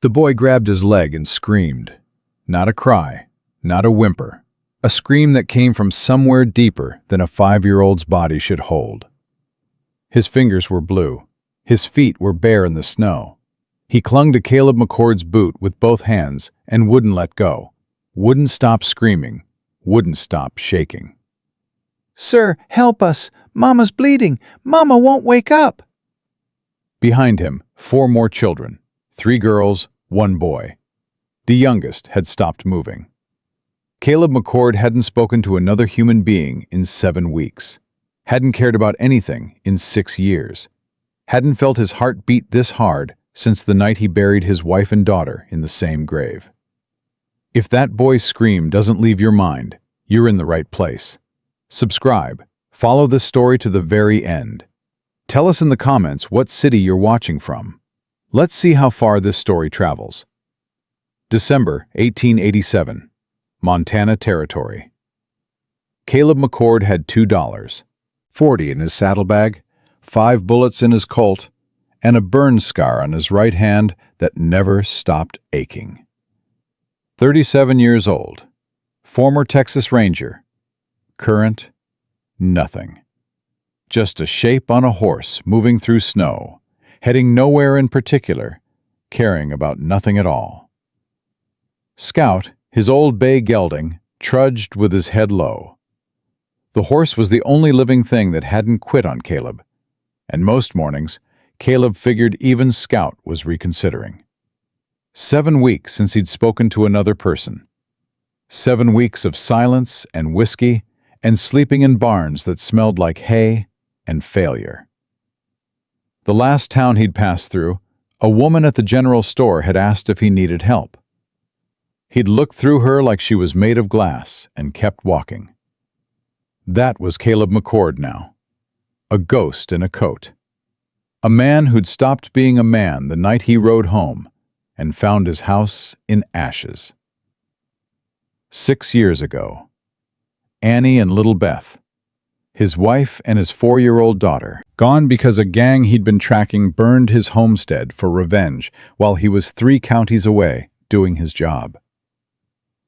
The boy grabbed his leg and screamed. Not a cry, not a whimper. A scream that came from somewhere deeper than a 5-year-old's body should hold. His fingers were blue. His feet were bare in the snow. He clung to Caleb McCord's boot with both hands and wouldn't let go. Wouldn't stop screaming. Wouldn't stop shaking. "Sir, help us! Mama's bleeding! Mama won't wake up!" Behind him, 4 more children. 3 girls, 1 boy. The youngest had stopped moving. Caleb McCord hadn't spoken to another human being in 7 weeks. Hadn't cared about anything in 6 years. Hadn't felt his heart beat this hard since the night he buried his wife and daughter in the same grave. If that boy's scream doesn't leave your mind, you're in the right place. Subscribe. Follow this story to the very end. Tell us in the comments what city you're watching from. Let's see how far this story travels. December 1887, Montana Territory. Caleb McCord had $2.40 in his saddlebag, 5 bullets in his Colt, and a burn scar on his right hand that never stopped aching. 37 years old, former Texas Ranger. Current, nothing. Just a shape on a horse moving through snow, heading nowhere in particular, caring about nothing at all. Scout, his old bay gelding, trudged with his head low. The horse was the only living thing that hadn't quit on Caleb, and most mornings, Caleb figured even Scout was reconsidering. 7 weeks since he'd spoken to another person. 7 weeks of silence and whiskey and sleeping in barns that smelled like hay and failure. The last town he'd passed through, a woman at the general store had asked if he needed help. He'd looked through her like she was made of glass and kept walking. That was Caleb McCord now. A ghost in a coat. A man who'd stopped being a man the night he rode home and found his house in ashes. 6 years ago, Annie and little Beth, his wife and his 4-year-old daughter, gone because a gang he'd been tracking burned his homestead for revenge while he was 3 counties away doing his job.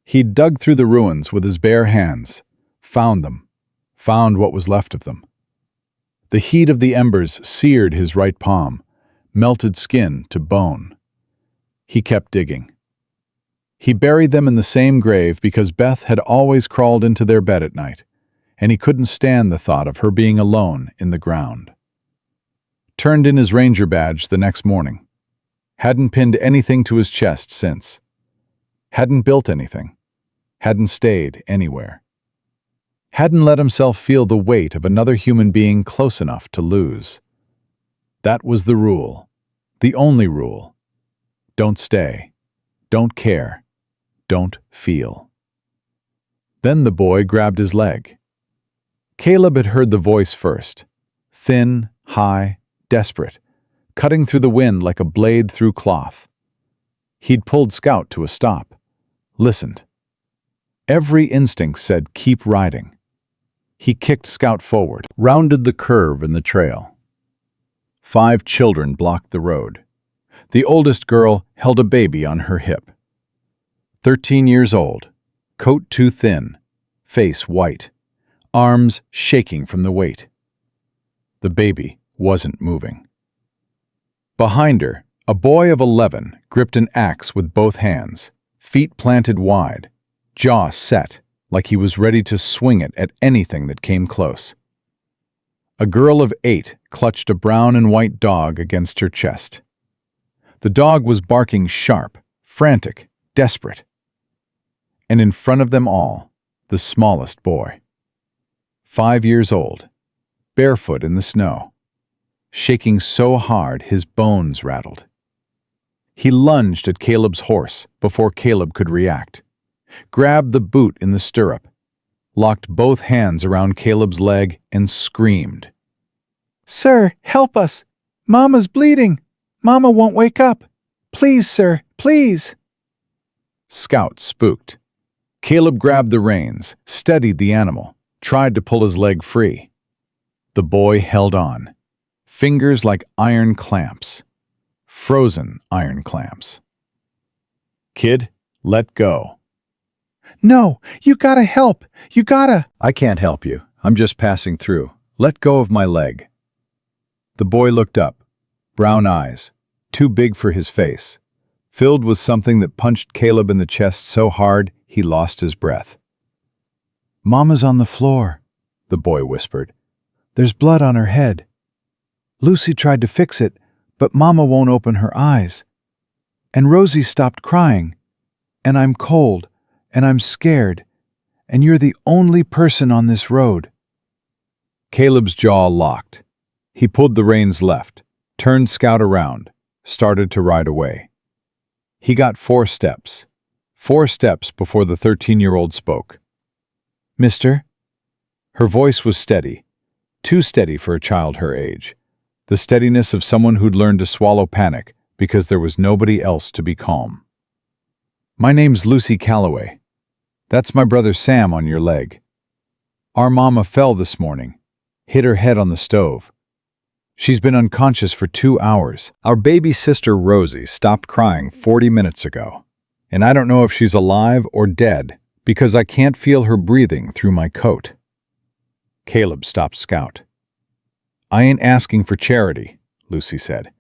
He'd dug through the ruins with his bare hands, found them, found what was left of them. The heat of the embers seared his right palm, melted skin to bone. He kept digging. He buried them in the same grave because Beth had always crawled into their bed at night, and he couldn't stand the thought of her being alone in the ground. Turned in his ranger badge the next morning. Hadn't pinned anything to his chest since. Hadn't built anything. Hadn't stayed anywhere. Hadn't let himself feel the weight of another human being close enough to lose. That was the rule. The only rule. Don't stay. Don't care. Don't feel. Then the boy grabbed his leg. Caleb had heard the voice first. Thin, high, desperate, cutting through the wind like a blade through cloth. He'd pulled Scout to a stop. Listened. Every instinct said keep riding. He kicked Scout forward, rounded the curve in the trail. 5 children blocked the road. The oldest girl held a baby on her hip. 13 years old, coat too thin, face white, arms shaking from the weight. The baby wasn't moving. Behind her, a boy of 11 gripped an axe with both hands, feet planted wide, jaw set like he was ready to swing it at anything that came close. A girl of 8 clutched a brown and white dog against her chest. The dog was barking sharp, frantic, desperate. And in front of them all, the smallest boy. 5 years old, barefoot in the snow, shaking so hard his bones rattled. He lunged at Caleb's horse before Caleb could react, grabbed the boot in the stirrup, locked both hands around Caleb's leg, and screamed. "Sir, help us! Mama's bleeding! Mama won't wake up! Please, sir, please!" Scout spooked. Caleb grabbed the reins, steadied the animal, tried to pull his leg free. The boy held on, fingers like iron clamps, frozen iron clamps. Kid, let go. No, you gotta help. You gotta. I can't help you. I'm just passing through. Let go of my leg. The boy looked up, brown eyes, too big for his face, filled with something that punched Caleb in the chest so hard he lost his breath. Mama's on the floor, the boy whispered. There's blood on her head. Lucy tried to fix it, but Mama won't open her eyes. And Rosie stopped crying. And I'm cold, and I'm scared, and you're the only person on this road. Caleb's jaw locked. He pulled the reins left, turned Scout around, started to ride away. He got 4 steps before the 13-year-old spoke. Mister? Her voice was steady, too steady for a child her age, the steadiness of someone who'd learned to swallow panic because there was nobody else to be calm. My name's Lucy Calloway. That's my brother Sam on your leg. Our mama fell this morning, hit her head on the stove. She's been unconscious for 2 hours. Our baby sister Rosie stopped crying 40 minutes ago, and I don't know if she's alive or dead because I can't feel her breathing through my coat. Caleb stopped Scout. I ain't asking for charity, Lucy said.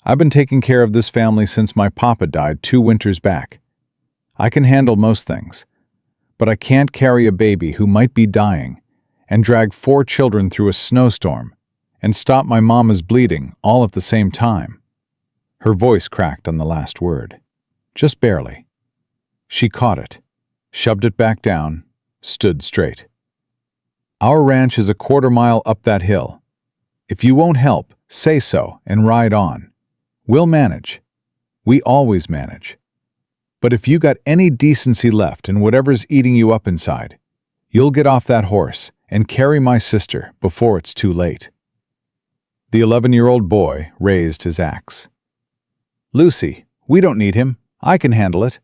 I've been taking care of this family since my papa died 2 winters back. I can handle most things, but I can't carry a baby who might be dying and drag 4 children through a snowstorm and stop my mama's bleeding all at the same time. Her voice cracked on the last word. Just barely. She caught it, shoved it back down, stood straight. Our ranch is a 1/4 mile up that hill. If you won't help, say so and ride on. We'll manage. We always manage. But if you got any decency left in whatever's eating you up inside, you'll get off that horse and carry my sister before it's too late. The 11-year-old boy raised his axe. Lucy, we don't need him. I can handle it.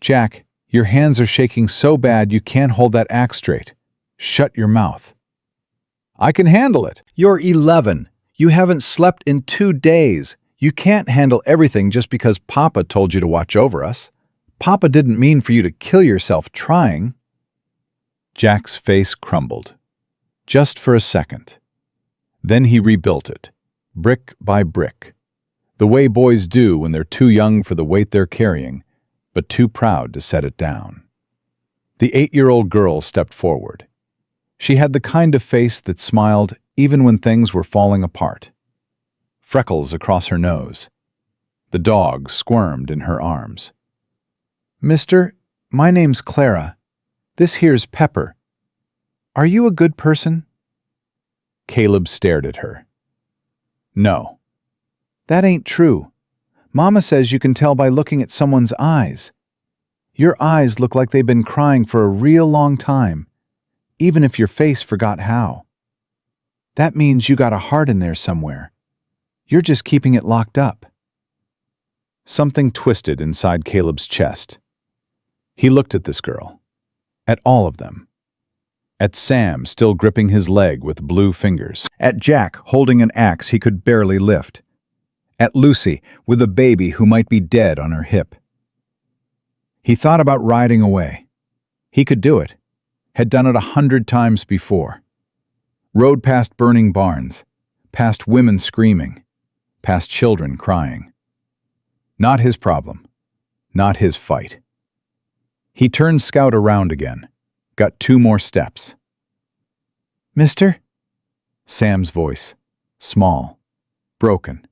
Jack, your hands are shaking so bad you can't hold that axe straight. Shut your mouth. I can handle it. You're 11. You haven't slept in 2 days. You can't handle everything just because Papa told you to watch over us. Papa didn't mean for you to kill yourself trying. Jack's face crumbled. Just for a second. Then he rebuilt it, brick by brick, the way boys do when they're too young for the weight they're carrying, but too proud to set it down. The 8-year-old girl stepped forward. She had the kind of face that smiled even when things were falling apart. Freckles across her nose. The dog squirmed in her arms. Mister, my name's Clara. This here's Pepper. Are you a good person? Caleb stared at her. No. That ain't true. Mama says you can tell by looking at someone's eyes. Your eyes look like they've been crying for a real long time, even if your face forgot how. That means you got a heart in there somewhere. You're just keeping it locked up. Something twisted inside Caleb's chest. He looked at this girl. At all of them. At Sam still gripping his leg with blue fingers. At Jack holding an axe he could barely lift. At Lucy with a baby who might be dead on her hip. He thought about riding away. He could do it. Had done it 100 times before. Rode past burning barns, past women screaming, past children crying. Not his problem. Not his fight. He turned Scout around again. Got 2 more steps. Mister? Sam's voice. Small. Broken.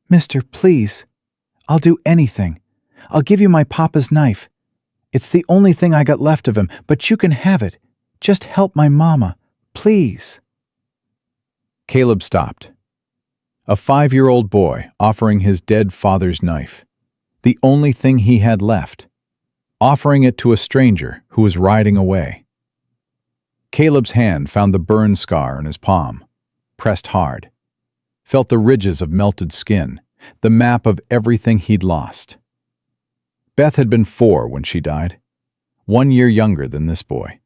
Mister, please. I'll do anything. I'll give you my papa's knife. It's the only thing I got left of him, but you can have it. Just help my mama. Please. Caleb stopped. A 5-year-old boy offering his dead father's knife. The only thing he had left. Offering it to a stranger who was riding away. Caleb's hand found the burn scar on his palm, pressed hard. Felt the ridges of melted skin, the map of everything he'd lost. Beth had been 4 when she died, 1 year younger than this boy.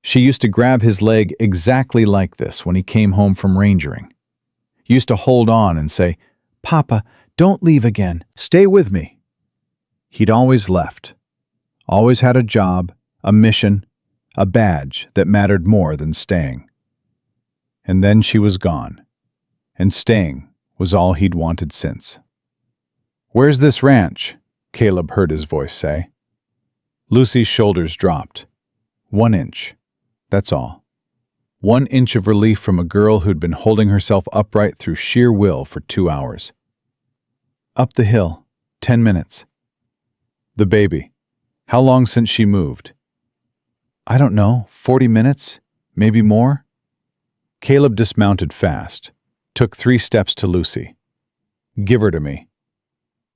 She used to grab his leg exactly like this when he came home from rangering. Used to hold on and say, "Papa, don't leave again. Stay with me." He'd always left, always had a job, a mission, a badge that mattered more than staying. And then she was gone, and staying was all he'd wanted since. "Where's this ranch?" Caleb heard his voice say. Lucy's shoulders dropped. 1 inch. That's all. 1 inch of relief from a girl who'd been holding herself upright through sheer will for 2 hours. Up the hill. 10 minutes. The baby. How long since she moved? I don't know, 40 minutes? Maybe more? Caleb dismounted fast, took 3 steps to Lucy. "Give her to me."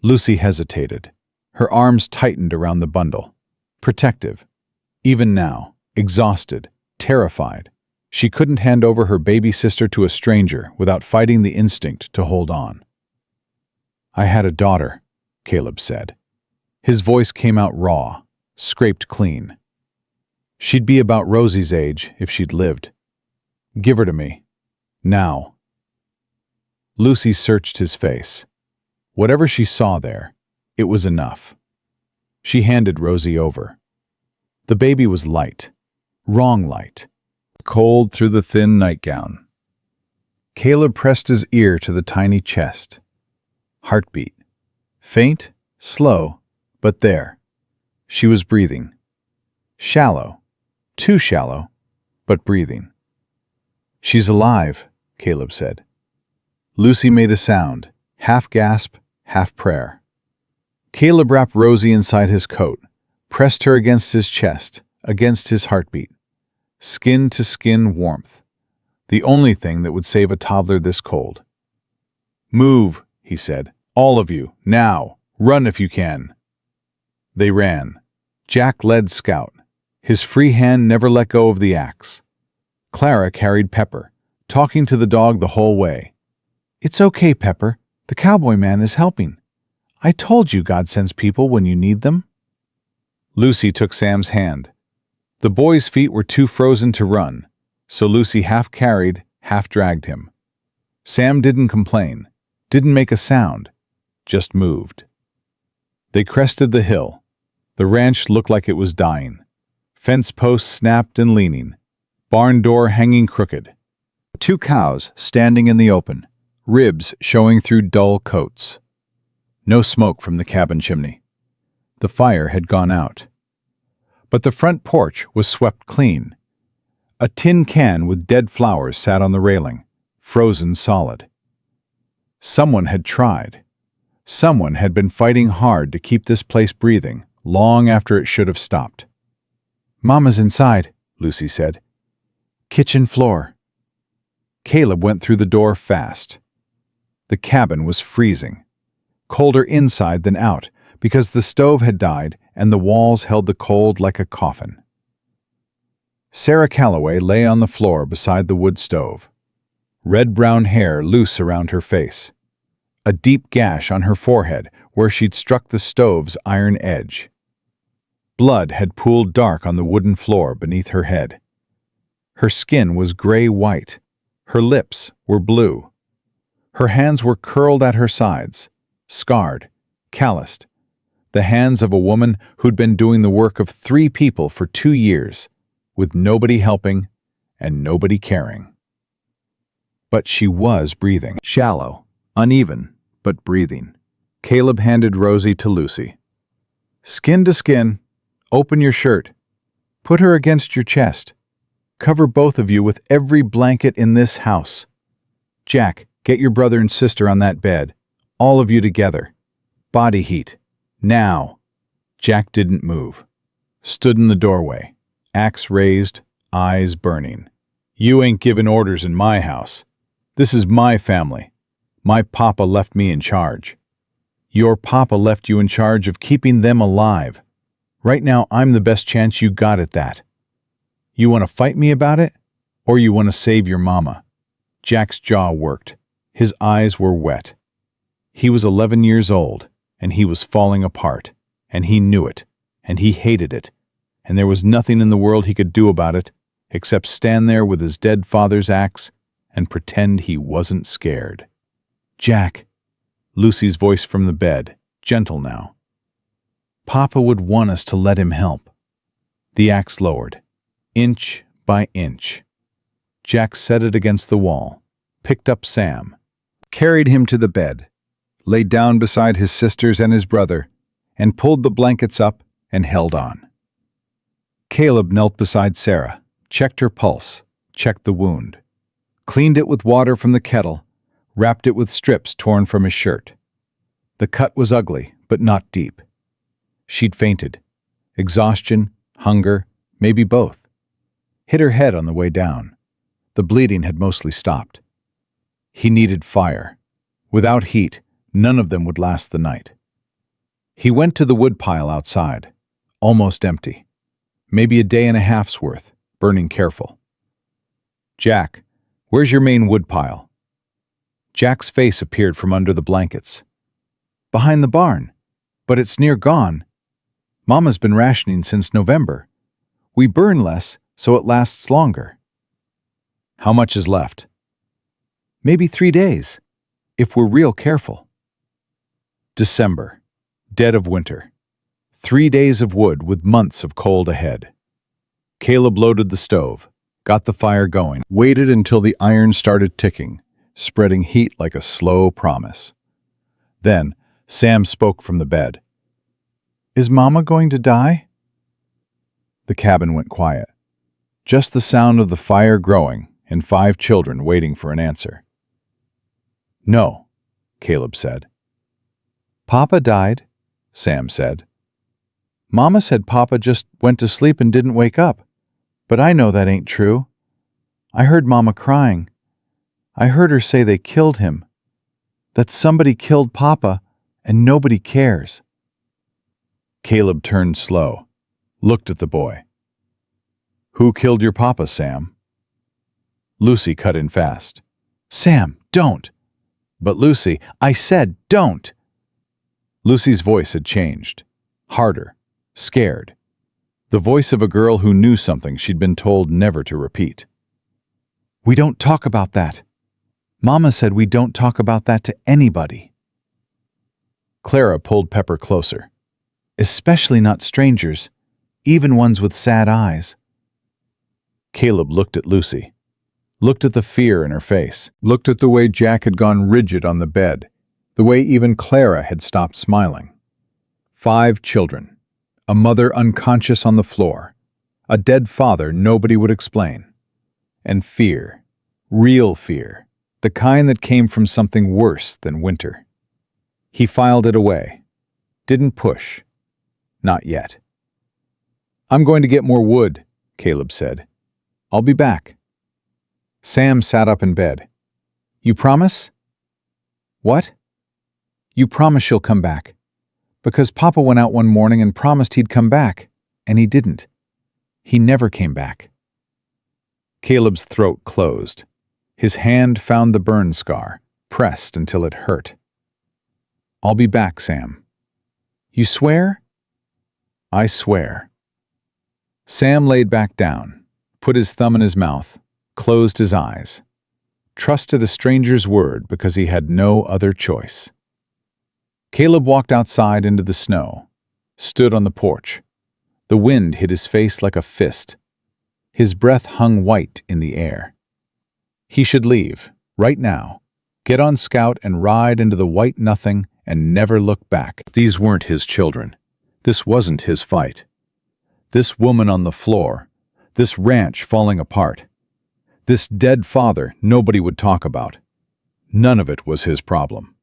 Lucy hesitated. Her arms tightened around the bundle. Protective. Even now, exhausted, terrified, she couldn't hand over her baby sister to a stranger without fighting the instinct to hold on. "I had a daughter," Caleb said. His voice came out raw, scraped clean. "She'd be about Rosie's age if she'd lived. Give her to me. Now." Lucy searched his face. Whatever she saw there, it was enough. She handed Rosie over. The baby was light, wrong light, cold through the thin nightgown. Caleb pressed his ear to the tiny chest. Heartbeat. Faint, slow, but there. She was breathing. Shallow. Too shallow, but breathing. "She's alive," Caleb said. Lucy made a sound, half gasp, half prayer. Caleb wrapped Rosie inside his coat, pressed her against his chest, against his heartbeat. Skin-to-skin warmth. The only thing that would save a toddler this cold. "Move," he said. "All of you, now. Run if you can." They ran. Jack led Scout. His free hand never let go of the axe. Clara carried Pepper, talking to the dog the whole way. "It's okay, Pepper. The cowboy man is helping. I told you God sends people when you need them." Lucy took Sam's hand. The boy's feet were too frozen to run, so Lucy half carried, half dragged him. Sam didn't complain, didn't make a sound, just moved. They crested the hill. The ranch looked like it was dying. Fence posts snapped and leaning. Barn door hanging crooked. 2 cows standing in the open, ribs showing through dull coats. No smoke from the cabin chimney. The fire had gone out. But the front porch was swept clean. A tin can with dead flowers sat on the railing, frozen solid. Someone had tried. Someone had been fighting hard to keep this place breathing, long after it should have stopped. "Mama's inside," Lucy said. "Kitchen floor." Caleb went through the door fast. The cabin was freezing. Colder inside than out, because the stove had died and the walls held the cold like a coffin. Sarah Calloway lay on the floor beside the wood stove. Red-brown hair loose around her face. A deep gash on her forehead where she'd struck the stove's iron edge. Blood had pooled dark on the wooden floor beneath her head. Her skin was gray-white. Her lips were blue. Her hands were curled at her sides, scarred, calloused. The hands of a woman who'd been doing the work of 3 people for 2 years, with nobody helping and nobody caring. But she was breathing. Shallow, uneven, but breathing. Caleb handed Rosie to Lucy. "Skin to skin. Open your shirt. Put her against your chest. Cover both of you with every blanket in this house. Jack, get your brother and sister on that bed. All of you together. Body heat. Now." Jack didn't move. Stood in the doorway, axe raised, eyes burning. "You ain't giving orders in my house. This is my family. My papa left me in charge. Your papa left you in charge of keeping them alive. Right now, I'm the best chance you got at that. You want to fight me about it? Or you want to save your mama?" Jack's jaw worked. His eyes were wet. He was 11 years old, and he was falling apart, and he knew it, and he hated it, and there was nothing in the world he could do about it except stand there with his dead father's axe and pretend he wasn't scared. "Jack," Lucy's voice from the bed, gentle now. Papa would want us to let him help. The axe lowered, inch by inch. Jack set it against the wall, picked up Sam, carried him to the bed, laid down beside his sisters and his brother, and pulled the blankets up and held on. Caleb knelt beside Sarah, checked her pulse, checked the wound, cleaned it with water from the kettle, wrapped it with strips torn from his shirt. The cut was ugly, but not deep. She'd fainted. Exhaustion, hunger, maybe both. Hit her head on the way down. The bleeding had mostly stopped. He needed fire. Without heat, none of them would last the night. He went to the woodpile outside, almost empty. Maybe a day and a half's worth, burning careful. "Jack, where's your main woodpile?" Jack's face appeared from under the blankets. "Behind the barn, but it's near gone. Mama's been rationing since November. We burn less, so it lasts longer." "How much is left?" "Maybe 3 days, if we're real careful." December, dead of winter. 3 days of wood with months of cold ahead. Caleb loaded the stove, got the fire going, waited until the iron started ticking, spreading heat like a slow promise. Then, Sam spoke from the bed. "Is Mama going to die?" The cabin went quiet. Just the sound of the fire growing and 5 children waiting for an answer. "No," Caleb said. "Papa died," Sam said. "Mama said Papa just went to sleep and didn't wake up, but I know that ain't true. I heard Mama crying. I heard her say they killed him, that somebody killed Papa and nobody cares." Caleb turned slow, looked at the boy. "Who killed your papa, Sam?" Lucy cut in fast. "Sam, don't!" "But Lucy, I said don't!" Lucy's voice had changed, harder, scared. The voice of a girl who knew something she'd been told never to repeat. "We don't talk about that. Mama said we don't talk about that to anybody." Clara pulled Pepper closer. "Especially not strangers, even ones with sad eyes." Caleb looked at Lucy, looked at the fear in her face, looked at the way Jack had gone rigid on the bed, the way even Clara had stopped smiling. 5 children, a mother unconscious on the floor, a dead father nobody would explain, and fear, real fear, the kind that came from something worse than winter. He filed it away, didn't push. Not yet. "I'm going to get more wood," Caleb said. "I'll be back." Sam sat up in bed. "You promise?" "What?" "You promise you'll come back. Because Papa went out one morning and promised he'd come back, and he didn't. He never came back." Caleb's throat closed. His hand found the burn scar, pressed until it hurt. "I'll be back, Sam." "You swear?" "I swear." Sam laid back down, put his thumb in his mouth, closed his eyes, trusted a stranger's word because he had no other choice. Caleb walked outside into the snow, stood on the porch. The wind hit his face like a fist. His breath hung white in the air. He should leave, right now, get on Scout and ride into the white nothing and never look back. These weren't his children. This wasn't his fight. This woman on the floor, this ranch falling apart, this dead father nobody would talk about. None of it was his problem.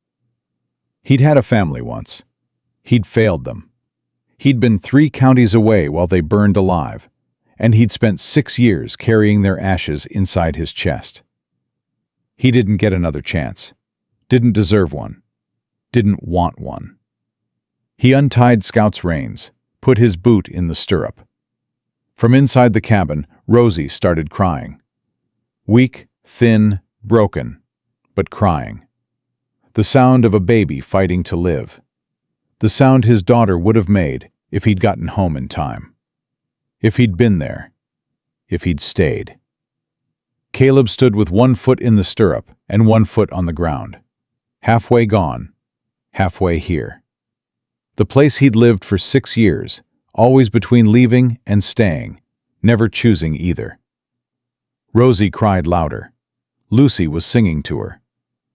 He'd had a family once. He'd failed them. He'd been 3 counties away while they burned alive, and he'd spent 6 years carrying their ashes inside his chest. He didn't get another chance, didn't deserve one, didn't want one. He untied Scout's reins, put his boot in the stirrup. From inside the cabin, Rosie started crying. Weak, thin, broken, but crying. The sound of a baby fighting to live. The sound his daughter would have made if he'd gotten home in time. If he'd been there. If he'd stayed. Caleb stood with 1 foot in the stirrup and 1 foot on the ground. Halfway gone, halfway here. The place he'd lived for 6 years, always between leaving and staying, never choosing either. Rosie cried louder. Lucy was singing to her.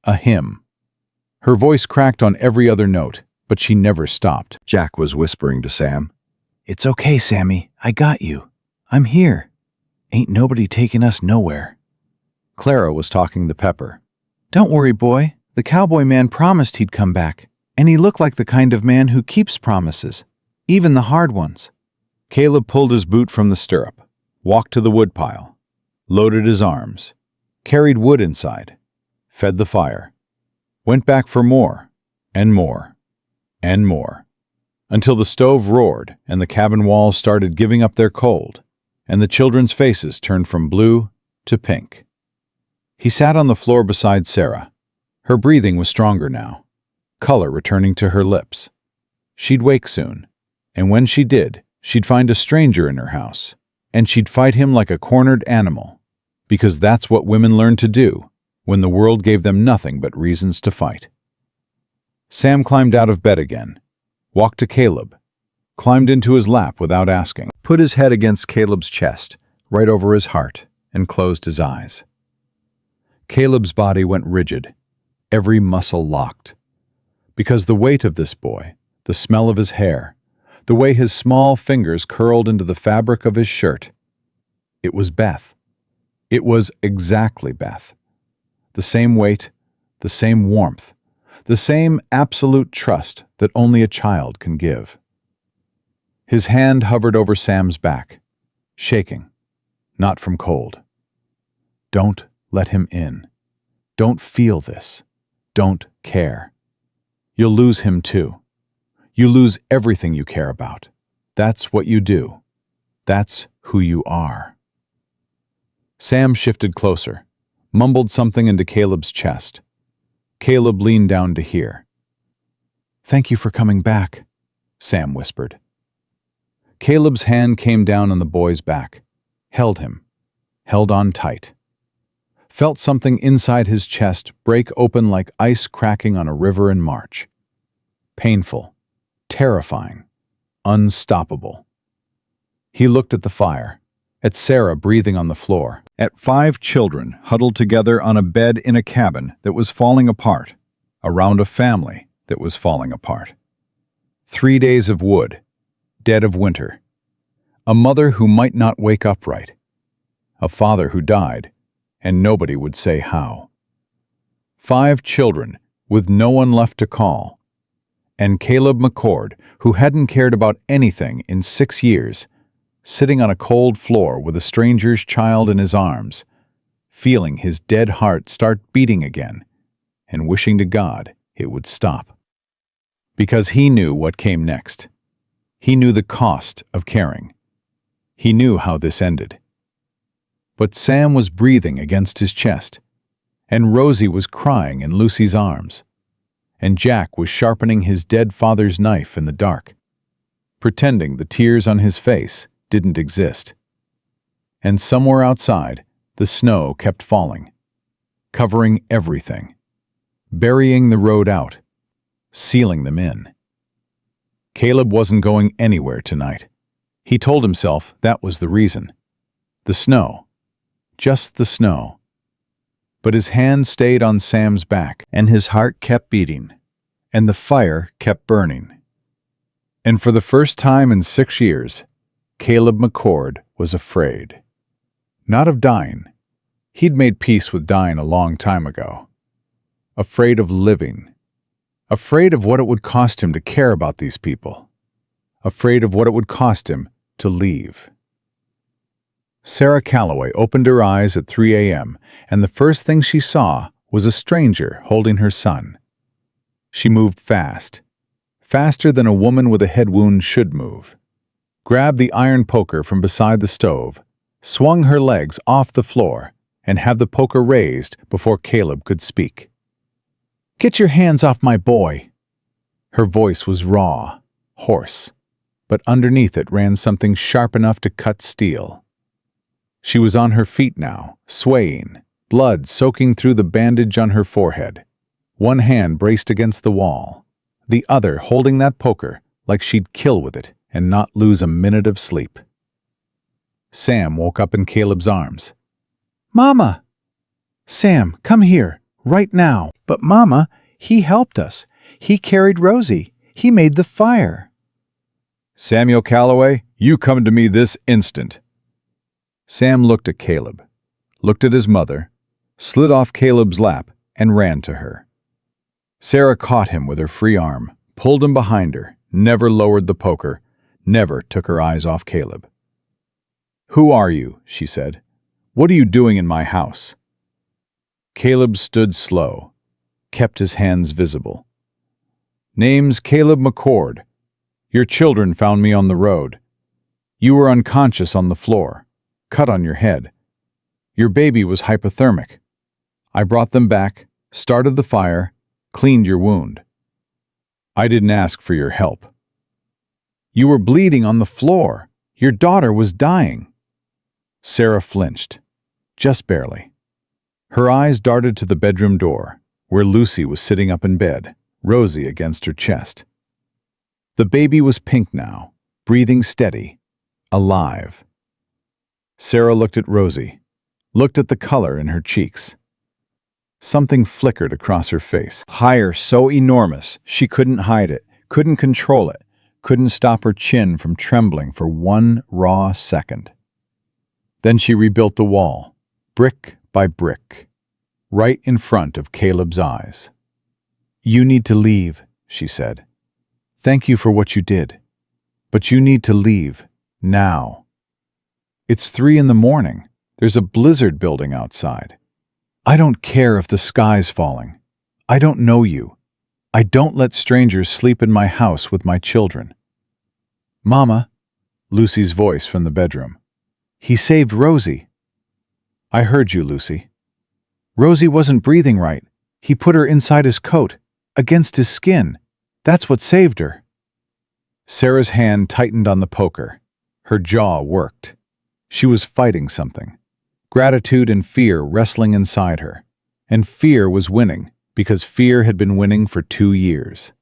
A hymn. Her voice cracked on every other note, but she never stopped. Jack was whispering to Sam. "It's okay, Sammy. I got you. I'm here. Ain't nobody taking us nowhere." Clara was talking to Pepper. "Don't worry, boy. The cowboy man promised he'd come back, and he looked like the kind of man who keeps promises, even the hard ones." Caleb pulled his boot from the stirrup, walked to the woodpile, loaded his arms, carried wood inside, fed the fire, went back for more, and more, and more, until the stove roared and the cabin walls started giving up their cold, and the children's faces turned from blue to pink. He sat on the floor beside Sarah. Her breathing was stronger now, color returning to her lips. She'd wake soon, and when she did, she'd find a stranger in her house, and she'd fight him like a cornered animal, because that's what women learned to do when the world gave them nothing but reasons to fight. Sam climbed out of bed again, walked to Caleb, climbed into his lap without asking, put his head against Caleb's chest, right over his heart, and closed his eyes. Caleb's body went rigid, every muscle locked, because the weight of this boy, the smell of his hair, the way his small fingers curled into the fabric of his shirt, it was Beth. It was exactly Beth. The same weight, the same warmth, the same absolute trust that only a child can give. His hand hovered over Sam's back, shaking, not from cold. Don't let him in. Don't feel this. Don't care. You'll lose him too. You lose everything you care about. That's what you do. That's who you are. Sam shifted closer, mumbled something into Caleb's chest. Caleb leaned down to hear. "Thank you for coming back," Sam whispered. Caleb's hand came down on the boy's back, held him, held on tight. Felt something inside his chest break open like ice cracking on a river in March. Painful, terrifying, unstoppable. He looked at the fire, at Sarah breathing on the floor, at 5 children huddled together on a bed in a cabin that was falling apart, around a family that was falling apart. 3 days of wood, dead of winter. A mother who might not wake up right. A father who died, and nobody would say how. 5 children with no one left to call. And Caleb McCord, who hadn't cared about anything in 6 years, sitting on a cold floor with a stranger's child in his arms, feeling his dead heart start beating again, and wishing to God it would stop. Because he knew what came next. He knew the cost of caring. He knew how this ended. But Sam was breathing against his chest, and Rosie was crying in Lucy's arms, and Jack was sharpening his dead father's knife in the dark, pretending the tears on his face didn't exist. And somewhere outside, the snow kept falling, covering everything, burying the road out, sealing them in. Caleb wasn't going anywhere tonight. He told himself that was the reason. The snow. Just the snow. But his hand stayed on Sam's back, and his heart kept beating, and the fire kept burning. And for the first time in 6 years, Caleb McCord was afraid. Not of dying. He'd made peace with dying a long time ago. Afraid of living. Afraid of what it would cost him to care about these people. Afraid of what it would cost him to leave. Sarah Calloway opened her eyes at 3 a.m., and the first thing she saw was a stranger holding her son. She moved fast, faster than a woman with a head wound should move, grabbed the iron poker from beside the stove, swung her legs off the floor, and had the poker raised before Caleb could speak. "Get your hands off my boy!" Her voice was raw, hoarse, but underneath it ran something sharp enough to cut steel. She was on her feet now, swaying, blood soaking through the bandage on her forehead. One hand braced against the wall, the other holding that poker like she'd kill with it and not lose a minute of sleep. Sam woke up in Caleb's arms. Mama! Sam, come here, right now. But Mama, he helped us. He carried Rosie. He made the fire. Samuel Calloway, you come to me this instant. Sam looked at Caleb, looked at his mother, slid off Caleb's lap, and ran to her. Sarah caught him with her free arm, pulled him behind her, never lowered the poker, never took her eyes off Caleb. "Who are you?" she said. "What are you doing in my house?" Caleb stood slow, kept his hands visible. "Name's Caleb McCord. Your children found me on the road. You were unconscious on the floor, cut on your head. Your baby was hypothermic. I brought them back, started the fire, cleaned your wound. I didn't ask for your help. You were bleeding on the floor. Your daughter was dying." Sarah flinched, just barely. Her eyes darted to the bedroom door, where Lucy was sitting up in bed, Rosie against her chest. The baby was pink now, breathing steady, alive. Sarah looked at Rosie, looked at the color in her cheeks. Something flickered across her face, higher, so enormous she couldn't hide it, couldn't control it, couldn't stop her chin from trembling for one raw second. Then she rebuilt the wall, brick by brick, right in front of Caleb's eyes. "You need to leave," she said. "Thank you for what you did. But you need to leave, now. It's 3 a.m. There's a blizzard building outside. I don't care if the sky's falling. I don't know you. I don't let strangers sleep in my house with my children." "Mama," Lucy's voice from the bedroom. "He saved Rosie." "I heard you, Lucy." "Rosie wasn't breathing right. He put her inside his coat, against his skin. That's what saved her." Sarah's hand tightened on the poker. Her jaw worked. She was fighting something. Gratitude and fear wrestling inside her. And fear was winning, because fear had been winning for 2 years.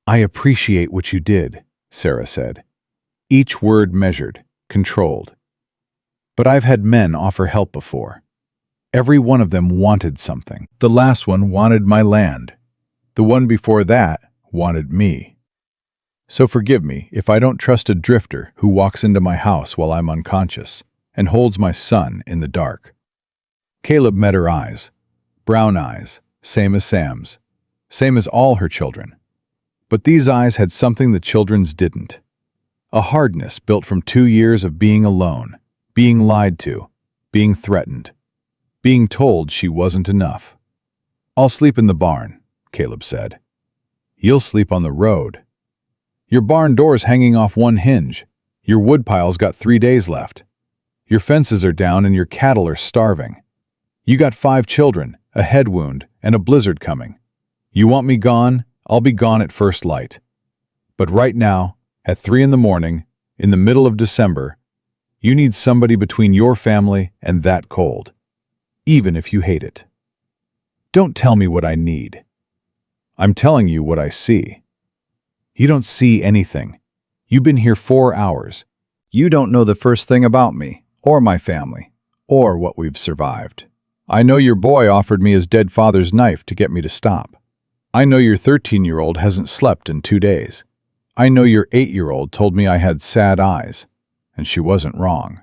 "I appreciate what you did," Sarah said. Each word measured, controlled. "But I've had men offer help before. Every one of them wanted something. The last one wanted my land. The one before that wanted me. So forgive me if I don't trust a drifter who walks into my house while I'm unconscious and holds my son in the dark." Caleb met her eyes. Brown eyes, same as Sam's. Same as all her children. But these eyes had something the children's didn't. A hardness built from 2 years of being alone, being lied to, being threatened, being told she wasn't enough. "I'll sleep in the barn," Caleb said. "You'll sleep on the road. Your barn door's hanging off one hinge. Your woodpile's got 3 days left. Your fences are down and your cattle are starving. You got 5 children, a head wound, and a blizzard coming. You want me gone? I'll be gone at first light. But right now, at 3 a.m, in the middle of December, you need somebody between your family and that cold, even if you hate it. Don't tell me what I need. I'm telling you what I see. You don't see anything. You've been here 4 hours. You don't know the first thing about me, or my family, or what we've survived. I know your boy offered me his dead father's knife to get me to stop. I know your 13-year-old hasn't slept in 2 days. I know your 8-year-old told me I had sad eyes, and she wasn't wrong.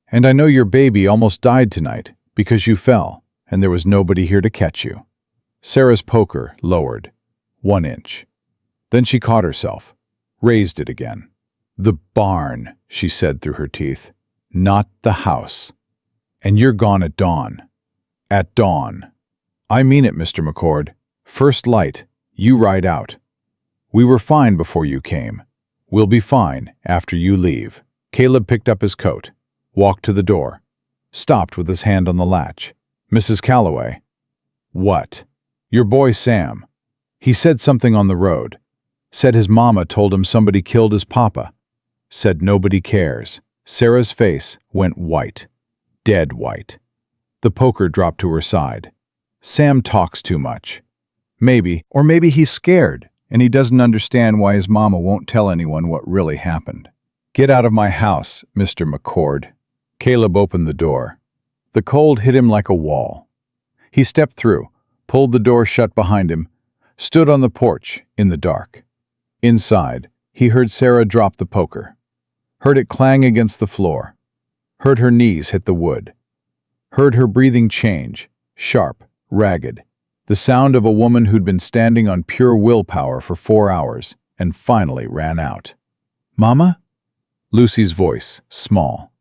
And I know your baby almost died tonight because you fell, and there was nobody here to catch you." Sarah's poker lowered, 1 inch. Then she caught herself, raised it again. "The barn," she said through her teeth, "not the house. And you're gone at dawn. At dawn. I mean it, Mr. McCord. First light, you ride out. We were fine before you came. We'll be fine after you leave." Caleb picked up his coat, walked to the door, stopped with his hand on the latch. "Mrs. Calloway." "What?" "Your boy Sam. He said something on the road. Said his mama told him somebody killed his papa. Said nobody cares." Sarah's face went white. Dead white. The poker dropped to her side. "Sam talks too much. Maybe, or maybe he's scared, and he doesn't understand why his mama won't tell anyone what really happened. "Get out of my house, Mr. McCord." Caleb opened the door. The cold hit him like a wall. He stepped through, pulled the door shut behind him, stood on the porch in the dark. Inside, he heard Sarah drop the poker, heard it clang against the floor, heard her knees hit the wood, heard her breathing change, sharp, ragged, the sound of a woman who'd been standing on pure willpower for 4 hours and finally ran out. "Mama?" Lucy's voice, small.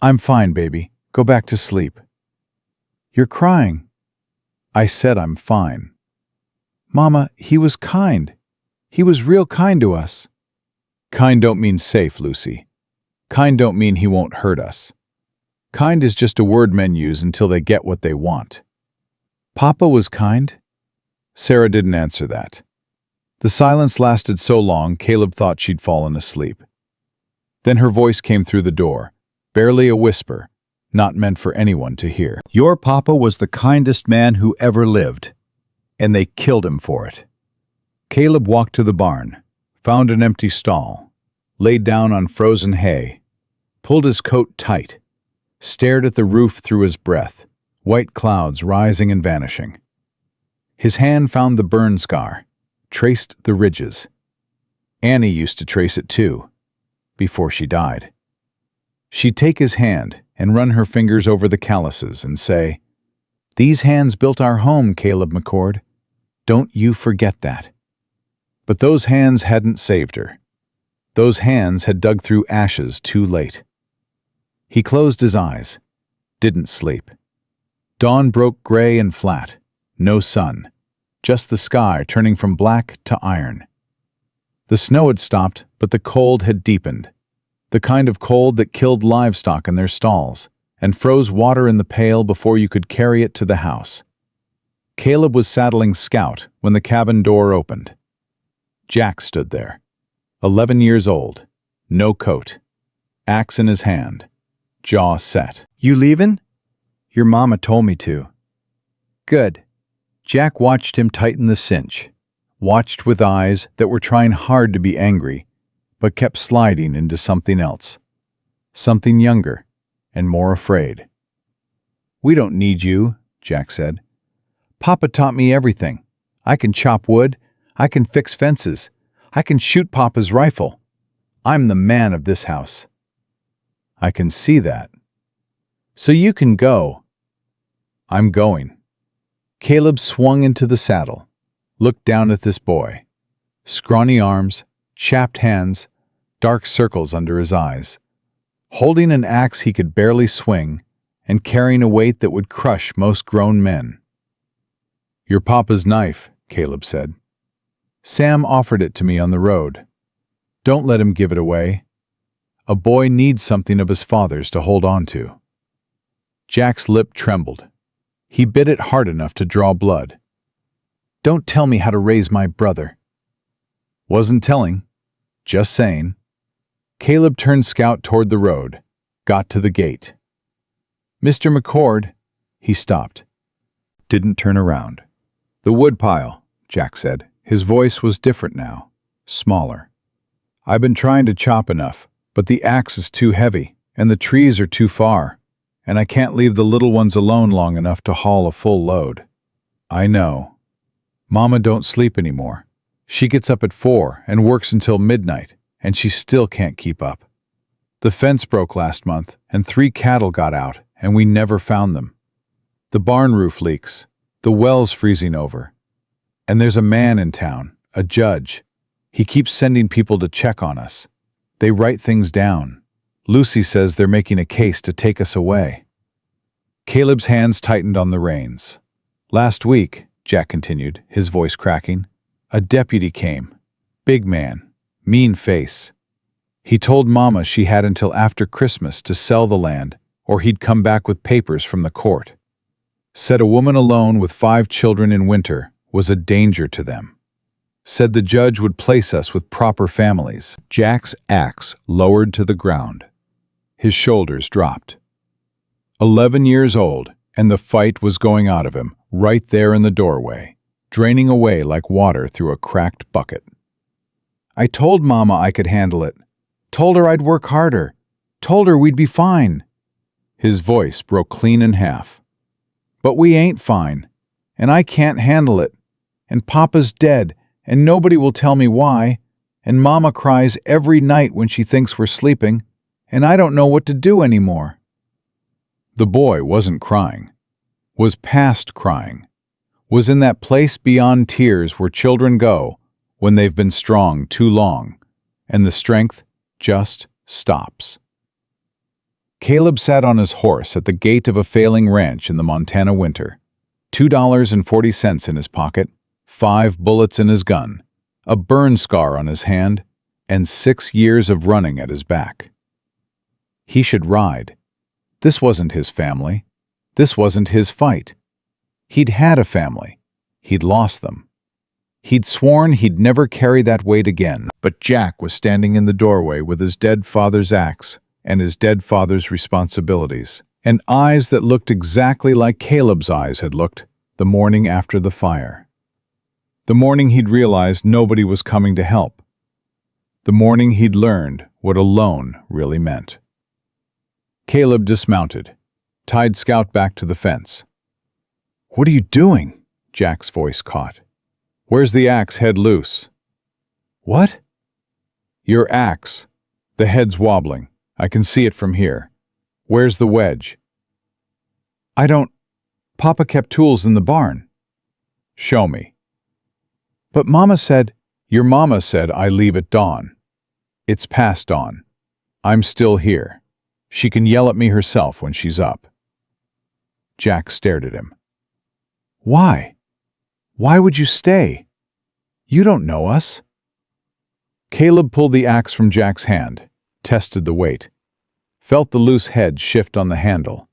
"I'm fine, baby. Go back to sleep." "You're crying." "I said I'm fine." "Mama, he was kind. He was real kind to us." "Kind don't mean safe, Lucy. Kind don't mean he won't hurt us. Kind is just a word men use until they get what they want." "Papa was kind?" Sarah didn't answer that. The silence lasted so long, Caleb thought she'd fallen asleep. Then her voice came through the door, barely a whisper, not meant for anyone to hear. "Your papa was the kindest man who ever lived, and they killed him for it." Caleb walked to the barn, found an empty stall, laid down on frozen hay, pulled his coat tight, stared at the roof through his breath, white clouds rising and vanishing. His hand found the burn scar, traced the ridges. Annie used to trace it too, before she died. She'd take his hand and run her fingers over the calluses and say, "These hands built our home, Caleb McCord. Don't you forget that." But those hands hadn't saved her. Those hands had dug through ashes too late. He closed his eyes, didn't sleep. Dawn broke gray and flat, no sun, just the sky turning from black to iron. The snow had stopped, but the cold had deepened. The kind of cold that killed livestock in their stalls and froze water in the pail before you could carry it to the house. Caleb was saddling Scout when the cabin door opened. Jack stood there, 11 years old, no coat, axe in his hand, jaw set. "You leavin'?" "Your mama told me to." "Good." Jack watched him tighten the cinch, watched with eyes that were trying hard to be angry, but kept sliding into something else. Something younger and more afraid. "We don't need you," Jack said. "Papa taught me everything. I can chop wood, I can fix fences, I can shoot Papa's rifle. I'm the man of this house." "I can see that." "So you can go." "I'm going." Caleb swung into the saddle, looked down at this boy. Scrawny arms, chapped hands, dark circles under his eyes. Holding an axe he could barely swing, and carrying a weight that would crush most grown men. "Your papa's knife," Caleb said. "Sam offered it to me on the road. Don't let him give it away. A boy needs something of his father's to hold on to." Jack's lip trembled. He bit it hard enough to draw blood. "Don't tell me how to raise my brother." "Wasn't telling. Just saying." Caleb turned Scout toward the road, got to the gate. "Mr. McCord," he stopped. Didn't turn around. "The woodpile," Jack said. His voice was different now, smaller. "I've been trying to chop enough, but the axe is too heavy, and the trees are too far, and I can't leave the little ones alone long enough to haul a full load." "I know. Mama don't sleep anymore. She gets up at 4 and works until midnight, and she still can't keep up. The fence broke last month, and 3 cattle got out, and we never found them. The barn roof leaks, the well's freezing over. And there's a man in town, a judge. He keeps sending people to check on us. They write things down. Lucy says they're making a case to take us away." Caleb's hands tightened on the reins. "Last week," Jack continued, his voice cracking, "a deputy came. Big man, mean face. He told Mama she had until after Christmas to sell the land, or he'd come back with papers from the court. Said a woman alone with 5 children in winter was a danger to them. Said the judge would place us with proper families." Jack's axe lowered to the ground. His shoulders dropped. 11 years old, and the fight was going out of him, right there in the doorway. draining away like water through a cracked bucket. I told Mama I could handle it. Told her I'd work harder. Told her we'd be fine. His voice broke clean in half. But we ain't fine. And I can't handle it. And Papa's dead, and nobody will tell me why. And Mama cries every night when she thinks we're sleeping, and I don't know what to do anymore. The boy wasn't crying, was past crying, was in that place beyond tears where children go when they've been strong too long, and the strength just stops. Caleb sat on his horse at the gate of a failing ranch in the Montana winter, $2.40 in his pocket, 5 bullets in his gun, a burn scar on his hand, and 6 years of running at his back. He should ride. This wasn't his family. This wasn't his fight. He'd had a family. He'd lost them. He'd sworn he'd never carry that weight again. But Jack was standing in the doorway with his dead father's axe and his dead father's responsibilities, and eyes that looked exactly like Caleb's eyes had looked the morning after the fire. The morning he'd realized nobody was coming to help. The morning he'd learned what alone really meant. Caleb dismounted, tied Scout back to the fence. "What are you doing?" Jack's voice caught. "Where's the axe head loose?" "What?" "Your axe. The head's wobbling. I can see it from here. Where's the wedge?" "I don't... Papa kept tools in the barn." "Show me." "But Mama said..." "Your mama said I leave at dawn. It's past dawn. I'm still here. She can yell at me herself when she's up." Jack stared at him. "Why? Why would you stay? You don't know us." Caleb pulled the axe from Jack's hand, tested the weight, felt the loose head shift on the handle.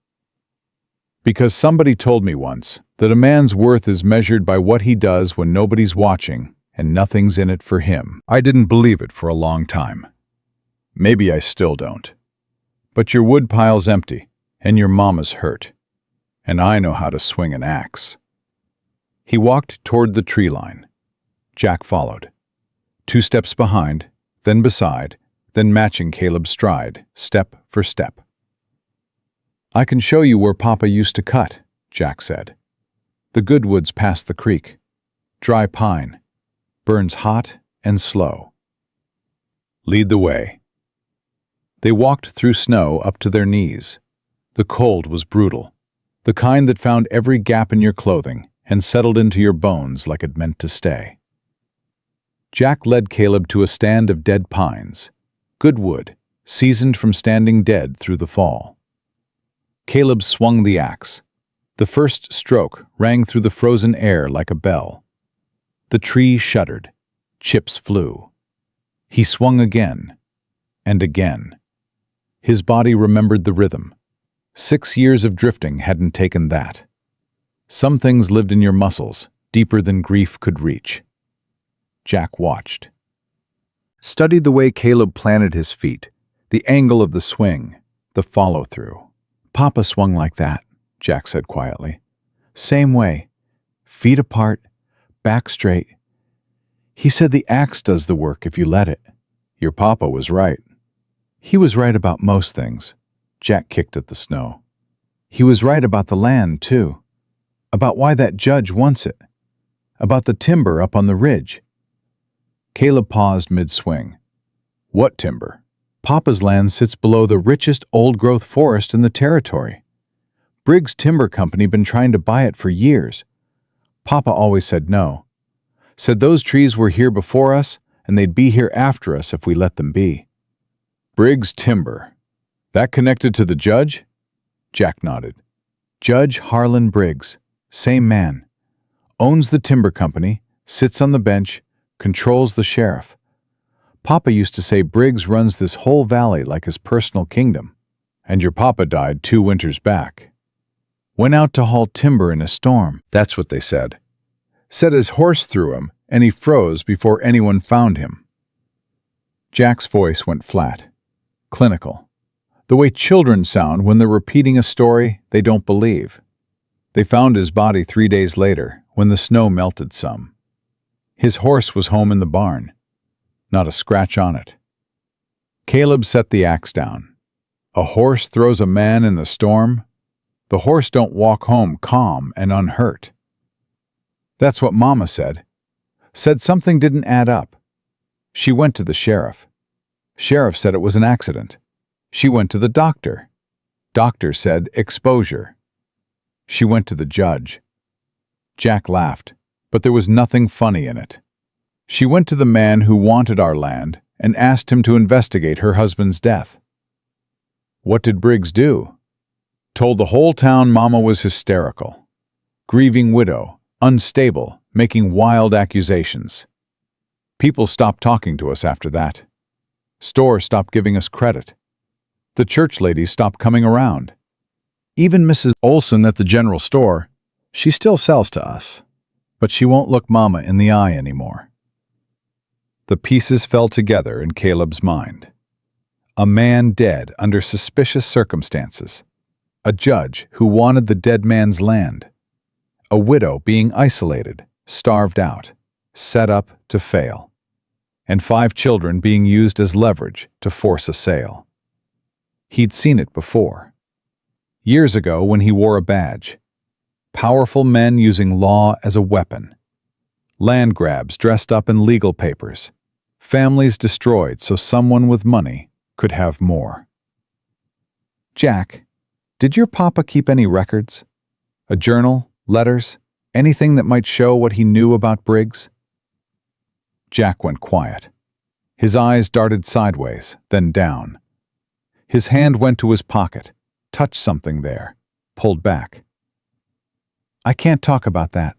"Because somebody told me once that a man's worth is measured by what he does when nobody's watching and nothing's in it for him." I didn't believe it for a long time. Maybe I still don't. But your wood pile's empty, and your mama's hurt. And I know how to swing an axe. He walked toward the tree line. Jack followed. 2 steps behind, then beside, then matching Caleb's stride, step for step. "I can show you where Papa used to cut," Jack said. "The good woods past the creek. Dry pine. Burns hot and slow." "Lead the way." They walked through snow up to their knees. The cold was brutal, the kind that found every gap in your clothing and settled into your bones like it meant to stay. Jack led Caleb to a stand of dead pines, good wood, seasoned from standing dead through the fall. Caleb swung the axe. The first stroke rang through the frozen air like a bell. The tree shuddered. Chips flew. He swung again, and again. His body remembered the rhythm. 6 years of drifting hadn't taken that. Some things lived in your muscles, deeper than grief could reach. Jack watched. Studied the way Caleb planted his feet, the angle of the swing, the follow-through. "Papa swung like that," Jack said quietly. "Same way. Feet apart, back straight. He said the axe does the work if you let it." "Your papa was right." "He was right about most things." Jack kicked at the snow. "He was right about the land, too. About why that judge wants it. About the timber up on the ridge." Caleb paused mid-swing. "What timber?" "Papa's land sits below the richest old-growth forest in the territory. Briggs Timber Company been trying to buy it for years. Papa always said no. Said those trees were here before us, and they'd be here after us if we let them be." "Briggs Timber. That connected to the judge?" Jack nodded. "Judge Harlan Briggs. Same man. Owns the timber company, sits on the bench, controls the sheriff. Papa used to say Briggs runs this whole valley like his personal kingdom. And your papa died 2 winters back." "Went out to haul timber in a storm." "That's what they said. Said his horse threw him, and he froze before anyone found him." Jack's voice went flat, clinical, the way children sound when they're repeating a story they don't believe. "They found his body 3 days later, when the snow melted some. His horse was home in the barn, not a scratch on it. Caleb set the axe down. A horse throws a man in the storm. The horse don't walk home calm and unhurt. That's what Mama said. Said something didn't add up. She went to the sheriff. Sheriff said it was an accident. She went to the doctor. Doctor said exposure. She went to the judge. Jack laughed, but there was nothing funny in it. She went to the man who wanted our land and asked him to investigate her husband's death. What did Briggs do? Told the whole town Mama was hysterical. Grieving widow, unstable, making wild accusations. People stopped talking to us after that. Store stopped giving us credit. The church ladies stopped coming around. Even Mrs. Olson at the general store, she still sells to us, but she won't look Mama in the eye anymore. The pieces fell together in Caleb's mind. A man dead under suspicious circumstances. A judge who wanted the dead man's land. A widow being isolated, starved out, set up to fail. And 5 children being used as leverage to force a sale. He'd seen it before. Years ago when he wore a badge. Powerful men using law as a weapon. Land grabs dressed up in legal papers. Families destroyed so someone with money could have more. Jack, did your papa keep any records? A journal, letters, anything that might show what he knew about Briggs? Jack went quiet. His eyes darted sideways, then down. His hand went to his pocket, touched something there, pulled back. I can't talk about that.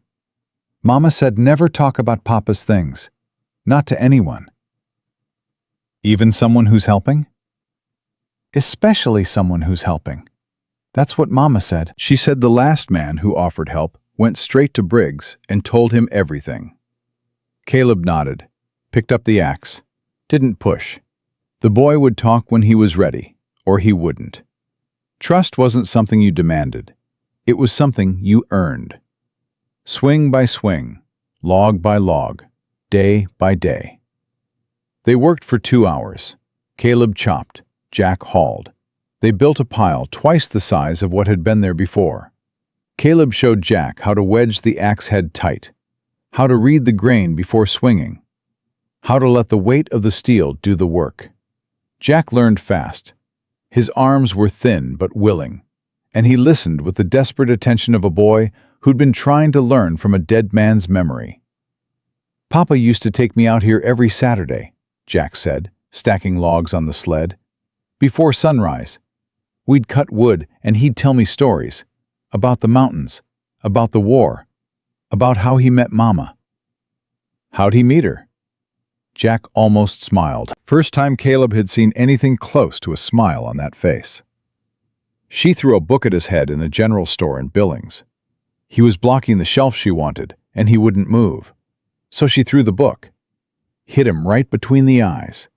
Mama said never talk about Papa's things. Not to anyone. Even someone who's helping? Especially someone who's helping. That's what Mama said. She said the last man who offered help went straight to Briggs and told him everything. Caleb nodded, picked up the axe, didn't push. The boy would talk when he was ready, or he wouldn't. Trust wasn't something you demanded. It was something you earned. Swing by swing, log by log, day by day. They worked for 2 hours. Caleb chopped, Jack hauled. They built a pile twice the size of what had been there before. Caleb showed Jack how to wedge the axe head tight, how to read the grain before swinging, how to let the weight of the steel do the work. Jack learned fast. His arms were thin but willing, and he listened with the desperate attention of a boy who'd been trying to learn from a dead man's memory. Papa used to take me out here every Saturday, Jack said, stacking logs on the sled. Before sunrise, we'd cut wood and he'd tell me stories about the mountains, about the war, about how he met Mama. How'd he meet her? Jack almost smiled. First time Caleb had seen anything close to a smile on that face. She threw a book at his head in the general store in Billings. He was blocking the shelf she wanted, and he wouldn't move. So she threw the book. Hit him right between the eyes.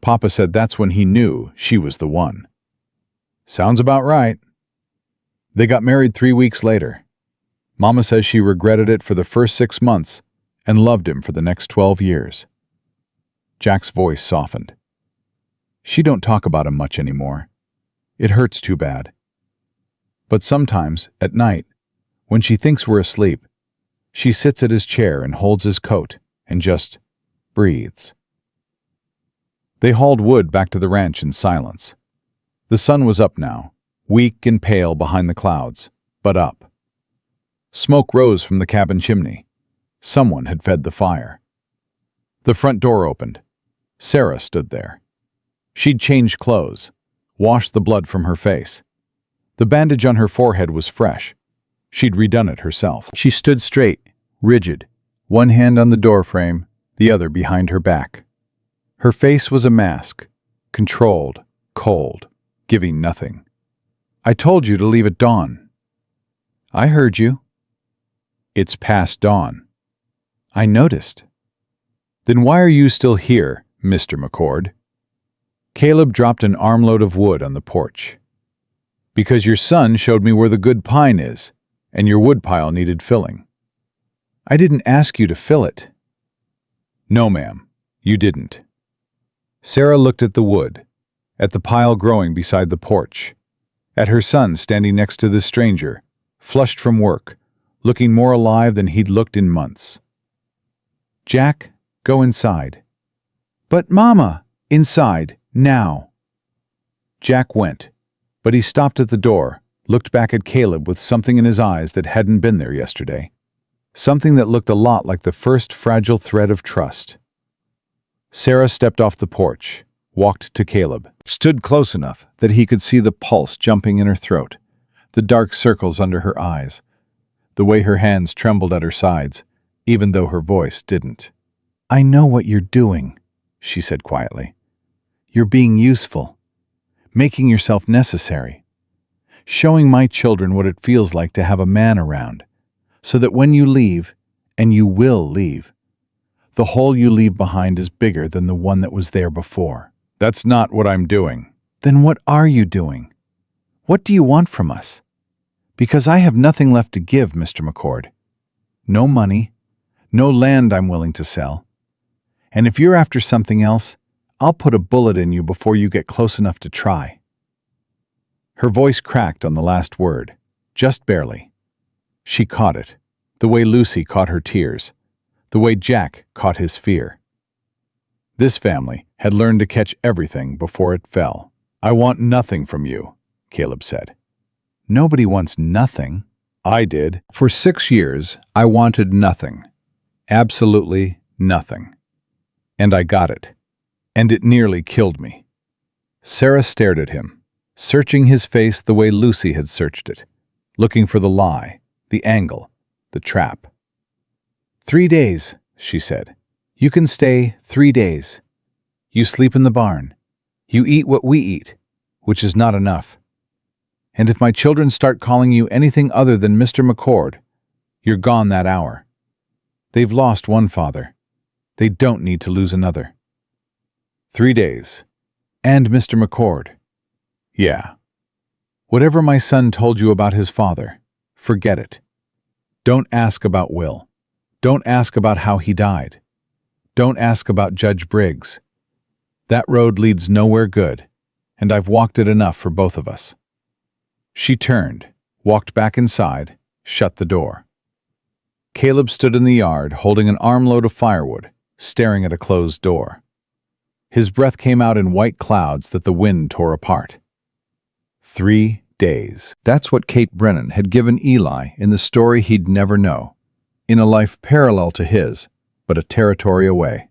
Papa said that's when he knew she was the one. Sounds about right. They got married 3 weeks later. Mama says she regretted it for the first 6 months and loved him for the next 12 years. Jack's voice softened. She don't talk about him much anymore. It hurts too bad. But sometimes, at night, when she thinks we're asleep, she sits at his chair and holds his coat and just breathes. They hauled wood back to the ranch in silence. The sun was up now, weak and pale behind the clouds, but up. Smoke rose from the cabin chimney. Someone had fed the fire. The front door opened. Sarah stood there. She'd changed clothes, washed the blood from her face. The bandage on her forehead was fresh. She'd redone it herself. She stood straight, rigid, one hand on the doorframe, the other behind her back. Her face was a mask, controlled, cold, giving nothing. I told you to leave at dawn. I heard you. It's past dawn. I noticed. Then why are you still here, Mr. McCord? Caleb dropped an armload of wood on the porch. Because your son showed me where the good pine is, and your woodpile needed filling. I didn't ask you to fill it." "No, ma'am, you didn't." Sarah looked at the wood, at the pile growing beside the porch, at her son standing next to this stranger, flushed from work, looking more alive than he'd looked in months. "Jack, go inside." "But Mama!" "Inside, now." Jack went, but he stopped at the door, looked back at Caleb with something in his eyes that hadn't been there yesterday. Something that looked a lot like the first fragile thread of trust. Sarah stepped off the porch, walked to Caleb, stood close enough that he could see the pulse jumping in her throat, the dark circles under her eyes, the way her hands trembled at her sides, even though her voice didn't. "I know what you're doing," she said quietly. "You're being useful, making yourself necessary, showing my children what it feels like to have a man around, so that when you leave, and you will leave, the hole you leave behind is bigger than the one that was there before." "That's not what I'm doing." "Then what are you doing? What do you want from us? Because I have nothing left to give, Mr. McCord. No money, no land I'm willing to sell. And if you're after something else, I'll put a bullet in you before you get close enough to try." Her voice cracked on the last word, just barely. She caught it, the way Lucy caught her tears, the way Jack caught his fear. This family had learned to catch everything before it fell. "I want nothing from you," Caleb said. "Nobody wants nothing." "I did. For 6 years, I wanted nothing. Absolutely nothing. And I got it. And it nearly killed me." Sarah stared at him, searching his face the way Lucy had searched it, looking for the lie, the angle, the trap. "3 days," she said. "You can stay 3 days. You sleep in the barn. You eat what we eat, which is not enough. And if my children start calling you anything other than Mr. McCord, you're gone that hour. They've lost one father. They don't need to lose another." 3 days. And Mr. McCord. "Yeah. Whatever my son told you about his father, forget it. Don't ask about Will. Don't ask about how he died. Don't ask about Judge Briggs. That road leads nowhere good, and I've walked it enough for both of us." She turned, walked back inside, shut the door. Caleb stood in the yard holding an armload of firewood, staring at a closed door. His breath came out in white clouds that the wind tore apart. 3 days. That's what Kate Brennan had given Eli in the story he'd never know, in a life parallel to his, but a territory away.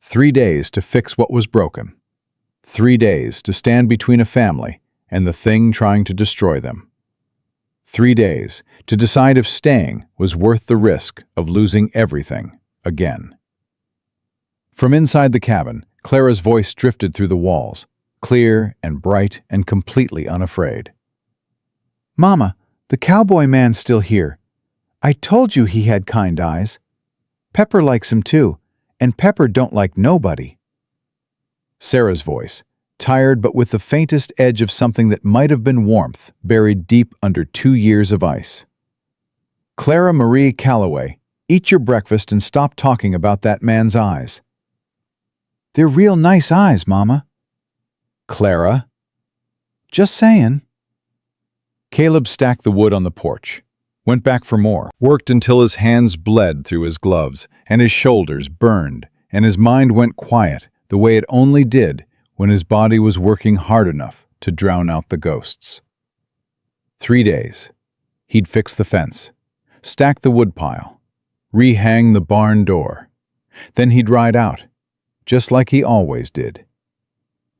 3 days to fix what was broken. 3 days to stand between a family and the thing trying to destroy them. 3 days to decide if staying was worth the risk of losing everything again. From inside the cabin, Clara's voice drifted through the walls, clear and bright and completely unafraid. "Mama, the cowboy man's still here. I told you he had kind eyes. Pepper likes him too, and Pepper don't like nobody." Sarah's voice, tired but with the faintest edge of something that might have been warmth buried deep under 2 years of ice. "Clara Marie Calloway, eat your breakfast and stop talking about that man's eyes." "They're real nice eyes, Mama." "Clara." "Just saying." Caleb stacked the wood on the porch, went back for more, worked until his hands bled through his gloves and his shoulders burned, and his mind went quiet the way it only did when his body was working hard enough to drown out the ghosts. 3 days. He'd fix the fence, stack the woodpile, rehang the barn door. Then he'd ride out, just like he always did.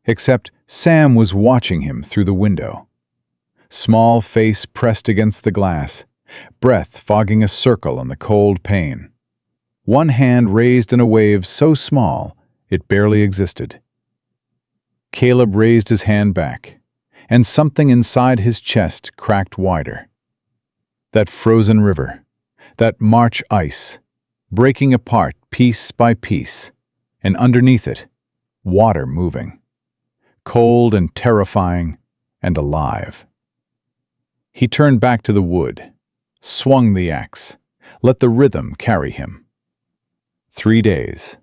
Except Sam was watching him through the window. Small face pressed against the glass, breath fogging a circle on the cold pane. One hand raised in a wave so small it barely existed. Caleb raised his hand back, and something inside his chest cracked wider. That frozen river, that March ice, breaking apart piece by piece, and underneath it, water moving. Cold and terrifying and alive. He turned back to the wood, swung the axe, Let the rhythm carry him. 3 days.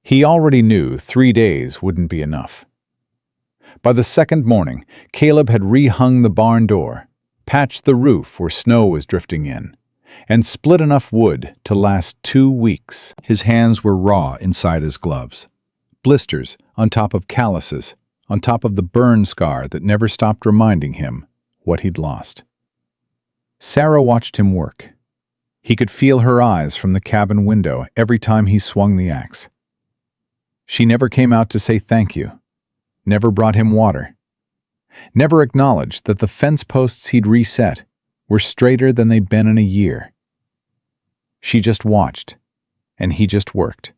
He already knew 3 days wouldn't be enough. By the second morning, Caleb had rehung the barn door, patched the roof where snow was drifting in, and split enough wood to last 2 weeks. His hands were raw inside his gloves. Blisters on top of calluses, on top of the burn scar that never stopped reminding him what he'd lost. Sarah watched him work. He could feel her eyes from the cabin window every time he swung the axe. She never came out to say thank you, never brought him water, never acknowledged that the fence posts he'd reset were straighter than they'd been in a year. She just watched, and he just worked.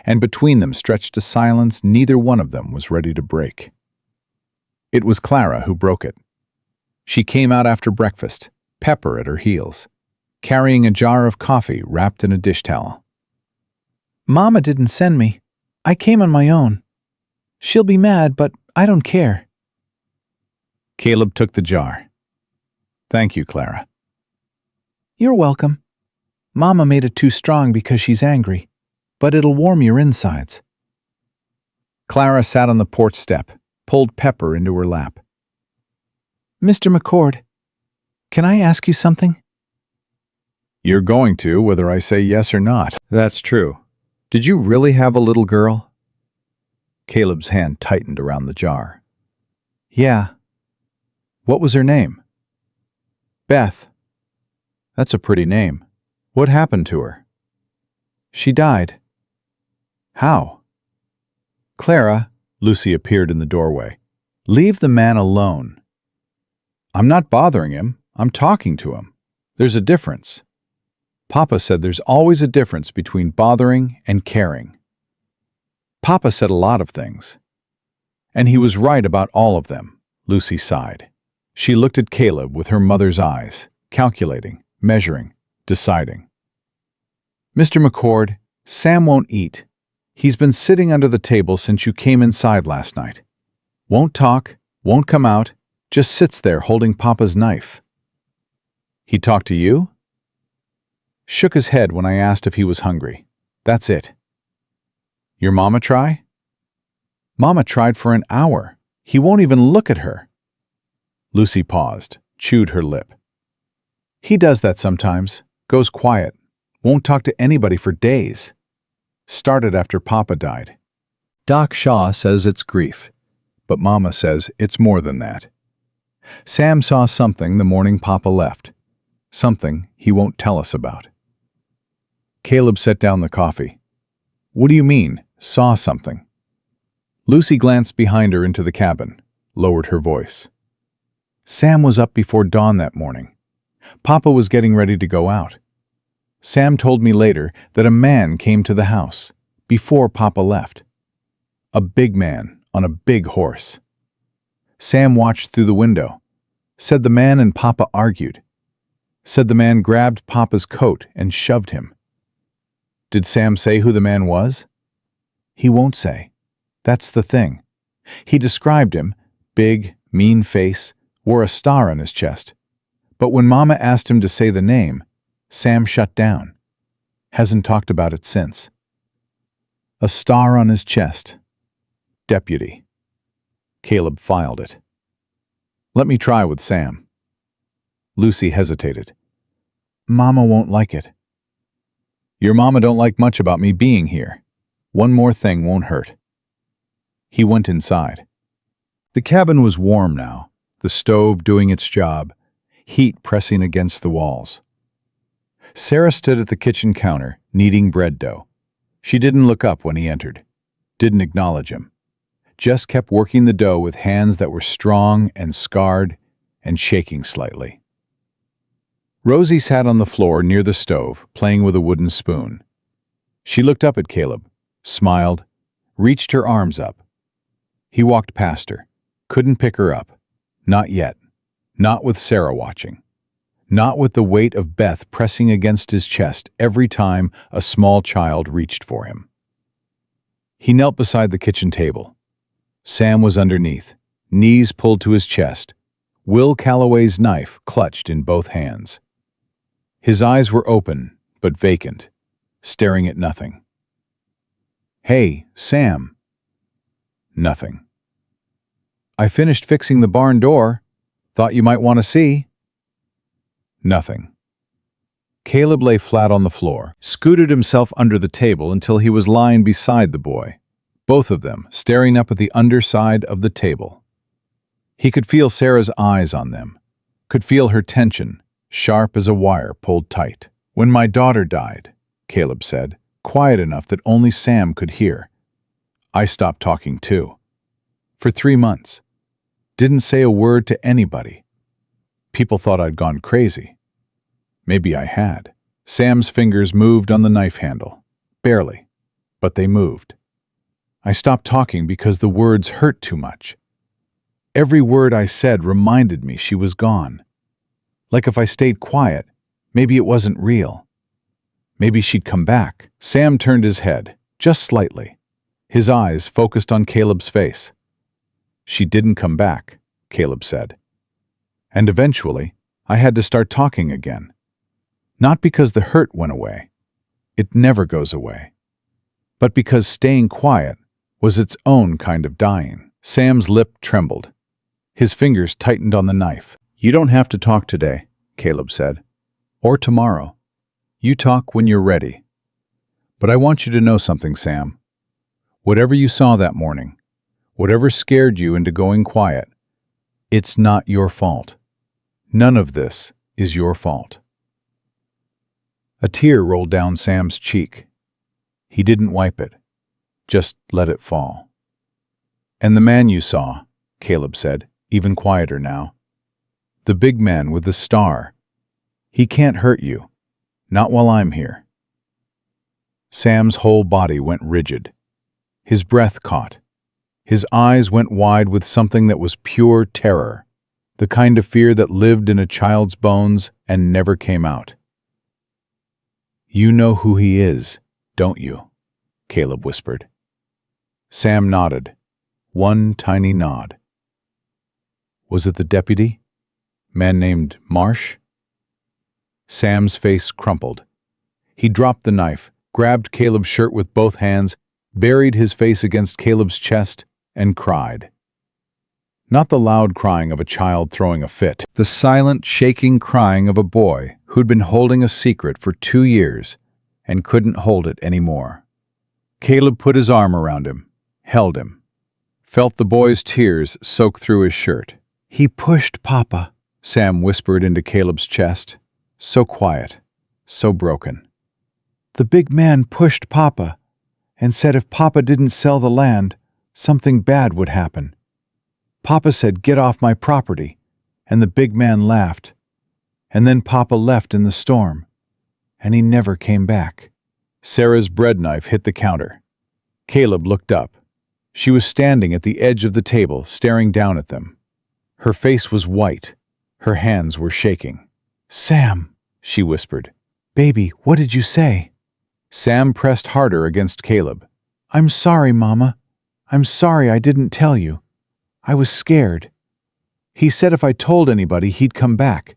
And between them stretched a silence neither one of them was ready to break. It was Clara who broke it. She came out after breakfast, Pepper at her heels, carrying a jar of coffee wrapped in a dish towel. "Mama didn't send me. I came on my own. She'll be mad, but I don't care." Caleb took the jar. "Thank you, Clara." "You're welcome. Mama made it too strong because she's angry, but it'll warm your insides." Clara sat on the porch step, pulled Pepper into her lap. "Mr. McCord, can I ask you something?" "You're going to, whether I say yes or not." That's true. Did you really have a little girl? Caleb's hand tightened around the jar. "Yeah." "What was her name?" "Beth." "That's a pretty name. What happened to her?" "She died." "How?" "Clara," Lucy appeared in the doorway. "Leave the man alone." "I'm not bothering him. I'm talking to him. There's a difference. Papa said there's always a difference between bothering and caring. Papa said a lot of things. And he was right about all of them." Lucy sighed. She looked at Caleb with her mother's eyes, calculating, measuring, deciding. "Mr. McCord, Sam won't eat. He's been sitting under the table since you came inside last night. Won't talk, won't come out, just sits there holding Papa's knife." "He talked to you?" "Shook his head when I asked if he was hungry. That's it." "Your mama try?" "Mama tried for an hour. He won't even look at her." Lucy paused, chewed her lip. "He does that sometimes, goes quiet, won't talk to anybody for days. Started after Papa died." Doc Shaw says it's grief, But Mama says it's more than that. Sam saw something the morning Papa left. Something he won't tell us about. Caleb set down the coffee. "What do you mean, saw something?" Lucy glanced behind her into the cabin, lowered her voice. "Sam was up before dawn that morning. Papa was getting ready to go out. Sam told me later that a man came to the house, before Papa left. A big man on a big horse. Sam watched through the window. Said the man and Papa argued. Said the man grabbed Papa's coat and shoved him." "Did Sam say who the man was?" "He won't say. That's the thing. He described him, big, mean face, wore a star on his chest. But when Mama asked him to say the name, Sam shut down. Hasn't talked about it since." "A star on his chest. Deputy." Caleb filed it. "Let me try with Sam." Lucy hesitated. "Mama won't like it." "Your mama don't like much about me being here. One more thing won't hurt." He went inside. The cabin was warm now, the stove doing its job, heat pressing against the walls. Sarah stood at the kitchen counter, kneading bread dough. She didn't look up when he entered, didn't acknowledge him. Just kept working the dough with hands that were strong and scarred and shaking slightly. Rosie sat on the floor near the stove, playing with a wooden spoon. She looked up at Caleb, smiled, reached her arms up. He walked past her, couldn't pick her up. Not yet. Not with Sarah watching. Not with the weight of Beth pressing against his chest every time a small child reached for him. He knelt beside the kitchen table. Sam was underneath, knees pulled to his chest, Will Calloway's knife clutched in both hands. His eyes were open, but vacant, staring at nothing. "Hey, Sam." Nothing. "I finished fixing the barn door. Thought you might want to see." Nothing. Caleb lay flat on the floor, scooted himself under the table until he was lying beside the boy, both of them staring up at the underside of the table. He could feel Sarah's eyes on them, could feel her tension, sharp as a wire pulled tight. "When my daughter died," Caleb said, quiet enough that only Sam could hear, "I stopped talking too. For 3 months. Didn't say a word to anybody. People thought I'd gone crazy. Maybe I had." Sam's fingers moved on the knife handle. Barely, but they moved. "I stopped talking because the words hurt too much. Every word I said reminded me she was gone. Like if I stayed quiet, maybe it wasn't real. Maybe she'd come back." Sam turned his head, just slightly. His eyes focused on Caleb's face. "She didn't come back," Caleb said. "And eventually, I had to start talking again. Not because the hurt went away. It never goes away. But because staying quiet was its own kind of dying." Sam's lip trembled. His fingers tightened on the knife. "You don't have to talk today," Caleb said. "Or tomorrow. You talk when you're ready. But I want you to know something, Sam. Whatever you saw that morning, whatever scared you into going quiet, it's not your fault. None of this is your fault." A tear rolled down Sam's cheek. He didn't wipe it, just let it fall. "And the man you saw," Caleb said, even quieter now. "The big man with the star. He can't hurt you. Not while I'm here." Sam's whole body went rigid. His breath caught. His eyes went wide with something that was pure terror, the kind of fear that lived in a child's bones and never came out. "You know who he is, don't you?" Caleb whispered. Sam nodded. One tiny nod. "Was it the deputy? Man named Marsh?" Sam's face crumpled. He dropped the knife, grabbed Caleb's shirt with both hands, buried his face against Caleb's chest, and cried. Not the loud crying of a child throwing a fit, the silent, shaking crying of a boy who'd been holding a secret for 2 years and couldn't hold it anymore. Caleb put his arm around him, held him, felt the boy's tears soak through his shirt. "He pushed Papa," Sam whispered into Caleb's chest, so quiet, so broken. "The big man pushed Papa and said if Papa didn't sell the land, something bad would happen. Papa said, 'Get off my property,' and the big man laughed. And then Papa left in the storm, and he never came back." Sarah's bread knife hit the counter. Caleb looked up. She was standing at the edge of the table, staring down at them. Her face was white. Her hands were shaking. "Sam," she whispered. "Baby, what did you say?" Sam pressed harder against Caleb. "I'm sorry, Mama. I'm sorry I didn't tell you. I was scared. He said if I told anybody, he'd come back.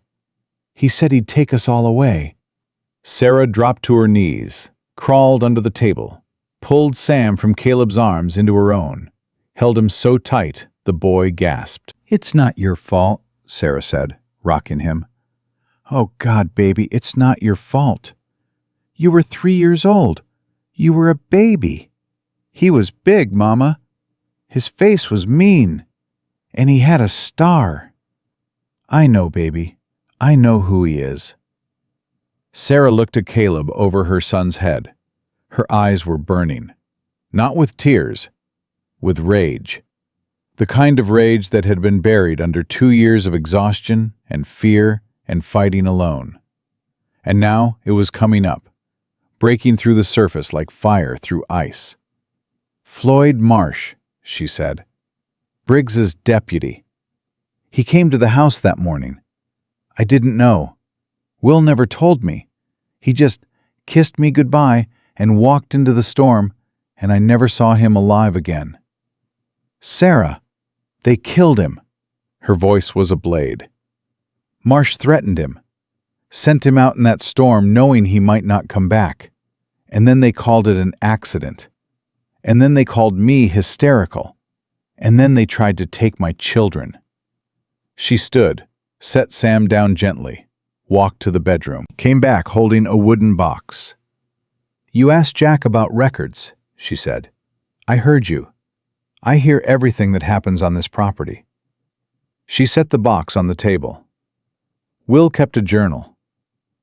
He said he'd take us all away." Sarah dropped to her knees, crawled under the table, pulled Sam from Caleb's arms into her own, held him so tight the boy gasped. "It's not your fault," Sarah said, rocking him. "Oh God, baby, it's not your fault. You were 3 years old. You were a baby. He was big, Mama. His face was mean. And he had a star. I know, baby. I know who he is." Sarah looked at Caleb over her son's head. Her eyes were burning. Not with tears, with rage. The kind of rage that had been buried under 2 years of exhaustion and fear and fighting alone. And now it was coming up, breaking through the surface like fire through ice. "Floyd Marsh," she said. "Briggs's deputy. He came to the house that morning. I didn't know. Will never told me. He just kissed me goodbye and walked into the storm, and I never saw him alive again." "Sarah, they killed him." Her voice was a blade. "Marsh threatened him. Sent him out in that storm knowing he might not come back. And then they called it an accident. And then they called me hysterical. And then they tried to take my children. She stood, set Sam down gently, walked to the bedroom, came back holding a wooden box. "You asked Jack about records," she said. "I heard you. I hear everything that happens on this property." She set the box on the table. Will kept a journal.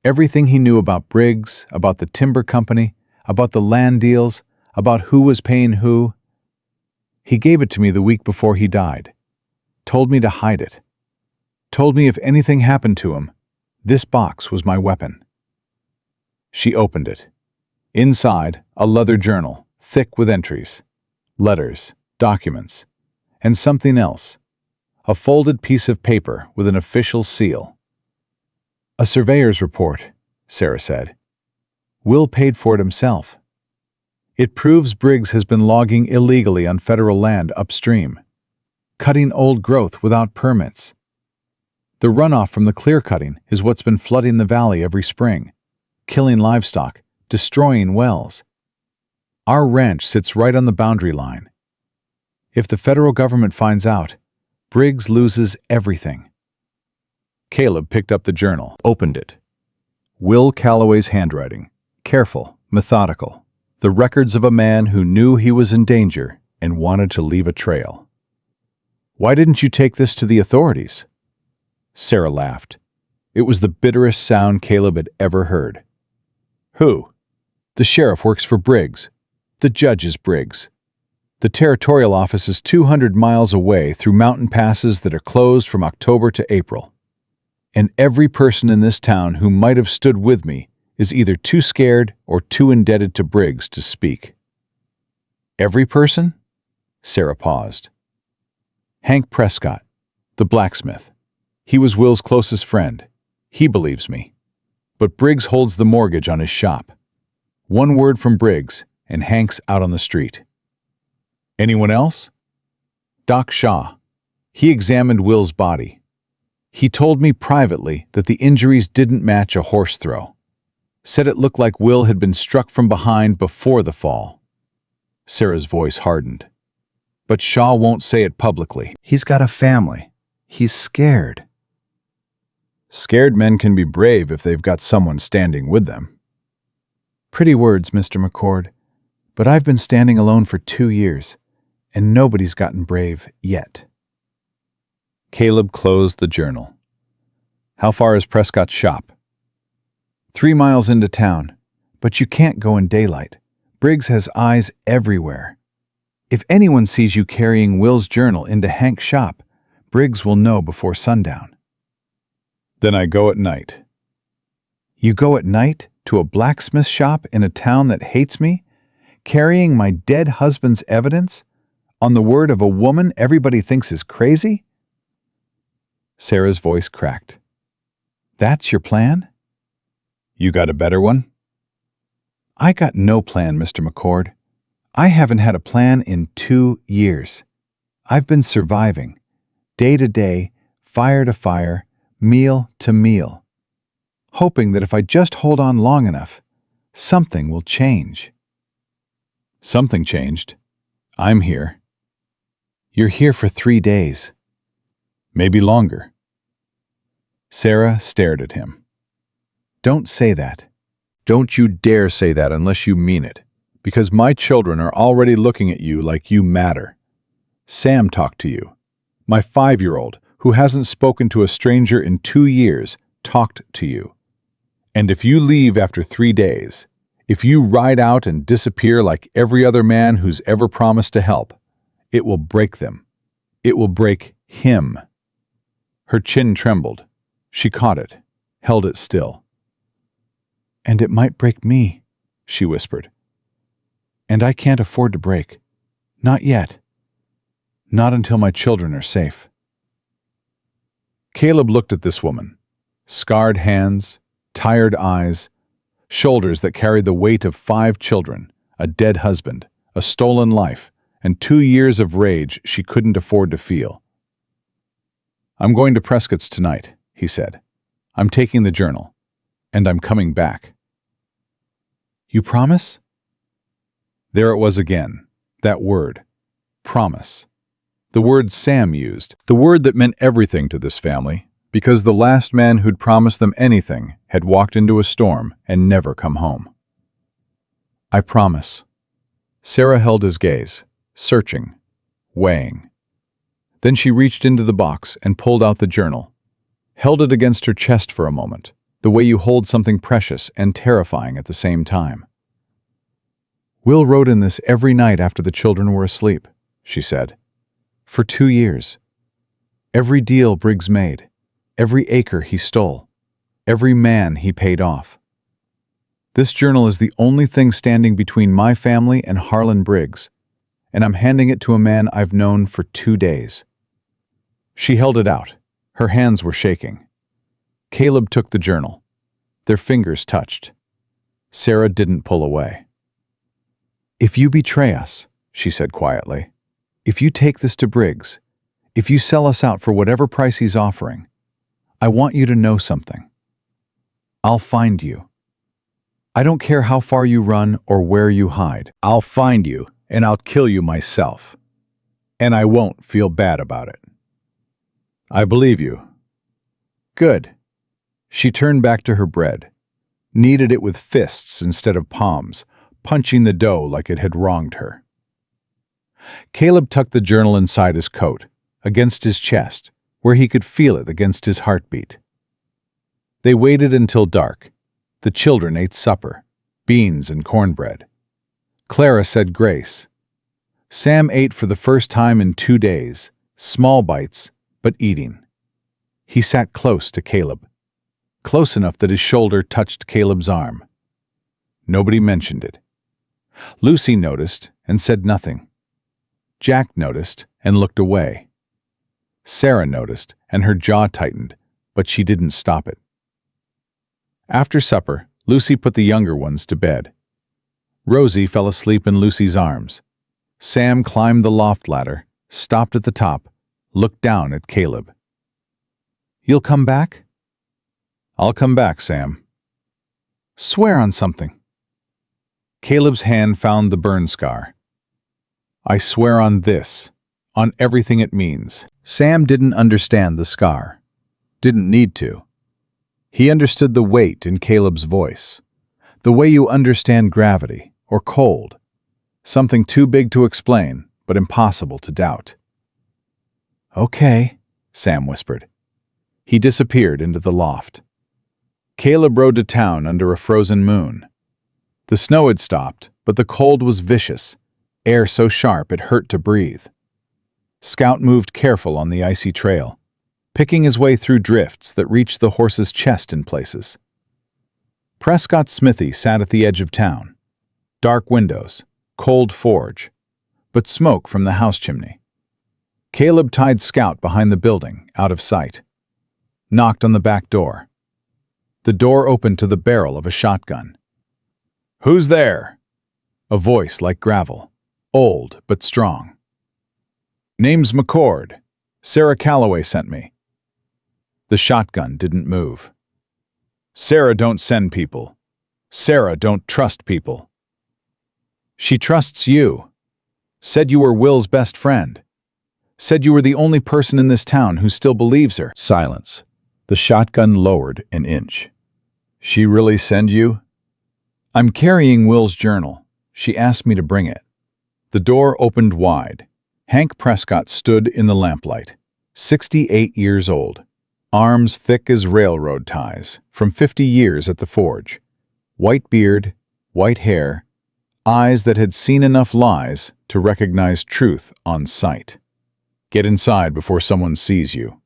Everything he knew about Briggs, about the timber company, about the land deals, about who was paying who. He gave it to me the week before he died. Told me to hide it. Told me if anything happened to him, this box was my weapon. She opened it. Inside, a leather journal, thick with entries, letters, documents, and something else, a folded piece of paper with an official seal. "A surveyor's report," Sarah said. "Will paid for it himself. It proves Briggs has been logging illegally on federal land upstream, cutting old growth without permits. The runoff from the clear cutting is what's been flooding the valley every spring, killing livestock, destroying wells. Our ranch sits right on the boundary line. If the federal government finds out, Briggs loses everything." Caleb picked up the journal, opened it. Will Calloway's handwriting, careful, methodical, the records of a man who knew he was in danger and wanted to leave a trail. "Why didn't you take this to the authorities?" Sarah laughed. It was the bitterest sound Caleb had ever heard. "Who?" "The sheriff works for Briggs. The judge is Briggs. The territorial office is 200 miles away through mountain passes that are closed from October to April. And every person in this town who might have stood with me is either too scared or too indebted to Briggs to speak." "Every person?" Sarah paused. "Hank Prescott, the blacksmith. He was Will's closest friend. He believes me. But Briggs holds the mortgage on his shop. One word from Briggs, and Hank's out on the street." "Anyone else?" "Doc Shaw. He examined Will's body. He told me privately that the injuries didn't match a horse throw. Said it looked like Will had been struck from behind before the fall." Sarah's voice hardened. "But Shaw won't say it publicly." "He's got a family. He's scared." "Scared men can be brave if they've got someone standing with them." "Pretty words, Mr. McCord, but I've been standing alone for 2 years, and nobody's gotten brave yet." Caleb closed the journal. "How far is Prescott's shop?" 3 miles into town, but you can't go in daylight. Briggs has eyes everywhere. If anyone sees you carrying Will's journal into Hank's shop, Briggs will know before sundown." "Then I go at night." "You go at night to a blacksmith shop in a town that hates me, carrying my dead husband's evidence, on the word of a woman everybody thinks is crazy?" Sarah's voice cracked. "That's your plan?" "You got a better one?" "I got no plan, Mr. McCord. I haven't had a plan in 2 years. I've been surviving, day to day, fire to fire, meal to meal, hoping that if I just hold on long enough, something will change." "Something changed. I'm here." "You're here for 3 days. Maybe longer." Sarah stared at him. "Don't say that." "Don't you dare say that unless you mean it, because my children are already looking at you like you matter. Sam talked to you. My 5-year-old, who hasn't spoken to a stranger in 2 years, talked to you. And if you leave after 3 days, if you ride out and disappear like every other man who's ever promised to help, it will break them. It will break him." Her chin trembled. She caught it, held it still. "And it might break me," she whispered. "And I can't afford to break. Not yet. Not until my children are safe." Caleb looked at this woman. Scarred hands, tired eyes, shoulders that carried the weight of 5 children, a dead husband, a stolen life, and 2 years of rage she couldn't afford to feel. "I'm going to Prescott's tonight," he said. "I'm taking the journal. And I'm coming back. You promise? There it was again, that word, promise. The word Sam used, the word that meant everything to this family, because the last man who'd promised them anything had walked into a storm and never come home. I promise. Sarah held his gaze, searching, weighing. Then she reached into the box and pulled out the journal, held it against her chest for a moment, the way you hold something precious and terrifying at the same time. Will wrote in this every night after the children were asleep, she said. For 2 years. Every deal Briggs made, every acre he stole, every man he paid off. This journal is the only thing standing between my family and Harlan Briggs, and I'm handing it to a man I've known for 2 days. She held it out. Her hands were shaking. Caleb took the journal. Their fingers touched. Sarah didn't pull away. If you betray us, she said quietly, if you take this to Briggs, if you sell us out for whatever price he's offering, I want you to know something. I'll find you. I don't care how far you run or where you hide. I'll find you and I'll kill you myself. And I won't feel bad about it. I believe you. Good. She turned back to her bread, kneaded it with fists instead of palms, punching the dough like it had wronged her. Caleb tucked the journal inside his coat, against his chest, where he could feel it against his heartbeat. They waited until dark. The children ate supper, beans and cornbread. Clara said grace. Sam ate for the first time in 2 days, small bites, but eating. He sat close to Caleb, close enough that his shoulder touched Caleb's arm. Nobody mentioned it. Lucy noticed and said nothing. Jack noticed and looked away. Sarah noticed and her jaw tightened, but she didn't stop it. After supper, Lucy put the younger ones to bed. Rosie fell asleep in Lucy's arms. Sam climbed the loft ladder, stopped at the top, looked down at Caleb. You'll come back? I'll come back, Sam. Swear on something. Caleb's hand found the burn scar. I swear on this, on everything it means. Sam didn't understand the scar. Didn't need to. He understood the weight in Caleb's voice. The way you understand gravity, or cold. Something too big to explain, but impossible to doubt. Okay, Sam whispered. He disappeared into the loft. Caleb rode to town under a frozen moon. The snow had stopped, but the cold was vicious, air so sharp it hurt to breathe. Scout moved careful on the icy trail, picking his way through drifts that reached the horse's chest in places. Prescott's smithy sat at the edge of town. Dark windows, cold forge, but smoke from the house chimney. Caleb tied Scout behind the building, out of sight. Knocked on the back door. The door opened to the barrel of a shotgun. Who's there? A voice like gravel, old but strong. Name's McCord. Sarah Calloway sent me. The shotgun didn't move. Sarah don't send people. Sarah don't trust people. She trusts you. Said you were Will's best friend. Said you were the only person in this town who still believes her. Silence. The shotgun lowered an inch. She really send you? I'm carrying Will's journal. She asked me to bring it. The door opened wide. Hank Prescott stood in the lamplight, 68 years old, arms thick as railroad ties, from 50 years at the forge, white beard, white hair, eyes that had seen enough lies to recognize truth on sight. Get inside before someone sees you.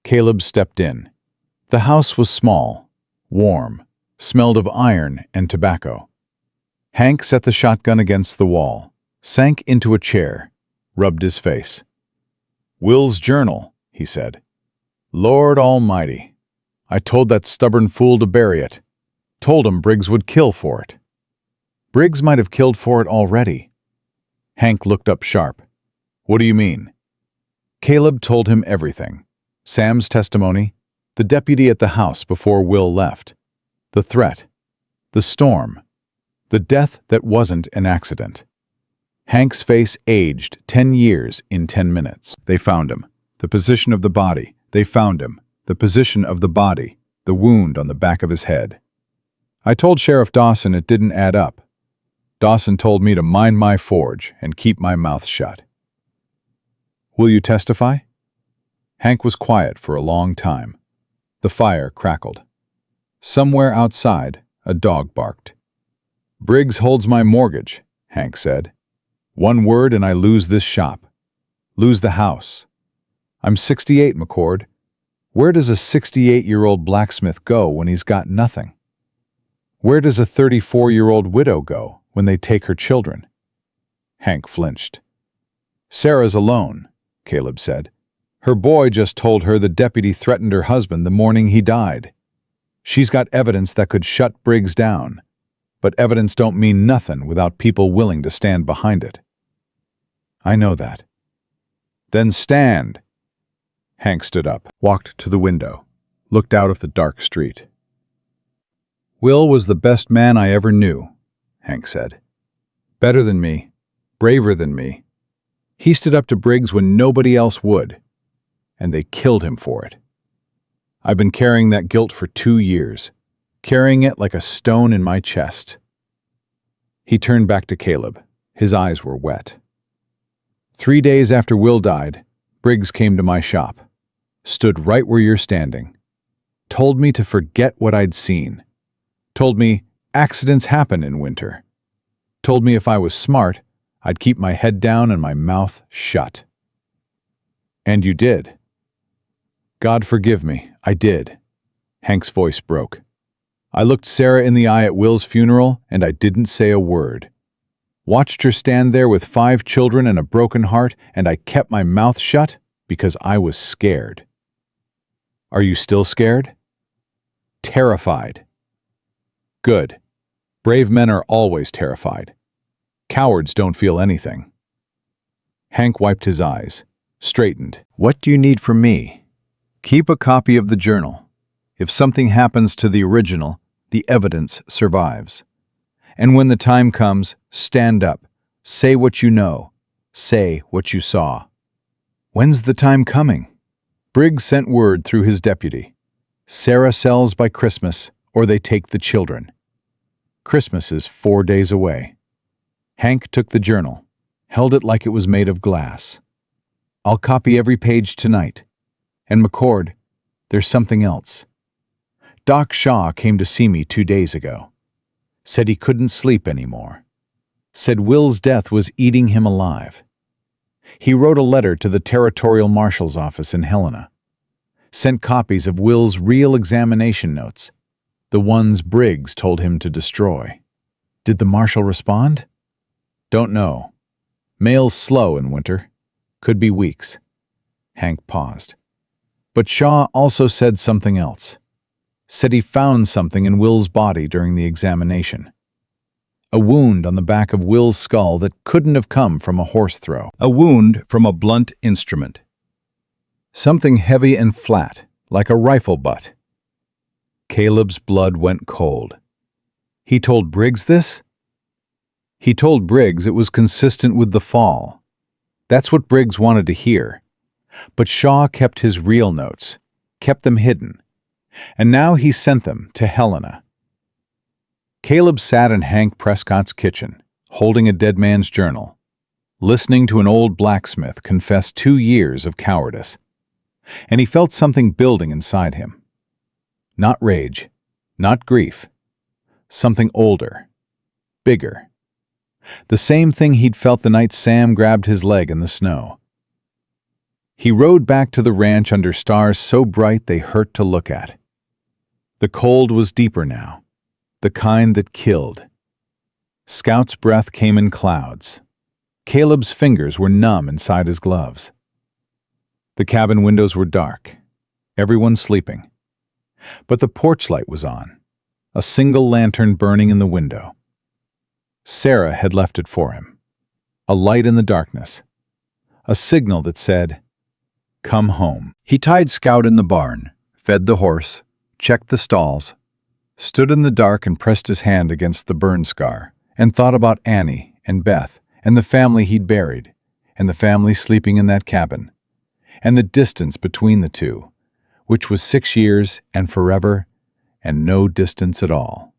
Caleb stepped in. The house was small, warm, smelled of iron and tobacco. Hank set the shotgun against the wall, sank into a chair, rubbed his face. Will's journal, he said. Lord Almighty. I told that stubborn fool to bury it. Told him Briggs would kill for it. Briggs might have killed for it already. Hank looked up sharp. What do you mean? Caleb told him everything. Sam's testimony, the deputy at the house before Will left. The threat, the storm, the death that wasn't an accident. Hank's face aged 10 years in 10 minutes. They found him. The position of the body. They found him. The position of the body. The wound on the back of his head. I told Sheriff Dawson it didn't add up. Dawson told me to mind my forge and keep my mouth shut. Will you testify? Hank was quiet for a long time. The fire crackled. Somewhere outside, a dog barked. Briggs holds my mortgage, Hank said. One word and I lose this shop. Lose the house. I'm 68, McCord. Where does a 68-year-old blacksmith go when he's got nothing? Where does a 34-year-old widow go when they take her children? Hank flinched. Sarah's alone, Caleb said. Her boy just told her the deputy threatened her husband the morning he died. She's got evidence that could shut Briggs down, but evidence don't mean nothing without people willing to stand behind it. I know that. Then stand. Hank stood up, walked to the window, looked out of the dark street. Will was the best man I ever knew, Hank said. Better than me, braver than me. He stood up to Briggs when nobody else would, and they killed him for it. I've been carrying that guilt for 2 years, carrying it like a stone in my chest. He turned back to Caleb. His eyes were wet. 3 days after Will died, Briggs came to my shop, stood right where you're standing, told me to forget what I'd seen, told me accidents happen in winter, told me if I was smart, I'd keep my head down and my mouth shut. And you did. God forgive me, I did. Hank's voice broke. I looked Sarah in the eye at Will's funeral, and I didn't say a word. Watched her stand there with 5 children and a broken heart, and I kept my mouth shut because I was scared. Are you still scared? Terrified. Good. Brave men are always terrified. Cowards don't feel anything. Hank wiped his eyes, straightened. What do you need from me? Keep a copy of the journal. If something happens to the original, the evidence survives. And when the time comes, stand up. Say what you know. Say what you saw. When's the time coming? Briggs sent word through his deputy. Sarah sells by Christmas, or they take the children. Christmas is 4 days away. Hank took the journal, held it like it was made of glass. I'll copy every page tonight. And McCord, there's something else. Doc Shaw came to see me 2 days ago. Said he couldn't sleep anymore. Said Will's death was eating him alive. He wrote a letter to the Territorial Marshal's office in Helena. Sent copies of Will's real examination notes, the ones Briggs told him to destroy. Did the Marshal respond? Don't know. Mail's slow in winter. Could be weeks. Hank paused. But Shaw also said something else. Said he found something in Will's body during the examination. A wound on the back of Will's skull that couldn't have come from a horse throw. A wound from a blunt instrument. Something heavy and flat, like a rifle butt. Caleb's blood went cold. He told Briggs this? He told Briggs it was consistent with the fall. That's what Briggs wanted to hear. But Shaw kept his real notes, kept them hidden, and now he sent them to Helena. Caleb sat in Hank Prescott's kitchen, holding a dead man's journal, listening to an old blacksmith confess 2 years of cowardice, and he felt something building inside him. Not rage, not grief, something older, bigger. The same thing he'd felt the night Sam grabbed his leg in the snow. He rode back to the ranch under stars so bright they hurt to look at. The cold was deeper now, the kind that killed. Scout's breath came in clouds. Caleb's fingers were numb inside his gloves. The cabin windows were dark, everyone sleeping. But the porch light was on, a single lantern burning in the window. Sarah had left it for him, a light in the darkness, a signal that said, "Come home." He tied Scout in the barn, fed the horse, checked the stalls, stood in the dark and pressed his hand against the burn scar, and thought about Annie and Beth and the family he'd buried, and the family sleeping in that cabin, and the distance between the two, which was 6 years and forever, and no distance at all.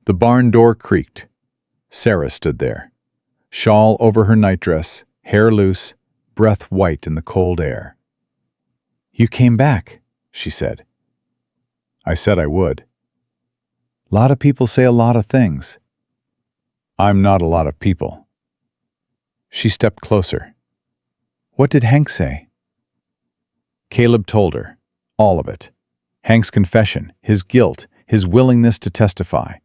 The barn door creaked. Sarah stood there, shawl over her nightdress, hair loose, breath white in the cold air. "You came back," she said. I said I would. "Lot of people say a lot of things." I'm not a lot of people. She stepped closer. "What did Hank say?" Caleb told her, all of it. Hank's confession, his guilt, his willingness to testify.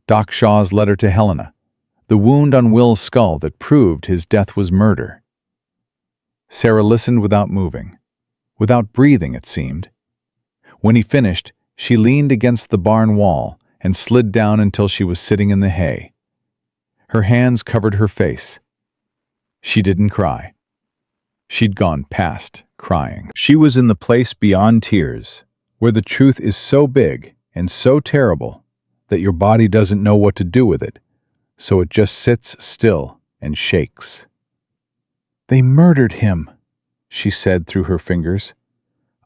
Doc Shaw's letter to Helena, the wound on Will's skull that proved his death was murder. Sarah listened without moving, without breathing, it seemed. When he finished, she leaned against the barn wall and slid down until she was sitting in the hay. Her hands covered her face. She didn't cry. She'd gone past crying. She was in the place beyond tears, where the truth is so big and so terrible that your body doesn't know what to do with it, so it just sits still and shakes. "They murdered him," she said through her fingers.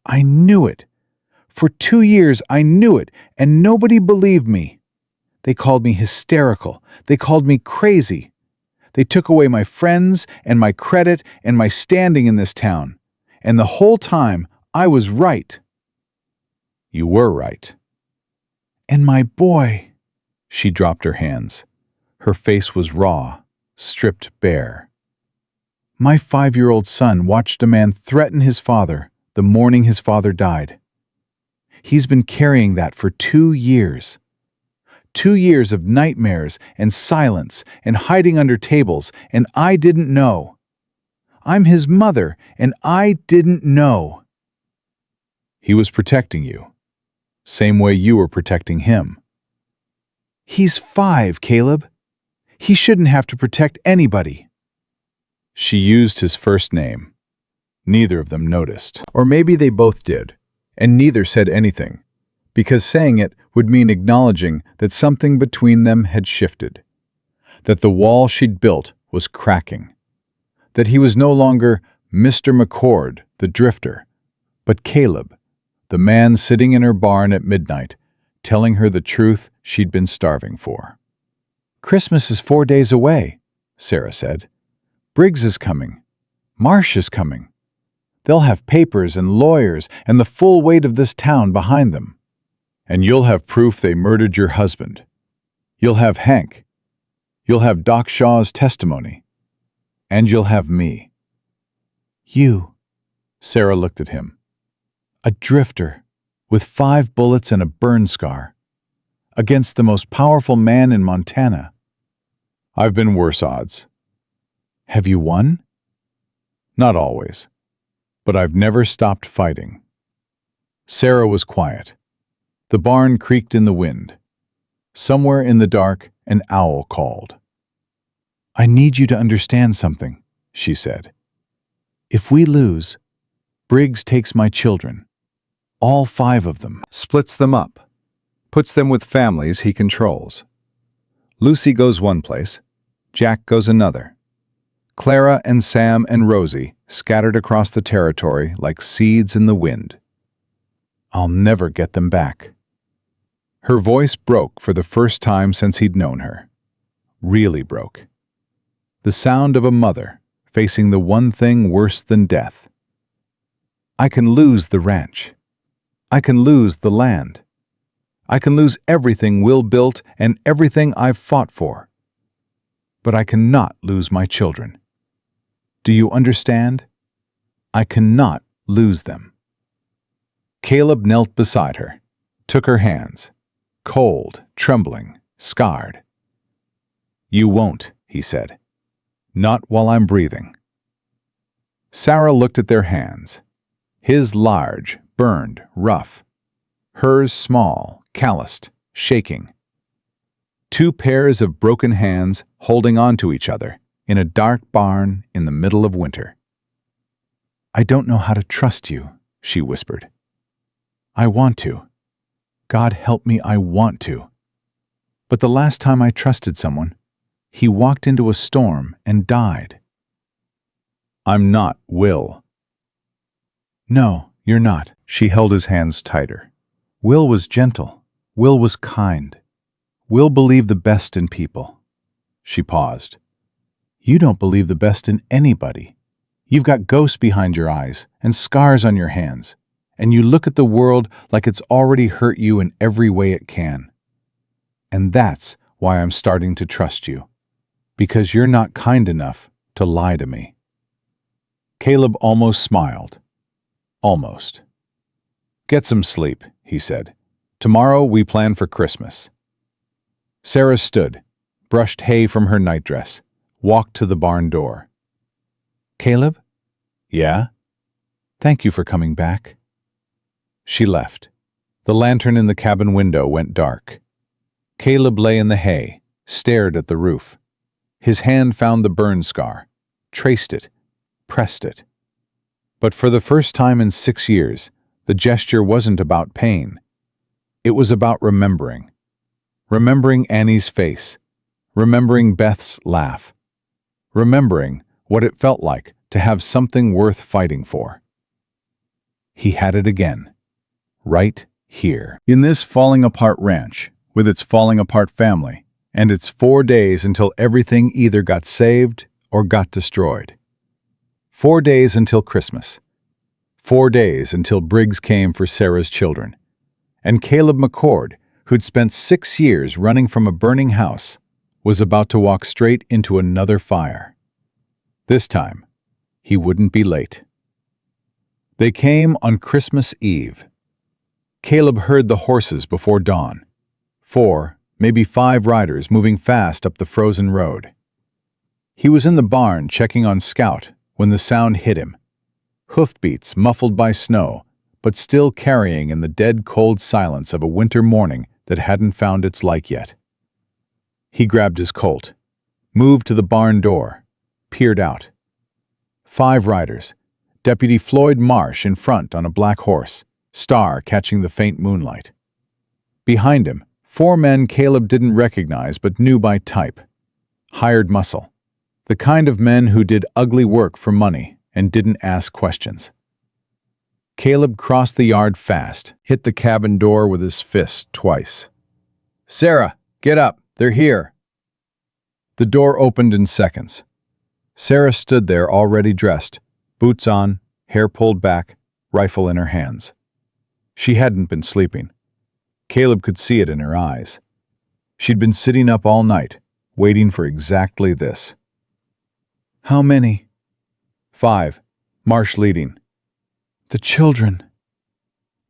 "I knew it. For 2 years I knew it, and nobody believed me. They called me hysterical. They called me crazy. They took away my friends and my credit and my standing in this town. And the whole time I was right." You were right. "And my boy." She dropped her hands. Her face was raw, stripped bare. "My 5-year-old son watched a man threaten his father the morning his father died. He's been carrying that for 2 years. 2 years of nightmares and silence and hiding under tables, and I didn't know. I'm his mother, and I didn't know." He was protecting you, same way you were protecting him. "He's 5, Caleb. He shouldn't have to protect anybody." She used his first name. Neither of them noticed. Or maybe they both did, and neither said anything, because saying it would mean acknowledging that something between them had shifted, that the wall she'd built was cracking, that he was no longer Mr. McCord, the drifter, but Caleb, the man sitting in her barn at midnight, telling her the truth she'd been starving for. "Christmas is 4 days away," Sarah said. "Briggs is coming. Marsh is coming. They'll have papers and lawyers and the full weight of this town behind them. And you'll have proof they murdered your husband. You'll have Hank. You'll have Doc Shaw's testimony. And you'll have me." "You," Sarah looked at him. "a drifter with 5 bullets and a burn scar, against the most powerful man in Montana." I've been worse odds. "Have you won?" Not always. But I've never stopped fighting. Sarah was quiet. The barn creaked in the wind. Somewhere in the dark, an owl called. "I need you to understand something," she said. "If we lose, Briggs takes my children. All 5 of them." Splits them up, puts them with families he controls. Lucy goes one place, Jack goes another. Clara and Sam and Rosie scattered across the territory like seeds in the wind. "I'll never get them back." Her voice broke for the first time since he'd known her. Really broke. The sound of a mother facing the one thing worse than death. "I can lose the ranch. I can lose the land. I can lose everything Will built and everything I've fought for. But I cannot lose my children. Do you understand? I cannot lose them." Caleb knelt beside her, took her hands, cold, trembling, scarred. "You won't," he said. "Not while I'm breathing." Sarah looked at their hands. His large, burned, rough. Hers small, calloused, shaking. 2 pairs of broken hands holding on to each other in a dark barn in the middle of winter. "I don't know how to trust you," she whispered. "I want to. God help me, I want to. But the last time I trusted someone, he walked into a storm and died. I'm not Will. No, you're not. She held his hands tighter. Will was gentle. Will was kind. Will believed the best in people. She paused. You don't believe the best in anybody. You've got ghosts behind your eyes and scars on your hands, and you look at the world like it's already hurt you in every way it can. And that's why I'm starting to trust you, because you're not kind enough to lie to me. Caleb almost smiled. Almost. Get some sleep, he said. Tomorrow we plan for Christmas. Sarah stood, brushed hay from her nightdress, walked to the barn door. Caleb? Yeah? Thank you for coming back. She left. The lantern in the cabin window went dark. Caleb lay in the hay, stared at the roof. His hand found the burn scar, traced it, pressed it. But for the first time in 6 years, the gesture wasn't about pain. It was about remembering. Remembering Annie's face. Remembering Beth's laugh. Remembering what it felt like to have something worth fighting for. He had it again. Right here. In this falling-apart ranch, with its falling-apart family, and its 4 days until everything either got saved or got destroyed. 4 days until Christmas. 4 days until Briggs came for Sarah's children. And Caleb McCord, who'd spent 6 years running from a burning house, was about to walk straight into another fire. This time, he wouldn't be late. They came on Christmas Eve. Caleb heard the horses before dawn. 4, maybe 5 riders moving fast up the frozen road. He was in the barn checking on Scout when the sound hit him. Hoofbeats muffled by snow, but still carrying in the dead cold silence of a winter morning that hadn't found its like yet. He grabbed his Colt, moved to the barn door, peered out. 5 riders, Deputy Floyd Marsh in front on a black horse, Star catching the faint moonlight. Behind him, 4 men Caleb didn't recognize but knew by type. Hired muscle. The kind of men who did ugly work for money and didn't ask questions. Caleb crossed the yard fast, hit the cabin door with his fist twice. "Sarah, get up! They're here!" The door opened in seconds. Sarah stood there already dressed, boots on, hair pulled back, rifle in her hands. She hadn't been sleeping. Caleb could see it in her eyes. She'd been sitting up all night, waiting for exactly this. How many? 5, Marsh leading. The children.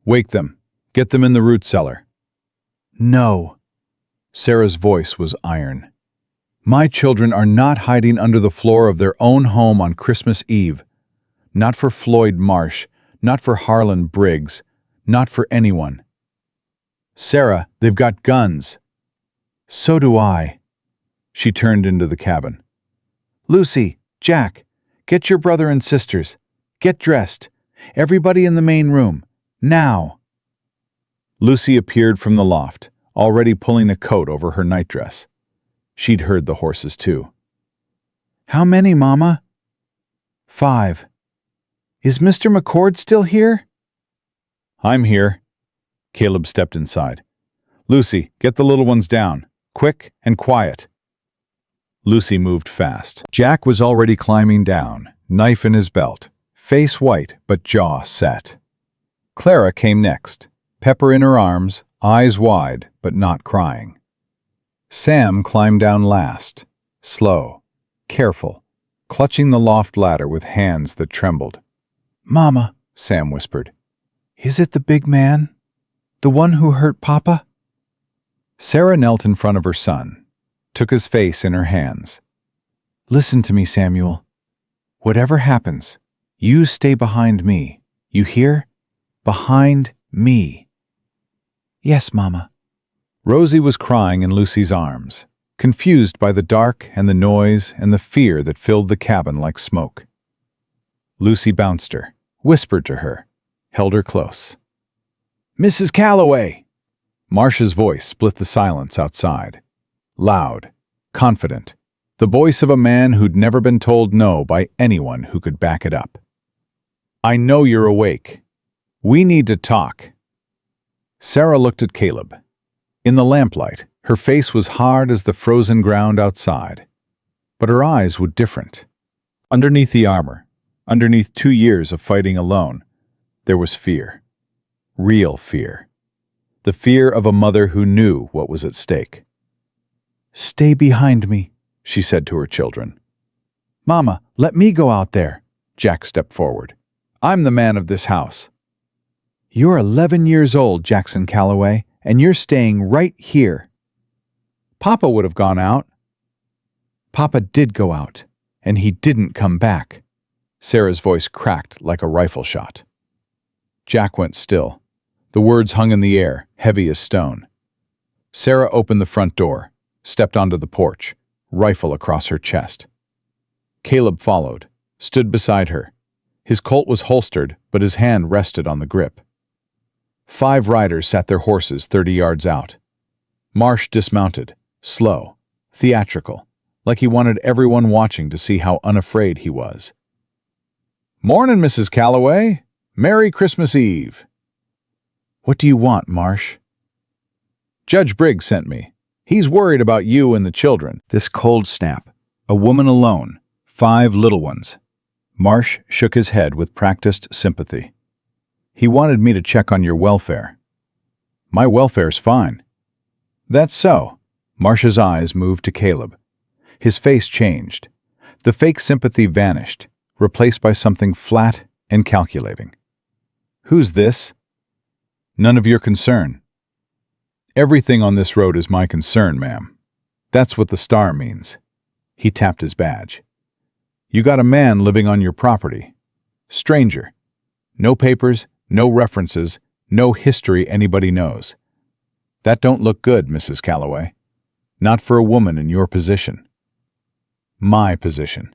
Wake them. Get them in the root cellar. No. Sarah's voice was iron. My children are not hiding under the floor of their own home on Christmas Eve. Not for Floyd Marsh, not for Harlan Briggs, not for anyone. Sarah, they've got guns. So do I. She turned into the cabin. Lucy, Jack, get your brother and sisters. Get dressed. Everybody in the main room. Now. Lucy appeared from the loft, already pulling a coat over her nightdress. She'd heard the horses too. How many, Mama? 5. Is Mr. McCord still here? I'm here. Caleb stepped inside. Lucy, get the little ones down. Quick and quiet. Lucy moved fast. Jack was already climbing down, knife in his belt, face white but jaw set. Clara came next, Pepper in her arms, eyes wide but not crying. Sam climbed down last, slow, careful, clutching the loft ladder with hands that trembled. Mama, Sam whispered. Is it the big man? The one who hurt Papa? Sarah knelt in front of her son, took his face in her hands. Listen to me, Samuel. Whatever happens, you stay behind me. You hear? Behind me. Yes, Mama. Rosie was crying in Lucy's arms, confused by the dark and the noise and the fear that filled the cabin like smoke. Lucy bounced her, whispered to her, held her close. Mrs. Calloway! Marsh's voice split the silence outside. Loud, confident, the voice of a man who'd never been told no by anyone who could back it up. "I know you're awake. We need to talk." Sarah looked at Caleb. In the lamplight, her face was hard as the frozen ground outside, but her eyes were different. Underneath the armor, underneath 2 years of fighting alone, there was fear. Real fear. The fear of a mother who knew what was at stake. "Stay behind me," she said to her children. "Mama, let me go out there." Jack stepped forward. "I'm the man of this house." "You're 11 years old, Jackson Calloway, and you're staying right here." "Papa would have gone out." "Papa did go out, and he didn't come back." Sarah's voice cracked like a rifle shot. Jack went still. The words hung in the air, heavy as stone. Sarah opened the front door, stepped onto the porch, rifle across her chest. Caleb followed, stood beside her. His Colt was holstered, but his hand rested on the grip. 5 riders sat their horses 30 yards out. Marsh dismounted, slow, theatrical, like he wanted everyone watching to see how unafraid he was. "Mornin', Mrs. Calloway. Merry Christmas Eve." "What do you want, Marsh?" "Judge Briggs sent me. He's worried about you and the children." This cold snap. A woman alone. 5 little ones. Marsh shook his head with practiced sympathy. "He wanted me to check on your welfare." "My welfare's fine." "That's so." Marsh's eyes moved to Caleb. His face changed. The fake sympathy vanished, replaced by something flat and calculating. "Who's this?" "None of your concern." "Everything on this road is my concern, ma'am. That's what the star means." He tapped his badge. "You got a man living on your property. Stranger. No papers, no references, no history anybody knows. That don't look good, Mrs. Calloway. Not for a woman in your position." "My position."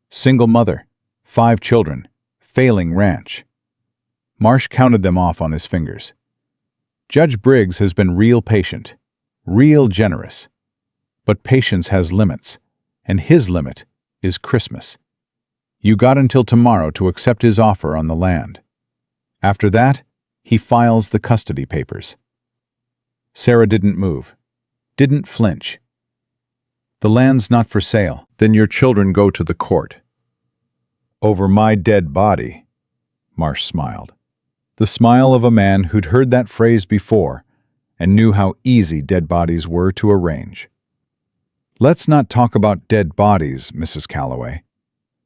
"Single mother, 5 children, failing ranch." Marsh counted them off on his fingers. "Judge Briggs has been real patient, real generous. But patience has limits, and his limit is Christmas. You got until tomorrow to accept his offer on the land. After that, he files the custody papers." Sarah didn't move, didn't flinch. "The land's not for sale." "Then your children go to the court." "Over my dead body." Marsh smiled. The smile of a man who'd heard that phrase before and knew how easy dead bodies were to arrange. "Let's not talk about dead bodies, Mrs. Calloway.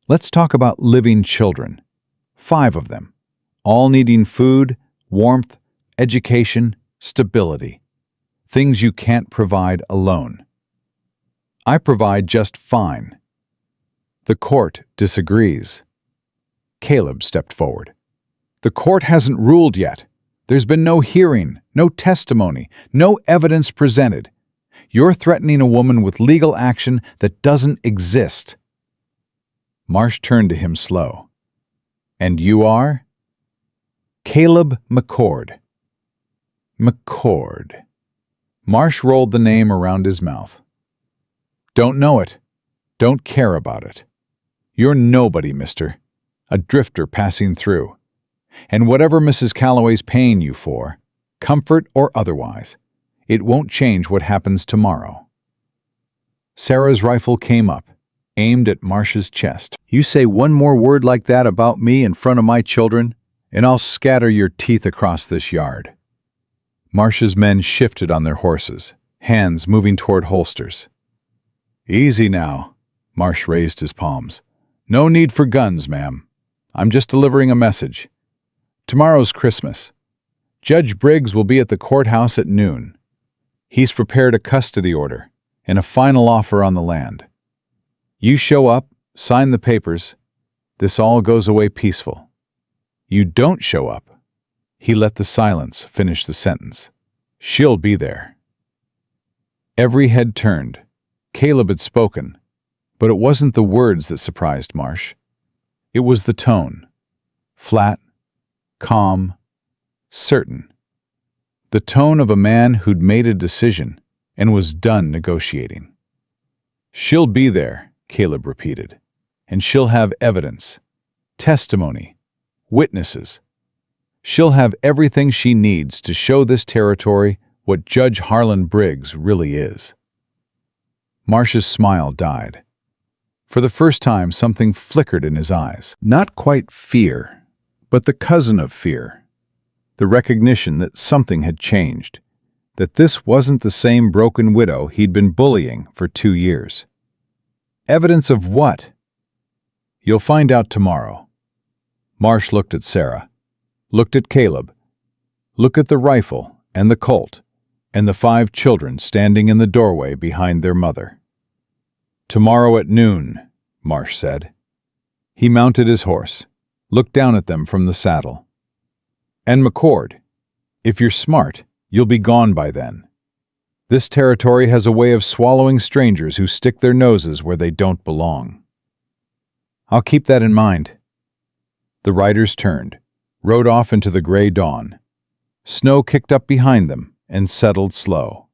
Let's talk about living children. 5 of them, all needing food, warmth, education, stability. Things you can't provide alone." "I provide just fine." "The court disagrees." Caleb stepped forward. "The court hasn't ruled yet. There's been no hearing, no testimony, no evidence presented. You're threatening a woman with legal action that doesn't exist." Marsh turned to him slow. "And you are?" "Caleb McCord." McCord. Marsh rolled the name around his mouth. "Don't know it. Don't care about it. You're nobody, mister. A drifter passing through. And whatever Mrs. Calloway's paying you for, comfort or otherwise, it won't change what happens tomorrow." Sarah's rifle came up, aimed at Marsh's chest. "You say one more word like that about me in front of my children, and I'll scatter your teeth across this yard." Marsh's men shifted on their horses, hands moving toward holsters. "Easy now." Marsh raised his palms. "No need for guns, ma'am. I'm just delivering a message. Tomorrow's Christmas. Judge Briggs will be at the courthouse at noon. He's prepared a custody order and a final offer on the land. You show up, sign the papers. This all goes away peaceful. You don't show up." He let the silence finish the sentence. "She'll be there." Every head turned. Caleb had spoken, but it wasn't the words that surprised Marsh. It was the tone. Flat, calm, certain. the tone of a man who'd made a decision and was done negotiating. "She'll be there," Caleb repeated, "and she'll have evidence, testimony, witnesses. She'll have everything she needs to show this territory what Judge Harlan Briggs really is." Marsh's smile died. For the first time, something flickered in his eyes. Not quite fear, but the cousin of fear. The recognition that something had changed, that this wasn't the same broken widow he'd been bullying for 2 years. Evidence of what? "You'll find out tomorrow." Marsh looked at Sarah, looked at Caleb, looked at the rifle and the Colt, and the 5 children standing in the doorway behind their mother. "Tomorrow at noon," Marsh said. He mounted his horse, looked down at them from the saddle. "And McCord, if you're smart, you'll be gone by then. This territory has a way of swallowing strangers who stick their noses where they don't belong." "I'll keep that in mind." The riders turned, rode off into the gray dawn. Snow kicked up behind them and settled slow.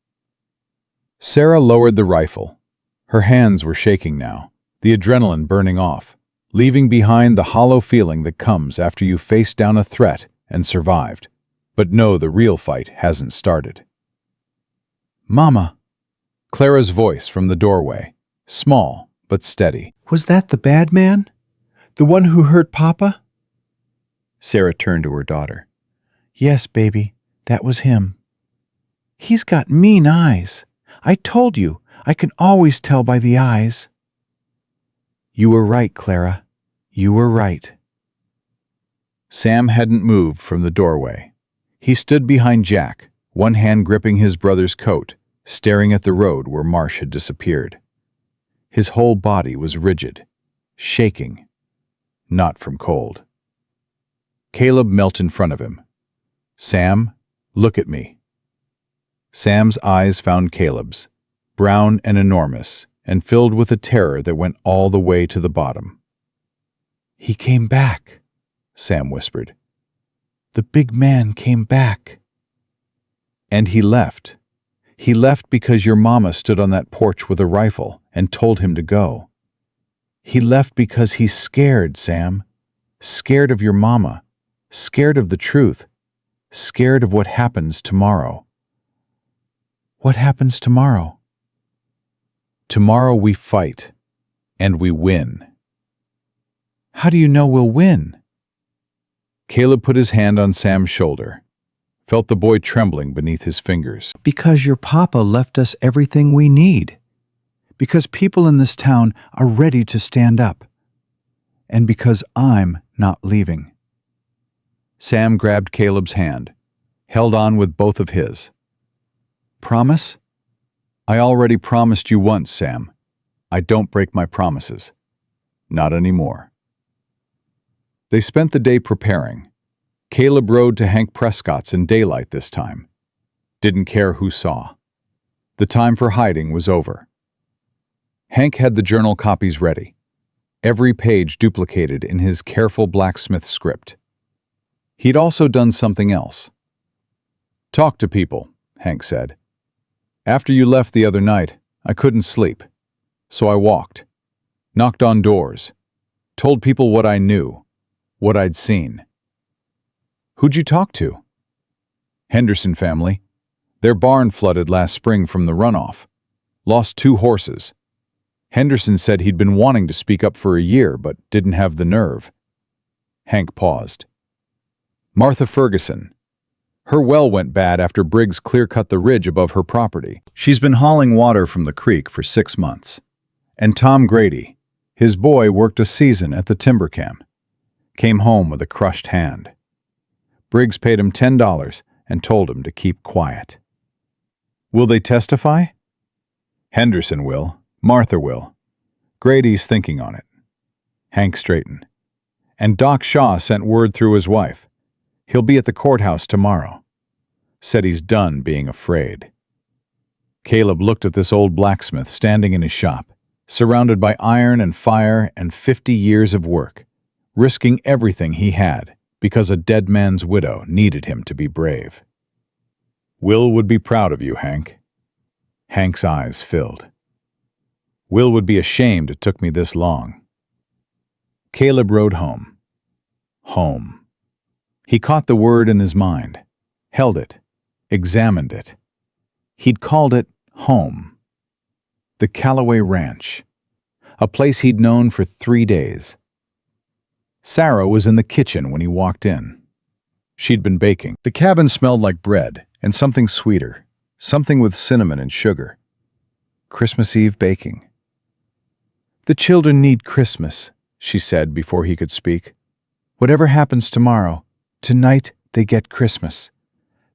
Sarah lowered the rifle. Her hands were shaking now, the adrenaline burning off, leaving behind the hollow feeling that comes after you face down a threat and survived, but know the real fight hasn't started. "Mama," Clara's voice from the doorway, small but steady. "was that the bad man? The one who hurt Papa?" Sarah turned to her daughter. "Yes, baby, that was him. He's got mean eyes. I told you, I can always tell by the eyes." "You were right, Clara. You were right." Sam hadn't moved from the doorway. He stood behind Jack, one hand gripping his brother's coat, staring at the road where Marsh had disappeared. His whole body was rigid, shaking, not from cold. Caleb knelt in front of him. "Sam, look at me." Sam's eyes found Caleb's, brown and enormous, and filled with a terror that went all the way to the bottom. "He came back," Sam whispered. "The big man came back." "And he left. He left because your mama stood on that porch with a rifle and told him to go. He left because he's scared, Sam. Scared of your mama. Scared of the truth. Scared of what happens tomorrow." "What happens tomorrow?" "Tomorrow we fight, and we win." "How do you know we'll win?" Caleb put his hand on Sam's shoulder, felt the boy trembling beneath his fingers. "Because your papa left us everything we need. Because people in this town are ready to stand up. And because I'm not leaving." Sam grabbed Caleb's hand, held on with both of his. "Promise?" "I already promised you once, Sam. I don't break my promises. Not anymore." They spent the day preparing. Caleb rode to Hank Prescott's in daylight this time. Didn't care who saw. The time for hiding was over. Hank had the journal copies ready, every page duplicated in his careful blacksmith script. He'd also done something else. "Talk to people," Hank said. "After you left the other night, I couldn't sleep. So I walked, knocked on doors, told people what I knew, what I'd seen." "Who'd you talk to?" "Henderson family. Their barn flooded last spring from the runoff. Lost 2 horses. Henderson said he'd been wanting to speak up for a year, but didn't have the nerve." Hank paused. "Martha Ferguson. Her well went bad after Briggs clear-cut the ridge above her property. She's been hauling water from the creek for 6 months. And Tom Grady, his boy, worked a season at the timber camp. Came home with a crushed hand. Briggs paid him $10 and told him to keep quiet." "Will they testify?" "Henderson will. Martha will. Grady's thinking on it." Hank straightened. "And Doc Shaw sent word through his wife. He'll be at the courthouse tomorrow. Said he's done being afraid." Caleb looked at this old blacksmith standing in his shop, surrounded by iron and fire and 50 years of work, risking everything he had because a dead man's widow needed him to be brave. Will would be proud of you, Hank. Hank's eyes filled. Will would be ashamed it took me this long. Caleb rode home. Home. He caught the word in his mind, held it, examined it. He'd called it home. The Callaway Ranch, a place he'd known for 3 days. Sarah was in the kitchen when he walked in. She'd been baking. The cabin smelled like bread and something sweeter, something with cinnamon and sugar. Christmas Eve baking. "The children need Christmas," she said before he could speak. "Whatever happens tomorrow, tonight they get Christmas.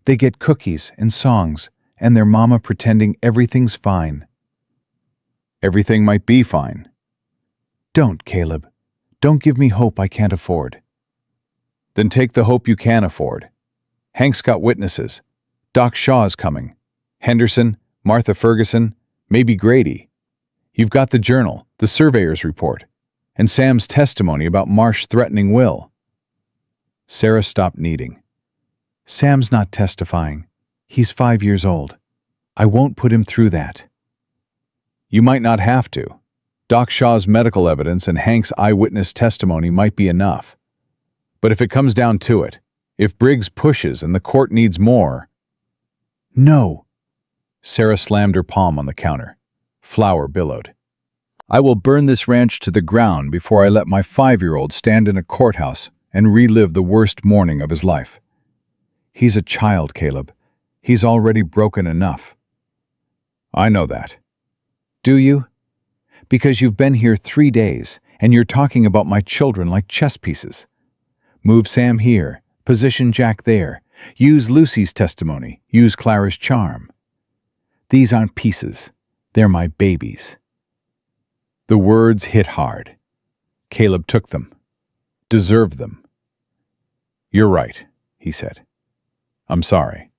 They get cookies and songs and their mama pretending everything's fine." Everything might be fine. "Don't, Caleb. Don't give me hope I can't afford." "Then take the hope you can afford. Hank's got witnesses. Doc Shaw's coming. Henderson, Martha Ferguson, maybe Grady. You've got the journal, the surveyor's report, and Sam's testimony about Marsh threatening Will." Sarah stopped kneading. "Sam's not testifying. He's 5 years old. I won't put him through that." "You might not have to. Doc Shaw's medical evidence and Hank's eyewitness testimony might be enough. But if it comes down to it, if Briggs pushes and the court needs more—" "No!" Sarah slammed her palm on the counter. Flour billowed. "I will burn this ranch to the ground before I let my 5-year-old stand in a courthouse and relive the worst morning of his life. He's a child, Caleb. He's already broken enough." "I know that." "Do you? Because you've been here 3 days, and you're talking about my children like chess pieces. Move Sam here, position Jack there, use Lucy's testimony, use Clara's charm. These aren't pieces. They're my babies." The words hit hard. Caleb took them. Deserved them. "You're right," he said. "I'm sorry."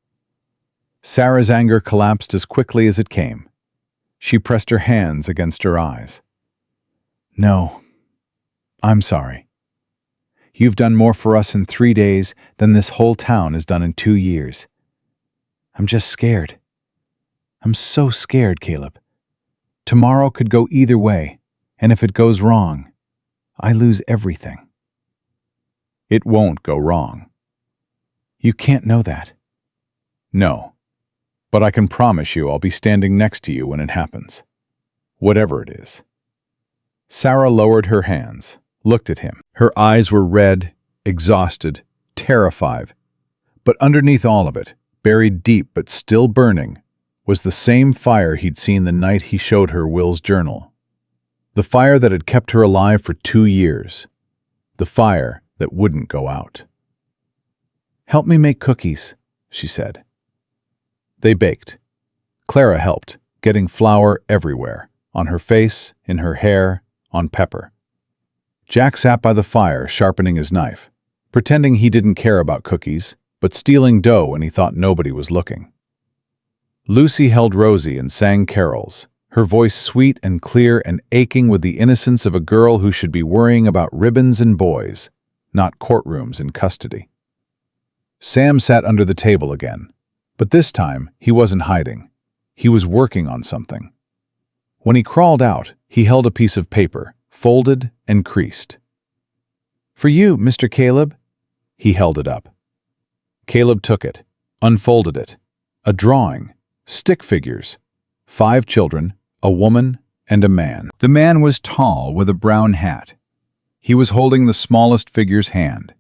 Sarah's anger collapsed as quickly as it came. She pressed her hands against her eyes. "No, I'm sorry. You've done more for us in 3 days than this whole town has done in 2 years. I'm just scared. I'm so scared, Caleb. Tomorrow could go either way, and if it goes wrong, I lose everything." "It won't go wrong." "You can't know that." "No, but I can promise you I'll be standing next to you when it happens. Whatever it is." Sarah lowered her hands, looked at him. Her eyes were red, exhausted, terrified. But underneath all of it, buried deep but still burning, was the same fire he'd seen the night he showed her Will's journal. The fire that had kept her alive for 2 years. The fire that wouldn't go out. "Help me make cookies," she said. They baked. Clara helped, getting flour everywhere, on her face, in her hair, on Pepper. Jack sat by the fire sharpening his knife, pretending he didn't care about cookies, but stealing dough when he thought nobody was looking. Lucy held Rosie and sang carols, her voice sweet and clear and aching with the innocence of a girl who should be worrying about ribbons and boys, not courtrooms in custody. Sam sat under the table again, but this time he wasn't hiding. He was working on something. When he crawled out, he held a piece of paper, folded and creased. "For you, Mr. Caleb." He held it up. Caleb took it, unfolded it. A drawing, stick figures, 5 children, a woman, and a man. The man was tall with a brown hat. He was holding the smallest figure's hand.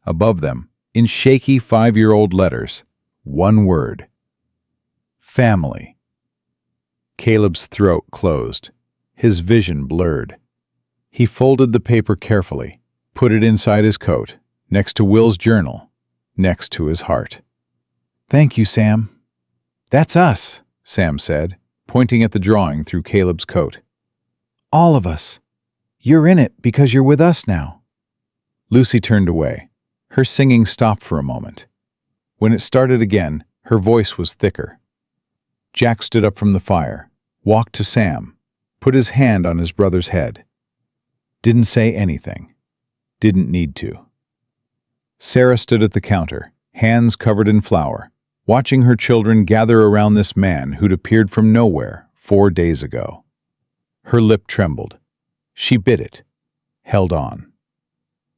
Above them, in shaky 5-year-old letters, one word: family. Caleb's throat closed, his vision blurred. He folded the paper carefully, put it inside his coat, next to Will's journal, next to his heart. "Thank you, Sam." "That's us," Sam said, pointing at the drawing through Caleb's coat. "All of us. You're in it because you're with us now." Lucy turned away. Her singing stopped for a moment. When it started again, her voice was thicker. Jack stood up from the fire, walked to Sam, put his hand on his brother's head. Didn't say anything. Didn't need to. Sarah stood at the counter, hands covered in flour, watching her children gather around this man who'd appeared from nowhere 4 days ago. Her lip trembled. She bit it, held on.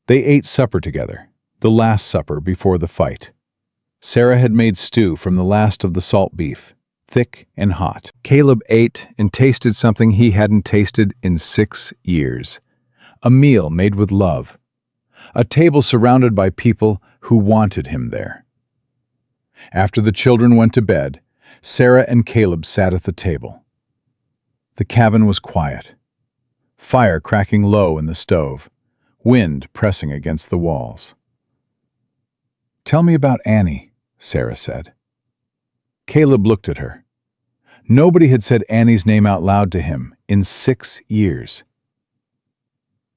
They ate supper together, the last supper before the fight. Sarah had made stew from the last of the salt beef, thick and hot. Caleb ate and tasted something he hadn't tasted in 6 years. A meal made with love. A table surrounded by people who wanted him there. After the children went to bed, Sarah and Caleb sat at the table. The cabin was quiet. Fire cracking low in the stove, wind pressing against the walls. "Tell me about Annie," Sarah said. Caleb looked at her. Nobody had said Annie's name out loud to him in 6 years.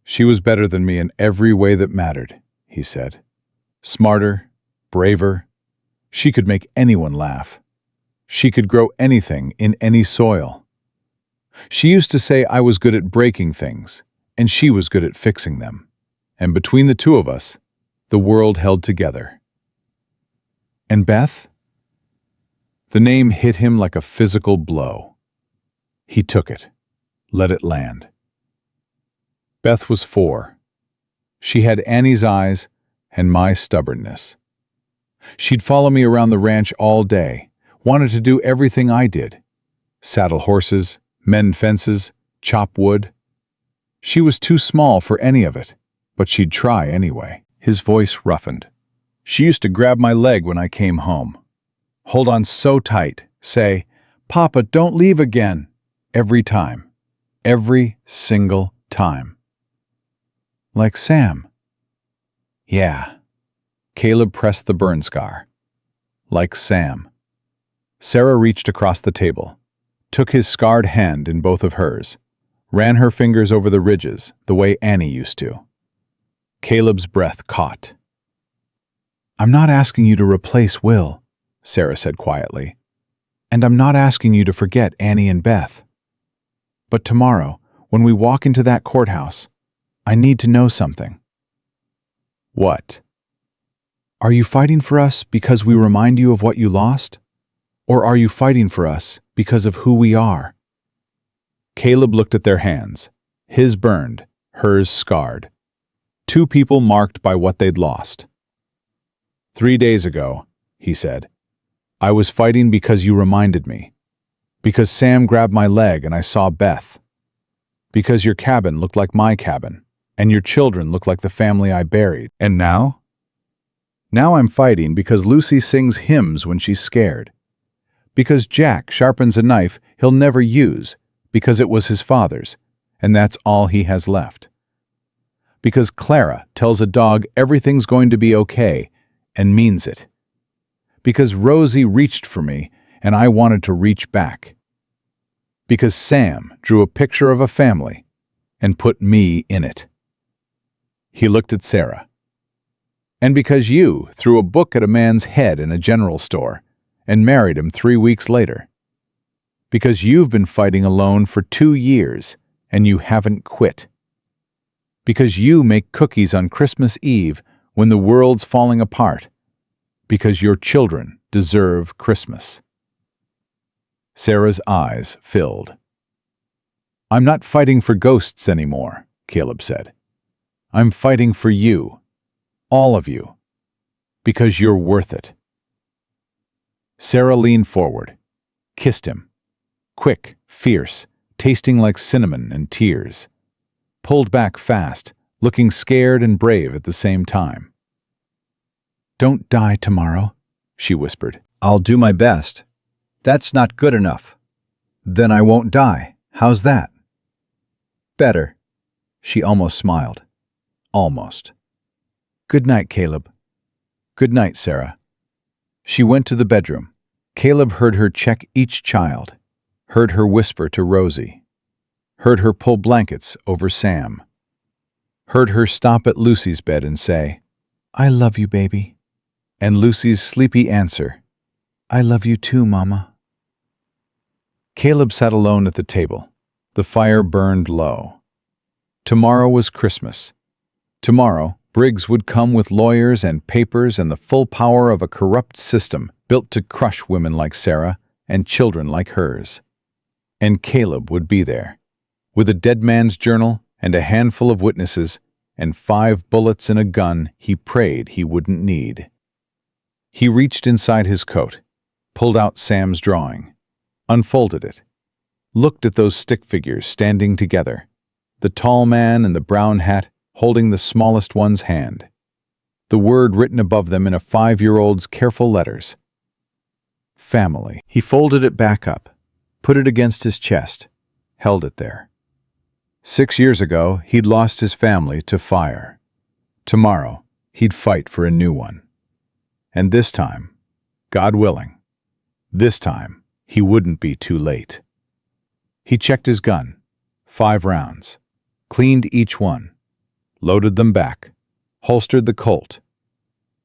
"She was better than me in every way that mattered," he said. "Smarter, braver. She could make anyone laugh. She could grow anything in any soil. She used to say I was good at breaking things, and she was good at fixing them. And between the two of us, the world held together." "And Beth?" The name hit him like a physical blow. He took it, let it land. Beth was 4. She had Annie's eyes and my stubbornness. She'd follow me around the ranch all day, wanted to do everything I did. Saddle horses, mend fences, chop wood. She was too small for any of it, but she'd try anyway. His voice roughened. She used to grab my leg when I came home. Hold on so tight, say, "Papa, don't leave again," every time. Every single time. Like Sam. Yeah. Caleb pressed the burn scar. Like Sam. Sarah reached across the table, took his scarred hand in both of hers, ran her fingers over the ridges the way Annie used to. Caleb's breath caught. "I'm not asking you to replace Will," Sarah said quietly. "And I'm not asking you to forget Annie and Beth. But tomorrow, when we walk into that courthouse, I need to know something." "What?" "Are you fighting for us because we remind you of what you lost? Or are you fighting for us because of who we are?" Caleb looked at their hands, his burned, hers scarred. 2 people marked by what they'd lost. "3 days ago," he said, "I was fighting because you reminded me. Because Sam grabbed my leg and I saw Beth. Because your cabin looked like my cabin, and your children looked like the family I buried. And now? Now I'm fighting because Lucy sings hymns when she's scared. Because Jack sharpens a knife he'll never use because it was his father's, and that's all he has left. Because Clara tells a dog everything's going to be okay and means it. Because Rosie reached for me and I wanted to reach back. Because Sam drew a picture of a family and put me in it." He looked at Sarah. "And because you threw a book at a man's head in a general store and married him 3 weeks later. Because you've been fighting alone for 2 years and you haven't quit. Because you make cookies on Christmas Eve when the world's falling apart. Because your children deserve Christmas." Sarah's eyes filled. "I'm not fighting for ghosts anymore," Caleb said. "I'm fighting for you. All of you. Because you're worth it." Sarah leaned forward, kissed him. Quick, fierce, tasting like cinnamon and tears. Pulled back fast, looking scared and brave at the same time. "Don't die tomorrow," she whispered. "I'll do my best. That's not good enough. Then I won't die. How's that?" "Better." She almost smiled. Almost. "Good night, Caleb." "Good night, Sarah." She went to the bedroom. Caleb heard her check each child, heard her whisper to Rosie, heard her pull blankets over Sam, heard her stop at Lucy's bed and say, "I love you, baby," and Lucy's sleepy answer, "I love you too, Mama." Caleb sat alone at the table. The fire burned low. Tomorrow was Christmas. Tomorrow Briggs would come with lawyers and papers and the full power of a corrupt system built to crush women like Sarah and children like hers. And Caleb would be there, with a dead man's journal and a handful of witnesses and 5 bullets and a gun he prayed he wouldn't need. He reached inside his coat, pulled out Sam's drawing, unfolded it, looked at those stick figures standing together, the tall man in the brown hat holding the smallest one's hand, the word written above them in a 5-year-old's careful letters. Family. He folded it back up, put it against his chest, held it there. 6 years ago, he'd lost his family to fire. Tomorrow, he'd fight for a new one. And this time, God willing, this time he wouldn't be too late. He checked his gun, 5 rounds, cleaned each one, loaded them back, holstered the Colt.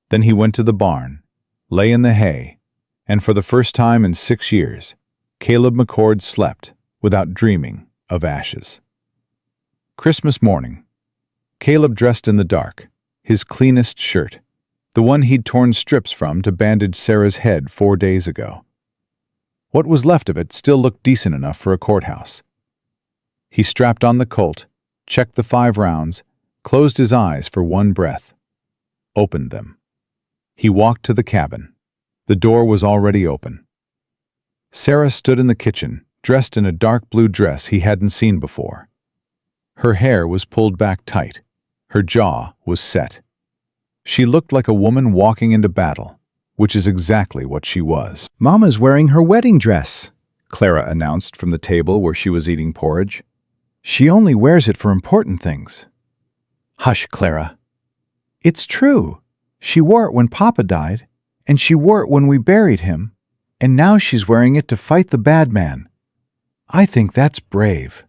Then he went to the barn, lay in the hay, and for the first time in 6 years, Caleb McCord slept without dreaming of ashes. Christmas morning. Caleb dressed in the dark, his cleanest shirt, the one he'd torn strips from to bandage Sarah's head 4 days ago. What was left of it still looked decent enough for a courthouse. He strapped on the Colt, checked the 5 rounds, closed his eyes for one breath, opened them. He walked to the cabin. The door was already open. Sarah stood in the kitchen, dressed in a dark blue dress he hadn't seen before. Her hair was pulled back tight. Her jaw was set. She looked like a woman walking into battle, which is exactly what she was. "Mama's wearing her wedding dress," Clara announced from the table where she was eating porridge. "She only wears it for important things." "Hush, Clara. It's true. She wore it when Papa died, and she wore it when we buried him, and now she's wearing it to fight the bad man. I think that's brave."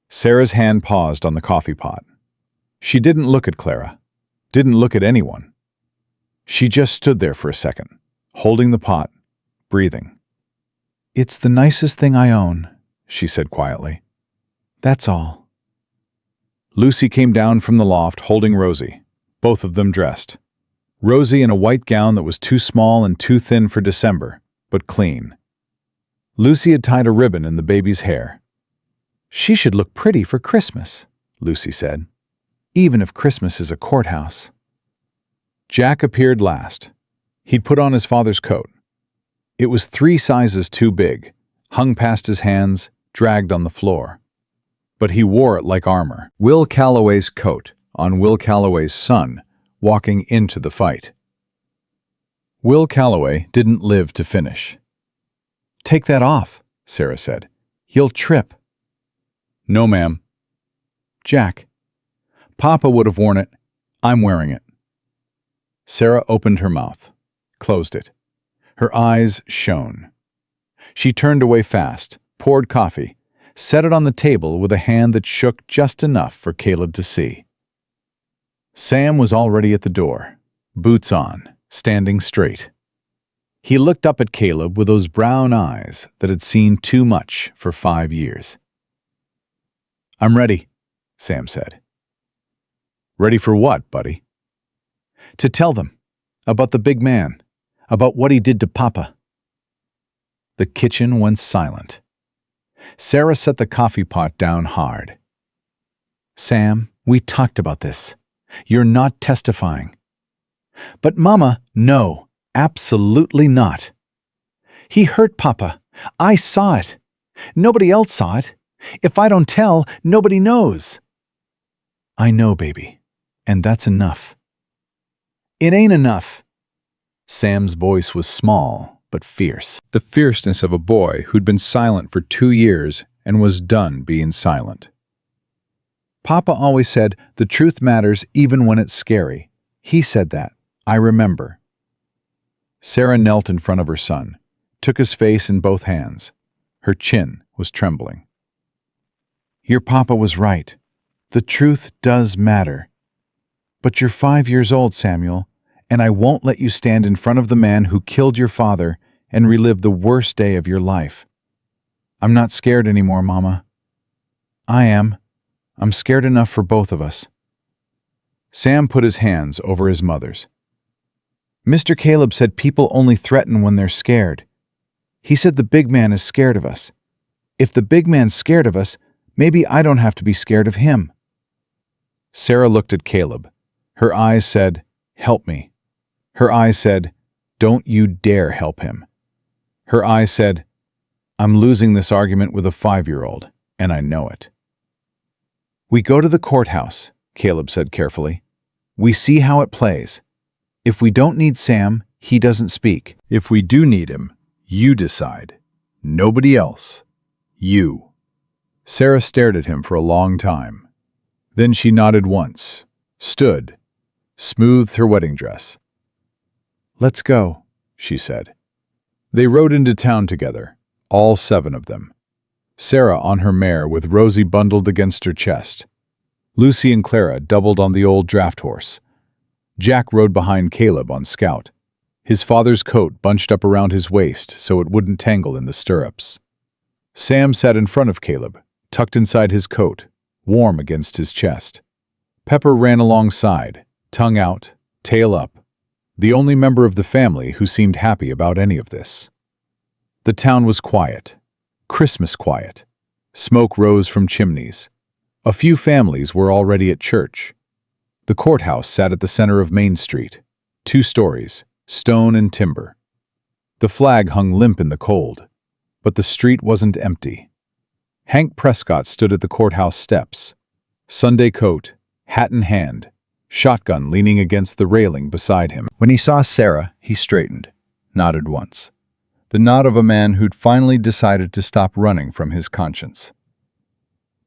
Sarah's hand paused on the coffee pot. She didn't look at Clara, didn't look at anyone. She just stood there for a second, holding the pot, breathing. "It's the nicest thing I own," she said quietly. "That's all." Lucy came down from the loft holding Rosie, both of them dressed. Rosie in a white gown that was too small and too thin for December, but clean. Lucy had tied a ribbon in the baby's hair. "She should look pretty for Christmas," Lucy said, "even if Christmas is a courthouse." Jack appeared last. He'd put on his father's coat. It was 3 sizes too big, hung past his hands, dragged on the floor. But he wore it like armor. Will Calloway's coat on Will Calloway's son, walking into the fight. Will Calloway didn't live to finish. "Take that off," Sarah said. "You'll trip." "No, ma'am." "Jack." "Papa would have worn it. I'm wearing it." Sarah opened her mouth, closed it. Her eyes shone. She turned away fast, poured coffee, set it on the table with a hand that shook just enough for Caleb to see. Sam was already at the door, boots on, standing straight. He looked up at Caleb with those brown eyes that had seen too much for 5 years. "I'm ready," Sam said. "Ready for what, buddy?" "To tell them about the big man, about what he did to Papa." The kitchen went silent. Sarah set the coffee pot down hard. "Sam, we talked about this. You're not testifying." "But Mama..." "No, absolutely not. He hurt Papa. I saw it. Nobody else saw it. If I don't tell, nobody knows." "I know, baby, and that's enough." "It ain't enough." Sam's voice was small but fierce. The fierceness of a boy who'd been silent for 2 years and was done being silent. "Papa always said the truth matters even when it's scary. He said that. I remember." Sarah knelt in front of her son, took his face in both hands. Her chin was trembling. "Your papa was right. The truth does matter. But you're 5 years old, Samuel, and I won't let you stand in front of the man who killed your father and relive the worst day of your life. I'm not scared anymore, Mama. I am. I'm scared enough for both of us." Sam put his hands over his mother's. Mr. Caleb said people only threaten when they're scared. He said the big man is scared of us. If the big man's scared of us, maybe I don't have to be scared of him. Sarah looked at Caleb. Her eyes said, "Help me." Her eyes said, "Don't you dare help him." Her eyes said, "I'm losing this argument with a 5-year-old, and I know it." "We go to the courthouse," Caleb said carefully. "We see how it plays. If we don't need Sam, he doesn't speak. If we do need him, you decide. Nobody else. You." Sarah stared at him for a long time. Then she nodded once, stood, smoothed her wedding dress. "Let's go," she said. They rode into town together, all 7 of them. Sarah on her mare with Rosie bundled against her chest. Lucy and Clara doubled on the old draft horse. Jack rode behind Caleb on Scout, his father's coat bunched up around his waist so it wouldn't tangle in the stirrups. Sam sat in front of Caleb, tucked inside his coat, warm against his chest. Pepper ran alongside, tongue out, tail up, the only member of the family who seemed happy about any of this. The town was quiet, Christmas quiet. Smoke rose from chimneys. A few families were already at church. The courthouse sat at the center of Main Street, 2 stories, stone and timber. The flag hung limp in the cold, but the street wasn't empty. Hank Prescott stood at the courthouse steps, Sunday coat, hat in hand, shotgun leaning against the railing beside him. When he saw Sarah, he straightened, nodded once. The nod of a man who'd finally decided to stop running from his conscience.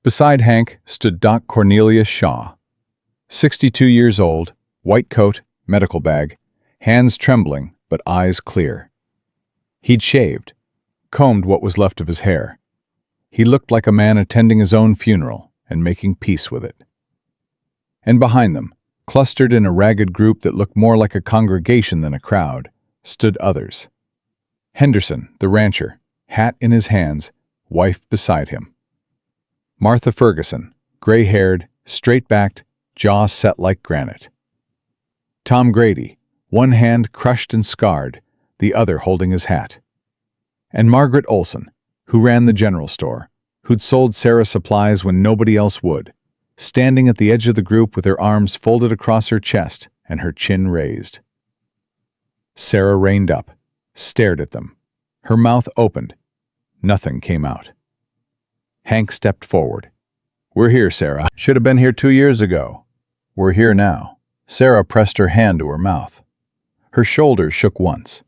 Beside Hank stood Doc Cornelius Shaw, 62 years old, white coat, medical bag, hands trembling but eyes clear. He'd shaved, combed what was left of his hair. He looked like a man attending his own funeral and making peace with it. And behind them, clustered in a ragged group that looked more like a congregation than a crowd, stood others. Henderson, the rancher, hat in his hands, wife beside him. Martha Ferguson, gray-haired, straight-backed, jaw set like granite. Tom Grady, one hand crushed and scarred, the other holding his hat. And Margaret Olson, who ran the general store, who'd sold Sarah supplies when nobody else would, standing at the edge of the group with her arms folded across her chest and her chin raised. Sarah reined up, stared at them. Her mouth opened. Nothing came out. Hank stepped forward. "We're here, Sarah. Should have been here 2 years ago. We're here now." Sarah pressed her hand to her mouth. Her shoulders shook once.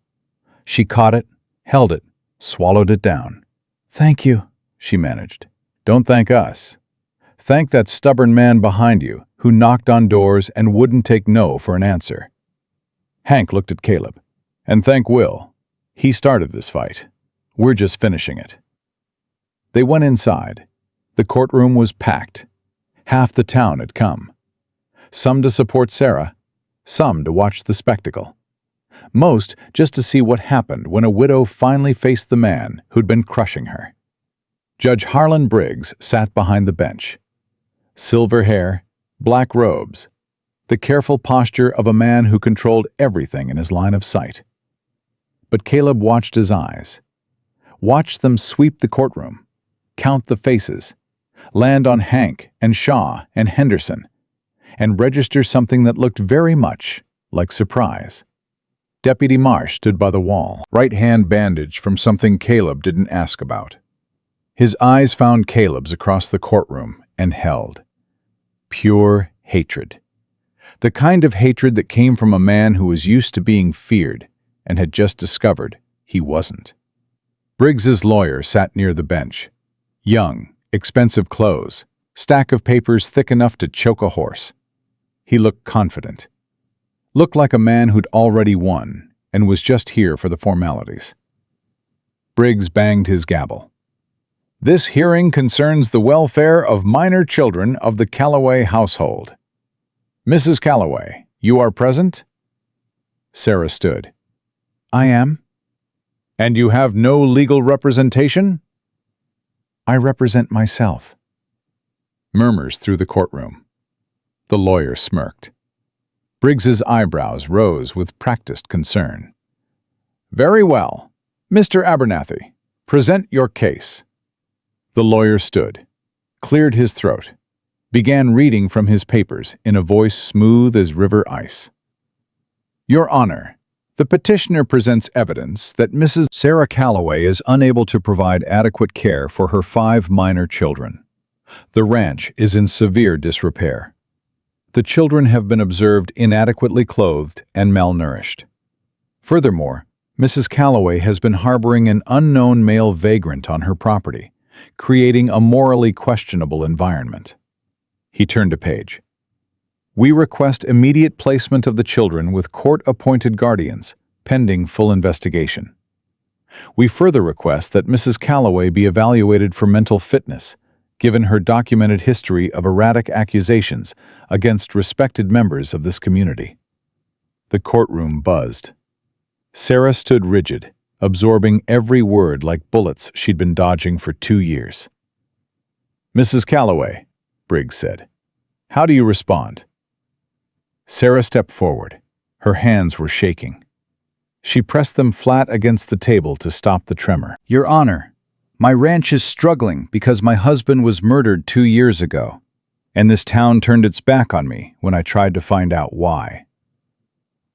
She caught it, held it, swallowed it down. "Thank you," she managed. "Don't thank us. Thank that stubborn man behind you who knocked on doors and wouldn't take no for an answer." Hank looked at Caleb. "And thank Will. He started this fight. We're just finishing it." They went inside. The courtroom was packed. Half the town had come. Some to support Sarah, some to watch the spectacle. Most just to see what happened when a widow finally faced the man who'd been crushing her. Judge Harlan Briggs sat behind the bench. Silver hair, black robes, the careful posture of a man who controlled everything in his line of sight. But Caleb watched his eyes, watched them sweep the courtroom, count the faces, land on Hank and Shaw and Henderson, and register something that looked very much like surprise. Deputy Marsh stood by the wall, right hand bandaged from something Caleb didn't ask about. His eyes found Caleb's across the courtroom and held. Pure hatred. The kind of hatred that came from a man who was used to being feared and had just discovered he wasn't. Briggs's lawyer sat near the bench. Young, expensive clothes, stack of papers thick enough to choke a horse. He looked confident. Looked like a man who'd already won and was just here for the formalities. Briggs banged his gavel. "This hearing concerns the welfare of minor children of the Calloway household. Mrs. Calloway, you are present?" Sarah stood. "I am." "And you have no legal representation?" "I represent myself." Murmurs through the courtroom. The lawyer smirked. Briggs's eyebrows rose with practiced concern. "Very well. Mr. Abernathy, present your case." The lawyer stood, cleared his throat, began reading from his papers in a voice smooth as river ice. "Your Honor, the petitioner presents evidence that Mrs. Sarah Calloway is unable to provide adequate care for her 5 minor children. The ranch is in severe disrepair. The children have been observed inadequately clothed and malnourished. Furthermore, Mrs. Calloway has been harboring an unknown male vagrant on her property, creating a morally questionable environment." He turned a page. "We request immediate placement of the children with court-appointed guardians, pending full investigation. We further request that Mrs. Calloway be evaluated for mental fitness, given her documented history of erratic accusations against respected members of this community." The courtroom buzzed. Sarah stood rigid, absorbing every word like bullets she'd been dodging for 2 years. "Mrs. Calloway," Briggs said, "how do you respond?" Sarah stepped forward. Her hands were shaking. She pressed them flat against the table to stop the tremor. "Your Honor, my ranch is struggling because my husband was murdered 2 years ago, and this town turned its back on me when I tried to find out why."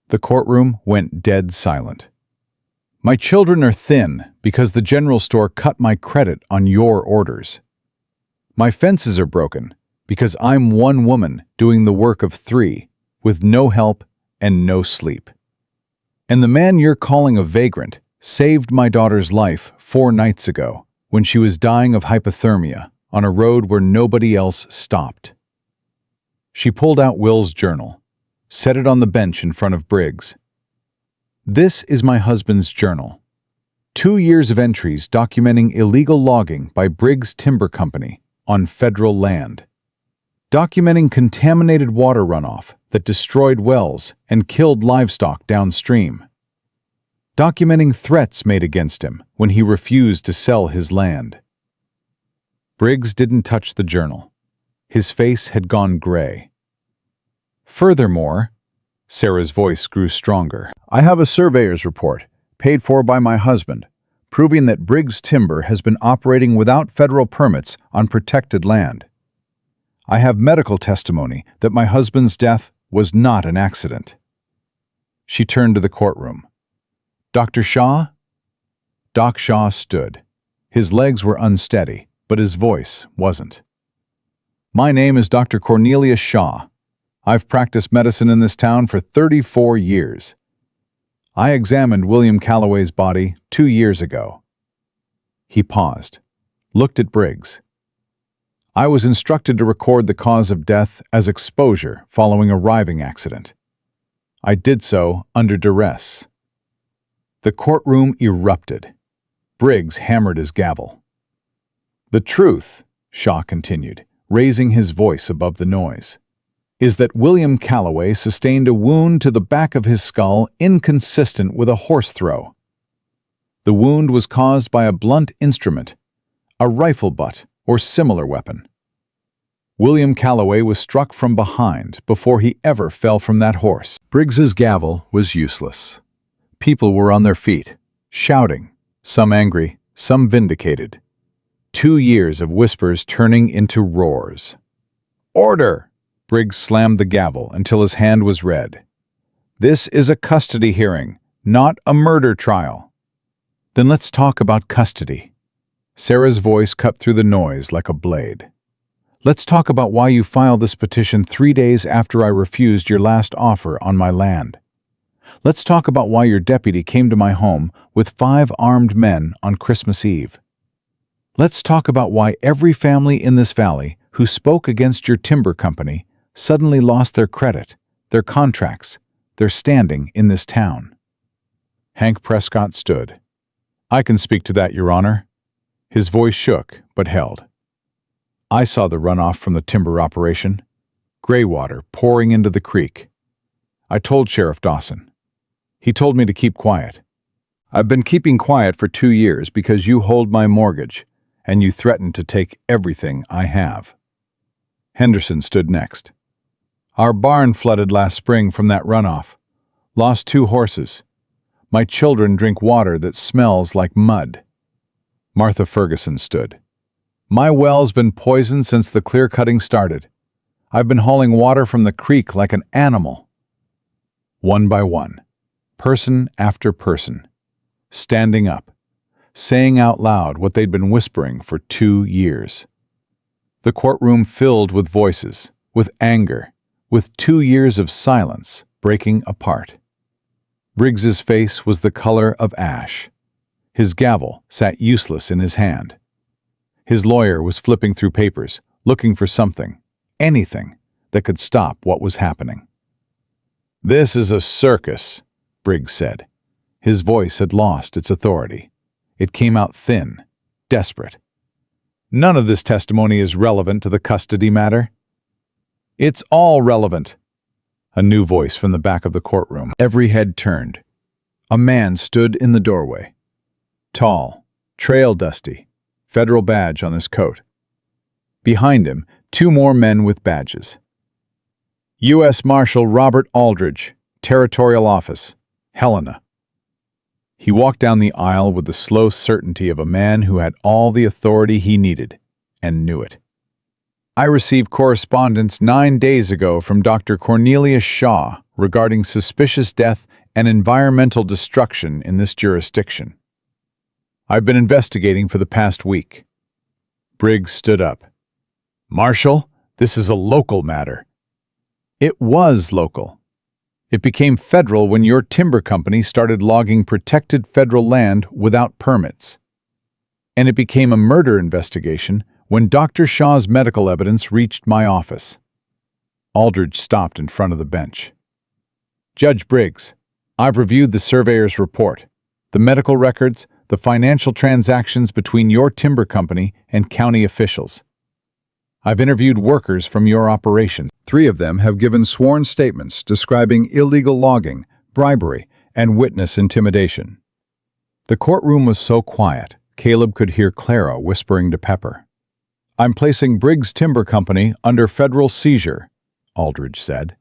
The courtroom went dead silent. "My children are thin because the general store cut my credit on your orders. My fences are broken because I'm one woman doing the work of 3, with no help and no sleep. And the man you're calling a vagrant saved my daughter's life 4 nights ago when she was dying of hypothermia on a road where nobody else stopped." She pulled out Will's journal, set it on the bench in front of Briggs. "This is my husband's journal. 2 years of entries documenting illegal logging by Briggs Timber Company on federal land. Documenting contaminated water runoff that destroyed wells and killed livestock downstream. Documenting threats made against him when he refused to sell his land." Briggs didn't touch the journal. His face had gone gray. "Furthermore," Sarah's voice grew stronger, "I have a surveyor's report, paid for by my husband, proving that Briggs Timber has been operating without federal permits on protected land. I have medical testimony that my husband's death was not an accident." She turned to the courtroom. "Dr. Shaw?" Doc Shaw stood. His legs were unsteady, but his voice wasn't. "My name is Dr. Cornelius Shaw. I've practiced medicine in this town for 34 years. I examined William Calloway's body 2 years ago." He paused, looked at Briggs. "I was instructed to record the cause of death as exposure following a riving accident. I did so under duress." The courtroom erupted. Briggs hammered his gavel. "The truth," Shaw continued, raising his voice above the noise, "is that William Calloway sustained a wound to the back of his skull inconsistent with a horse throw. The wound was caused by a blunt instrument, a rifle butt or similar weapon. William Calloway was struck from behind before he ever fell from that horse." Briggs's gavel was useless. People were on their feet, shouting, some angry, some vindicated. 2 years of whispers turning into roars. "Order!" Briggs slammed the gavel until his hand was red. "This is a custody hearing, not a murder trial." "Then let's talk about custody." Sarah's voice cut through the noise like a blade. "Let's talk about why you filed this petition 3 days after I refused your last offer on my land. Let's talk about why your deputy came to my home with 5 armed men on Christmas Eve. Let's talk about why every family in this valley who spoke against your timber company suddenly lost their credit, their contracts, their standing in this town." Hank Prescott stood. "I can speak to that, Your Honor." His voice shook, but held. "I saw the runoff from the timber operation. Gray water pouring into the creek. I told Sheriff Dawson. He told me to keep quiet. I've been keeping quiet for 2 years because you hold my mortgage, and you threatened to take everything I have." Henderson stood next. Our barn flooded last spring from that runoff. Lost 2 horses. My children drink water that smells like mud." Martha Ferguson stood. "My well's been poisoned since the clear-cutting started. I've been hauling water from the creek like an animal." One by one, person after person, standing up, saying out loud what they'd been whispering for 2 years. The courtroom filled with voices, with anger, with 2 years of silence breaking apart. Briggs's face was the color of ash. His gavel sat useless in his hand. His lawyer was flipping through papers, looking for something, anything, that could stop what was happening. "This is a circus," Briggs said. His voice had lost its authority. It came out thin, desperate. "None of this testimony is relevant to the custody matter." "It's all relevant." A new voice from the back of the courtroom. Every head turned. A man stood in the doorway. Tall, trail dusty, federal badge on his coat. Behind him, 2 more men with badges. "U.S. Marshal Robert Aldridge, Territorial Office, Helena." He walked down the aisle with the slow certainty of a man who had all the authority he needed, and knew it. "I received correspondence 9 days ago from Dr. Cornelius Shaw regarding suspicious death and environmental destruction in this jurisdiction. I've been investigating for the past week." Briggs stood up. "Marshal, this is a local matter." "It was local. It became federal when your timber company started logging protected federal land without permits. And it became a murder investigation when Dr. Shaw's medical evidence reached my office." Aldridge stopped in front of the bench. "Judge Briggs, I've reviewed the surveyor's report, the medical records, the financial transactions between your timber company and county officials. I've interviewed workers from your operation. 3 of them have given sworn statements describing illegal logging, bribery, and witness intimidation." The courtroom was so quiet, Caleb could hear Clara whispering to Pepper. "I'm placing Briggs Timber Company under federal seizure," Aldridge said.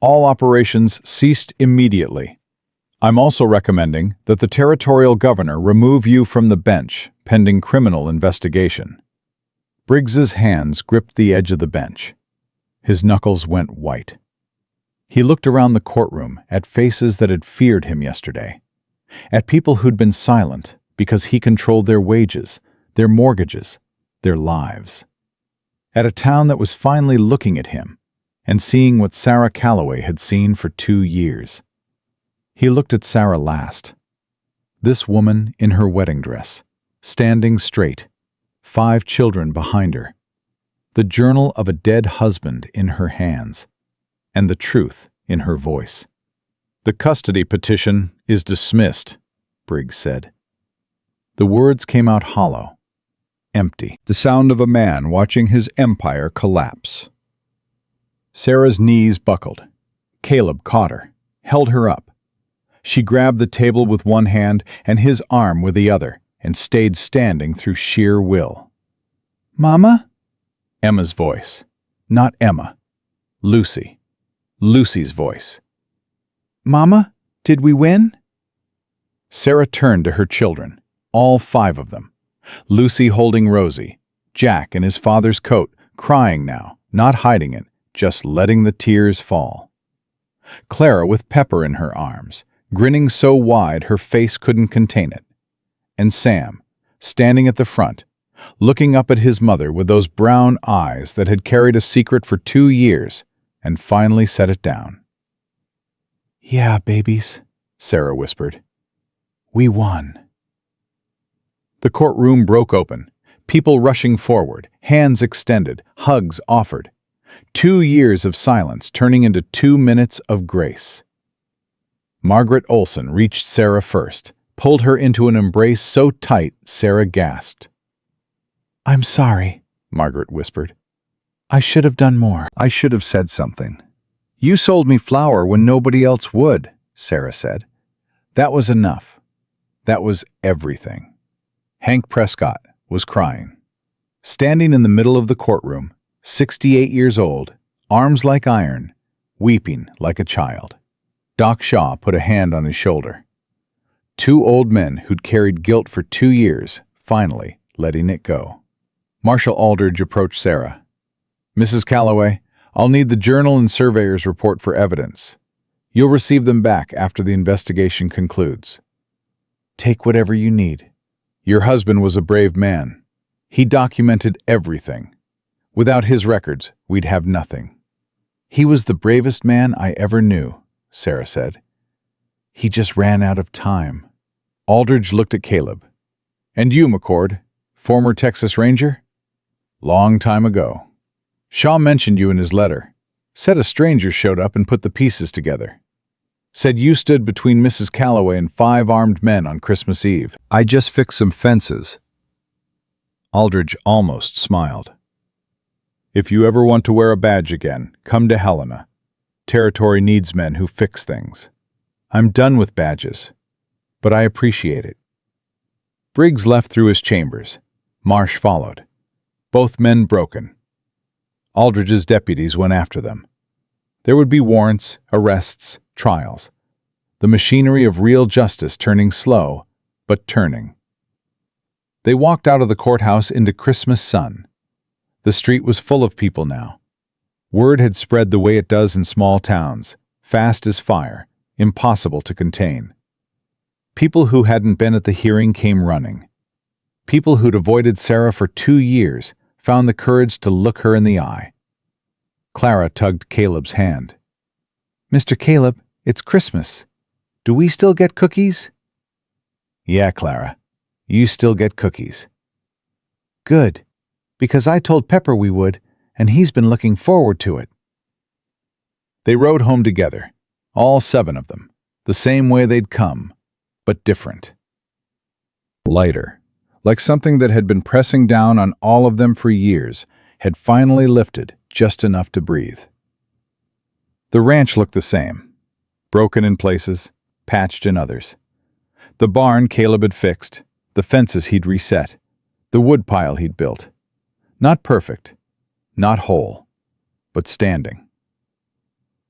"All operations ceased immediately. I'm also recommending that the territorial governor remove you from the bench pending criminal investigation." Briggs's hands gripped the edge of the bench. His knuckles went white. He looked around the courtroom at faces that had feared him yesterday, at people who'd been silent because he controlled their wages, their mortgages, their lives. At a town that was finally looking at him and seeing what Sarah Calloway had seen for 2 years. He looked at Sarah last. This woman in her wedding dress, standing straight, 5 children behind her, the journal of a dead husband in her hands, and the truth in her voice. "The custody petition is dismissed," Briggs said. The words came out hollow, empty, the sound of a man watching his empire collapse. Sarah's knees buckled. Caleb caught her, held her up. She grabbed the table with one hand and his arm with the other, and stayed standing through sheer will. "Mama?" Emma's voice. Not Emma. Lucy. Lucy's voice. "Mama, did we win?" Sarah turned to her children, all 5 of them. Lucy holding Rosie, Jack in his father's coat, crying now, not hiding it, just letting the tears fall. Clara with Pepper in her arms, grinning so wide her face couldn't contain it. And Sam, standing at the front, looking up at his mother with those brown eyes that had carried a secret for 2 years and finally set it down. "Yeah, babies," Sarah whispered. "We won." The courtroom broke open, people rushing forward, hands extended, hugs offered. 2 years of silence turning into 2 minutes of grace. Margaret Olson reached Sarah first, pulled her into an embrace so tight Sarah gasped. "I'm sorry," Margaret whispered. "I should have done more." "I should have said something." "You sold me flour when nobody else would," Sarah said. That was enough. That was everything. Hank Prescott was crying. Standing in the middle of the courtroom, 68 years old, arms like iron, weeping like a child. Doc Shaw put a hand on his shoulder. Two old men who'd carried guilt for 2 years, finally letting it go. Marshal Aldridge approached Sarah. "Mrs. Calloway, I'll need the journal and surveyor's report for evidence. You'll receive them back after the investigation concludes. Take whatever you need. Your husband was a brave man. He documented everything. Without his records, we'd have nothing." "He was the bravest man I ever knew," Sarah said. "He just ran out of time." Aldridge looked at Caleb. "And you, McCord, former Texas Ranger?" "Long time ago. Shaw mentioned you in his letter. Said a stranger showed up and put the pieces together. Said you stood between Mrs. Calloway and 5 armed men on Christmas Eve." "I just fixed some fences." Aldridge almost smiled. "If you ever want to wear a badge again, come to Helena. Territory needs men who fix things. I'm done with badges, but I appreciate it." Briggs left through his chambers. Marsh followed. Both men broken. Aldridge's deputies went after them. There would be warrants, arrests, trials. The machinery of real justice turning slow, but turning. They walked out of the courthouse into Christmas sun. The street was full of people now. Word had spread the way it does in small towns, fast as fire, impossible to contain. People who hadn't been at the hearing came running. People who'd avoided Sarah for 2 years found the courage to look her in the eye. Clara tugged Caleb's hand. "Mr. Caleb, it's Christmas. Do we still get cookies?" "Yeah, Clara. You still get cookies." "Good, because I told Pepper we would, and he's been looking forward to it." They rode home together, all 7 of them, the same way they'd come, but different. Lighter, like something that had been pressing down on all of them for years, had finally lifted just enough to breathe. The ranch looked the same, broken in places, patched in others. The barn Caleb had fixed, the fences he'd reset, the woodpile he'd built. Not perfect, not whole, but standing.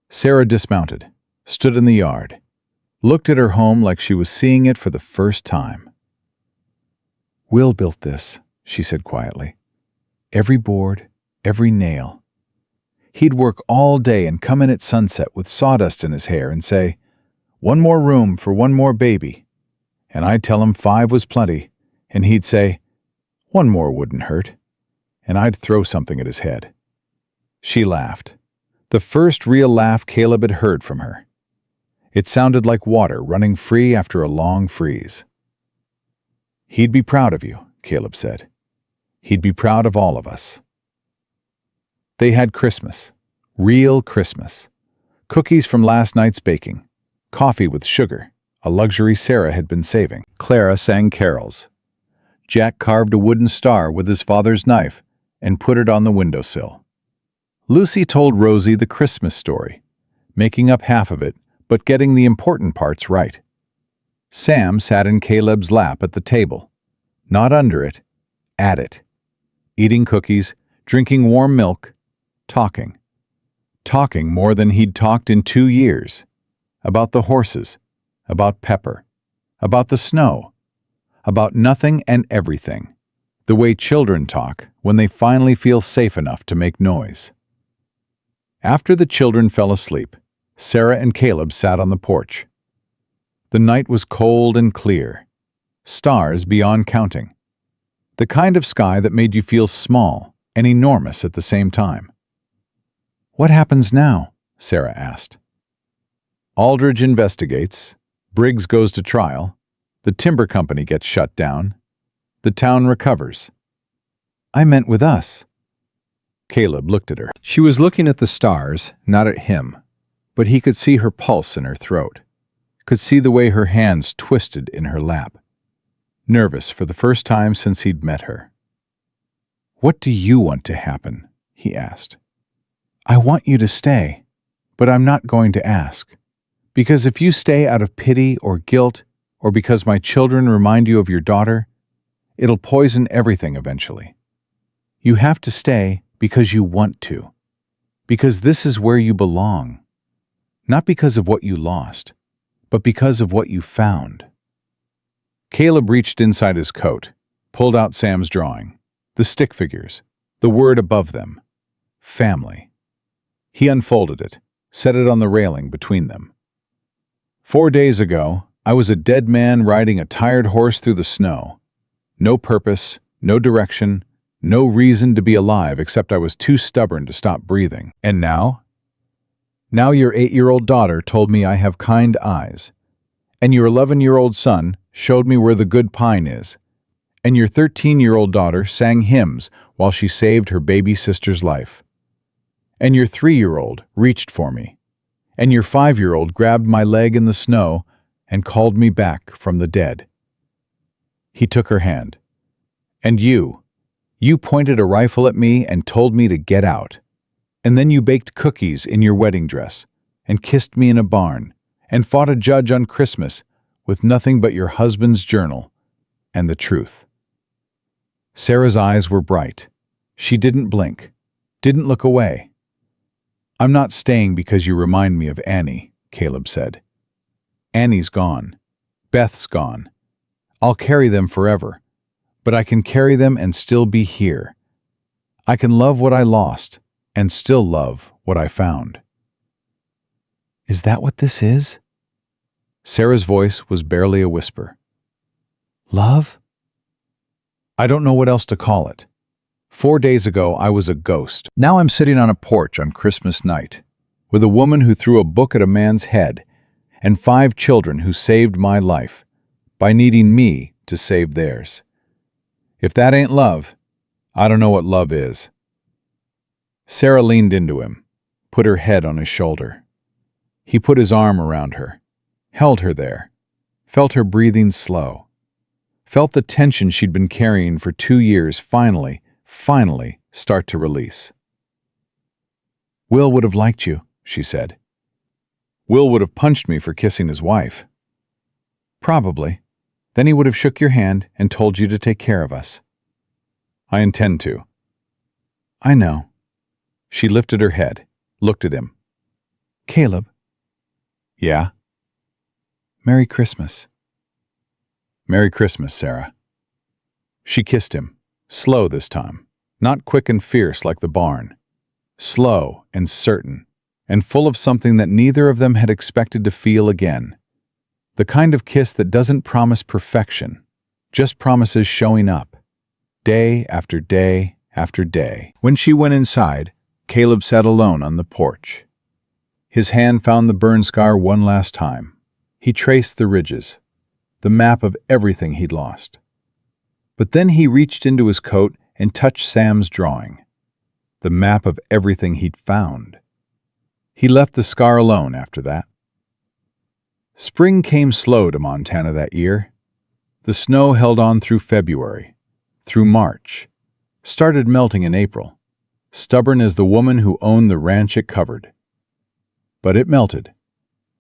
Sarah dismounted, stood in the yard, looked at her home like she was seeing it for the first time. "Will built this," she said quietly. "Every board, every nail. He'd work all day and come in at sunset with sawdust in his hair and say, 'One more room for one more baby.' And I'd tell him 5 was plenty, and he'd say, 'One more wouldn't hurt.' And I'd throw something at his head." She laughed, the first real laugh Caleb had heard from her. It sounded like water running free after a long freeze. "He'd be proud of you," Caleb said. "He'd be proud of all of us." They had Christmas, real Christmas. Cookies from last night's baking, coffee with sugar, a luxury Sarah had been saving. Clara sang carols. Jack carved a wooden star with his father's knife and put it on the windowsill. Lucy told Rosie the Christmas story, making up half of it, but getting the important parts right. Sam sat in Caleb's lap at the table, not under it, at it, eating cookies, drinking warm milk, talking. Talking more than he'd talked in 2 years. About the horses, about Pepper, about the snow, about nothing and everything. The way children talk when they finally feel safe enough to make noise. After the children fell asleep, Sarah and Caleb sat on the porch. The night was cold and clear. Stars beyond counting. The kind of sky that made you feel small and enormous at the same time. "What happens now?" Sarah asked. "Aldridge investigates. Briggs goes to trial. The timber company gets shut down. The town recovers." "I meant with us." Caleb looked at her. She was looking at the stars, not at him, but he could see her pulse in her throat, could see the way her hands twisted in her lap. Nervous for the first time since he'd met her. "What do you want to happen?" he asked. "I want you to stay, but I'm not going to ask. Because if you stay out of pity or guilt, or because my children remind you of your daughter, it'll poison everything eventually. You have to stay because you want to. Because this is where you belong. Not because of what you lost, but because of what you found. Caleb reached inside his coat, pulled out Sam's drawing, the stick figures, the word above them, family. He unfolded it, set it on the railing between them. 4 days ago, I was a dead man riding a tired horse through the snow. No purpose, no direction, no reason to be alive except I was too stubborn to stop breathing. And now? Now your 8-year-old daughter told me I have kind eyes. And your 11-year-old son showed me where the good pine is. And your 13-year-old daughter sang hymns while she saved her baby sister's life. And your 3-year-old reached for me. And your 5-year-old grabbed my leg in the snow and called me back from the dead. He took her hand. And you pointed a rifle at me and told me to get out. And then you baked cookies in your wedding dress and kissed me in a barn and fought a judge on Christmas with nothing but your husband's journal and the truth. Sarah's eyes were bright. She didn't blink, didn't look away. I'm not staying because you remind me of Annie, Caleb said. Annie's gone. Beth's gone. I'll carry them forever, but I can carry them and still be here. I can love what I lost and still love what I found. Is that what this is? Sarah's voice was barely a whisper. Love? I don't know what else to call it. 4 days ago, I was a ghost. Now I'm sitting on a porch on Christmas night with a woman who threw a book at a man's head and 5 children who saved my life by needing me to save theirs. If that ain't love, I don't know what love is. Sarah leaned into him, put her head on his shoulder. He put his arm around her, held her there, felt her breathing slow, felt the tension she'd been carrying for 2 years finally start to release. Will would have liked you, she said. Will would have punched me for kissing his wife. Probably. Then he would have shook your hand and told you to take care of us. I intend to. I know. She lifted her head, looked at him. Caleb. Yeah? Merry Christmas. Merry Christmas, Sarah. She kissed him, slow this time, not quick and fierce like the barn. Slow and certain, and full of something that neither of them had expected to feel again. The kind of kiss that doesn't promise perfection, just promises showing up, day after day after day. When she went inside, Caleb sat alone on the porch. His hand found the burn scar one last time. He traced the ridges, the map of everything he'd lost. But then he reached into his coat and touched Sam's drawing, the map of everything he'd found. He left the scar alone after that. Spring came slow to Montana that year. The snow held on through February, through March, started melting in April, stubborn as the woman who owned the ranch it covered. But it melted.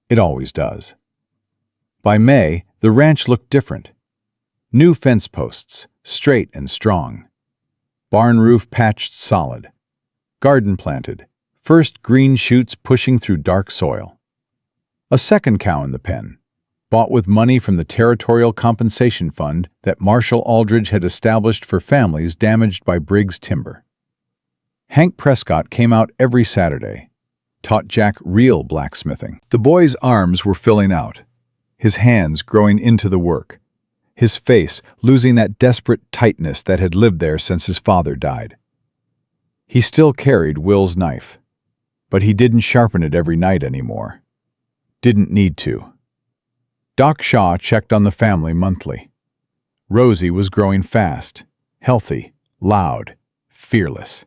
It always does. By May, the ranch looked different. New fence posts, straight and strong. Barn roof patched solid. Garden planted, first green shoots pushing through dark soil. A second cow in the pen, bought with money from the Territorial Compensation Fund that Marshall Aldridge had established for families damaged by Briggs timber. Hank Prescott came out every Saturday, taught Jack real blacksmithing. The boy's arms were filling out, his hands growing into the work, his face losing that desperate tightness that had lived there since his father died. He still carried Will's knife, but he didn't sharpen it every night anymore. Didn't need to. Doc Shaw checked on the family monthly. Rosie was growing fast, healthy, loud, fearless.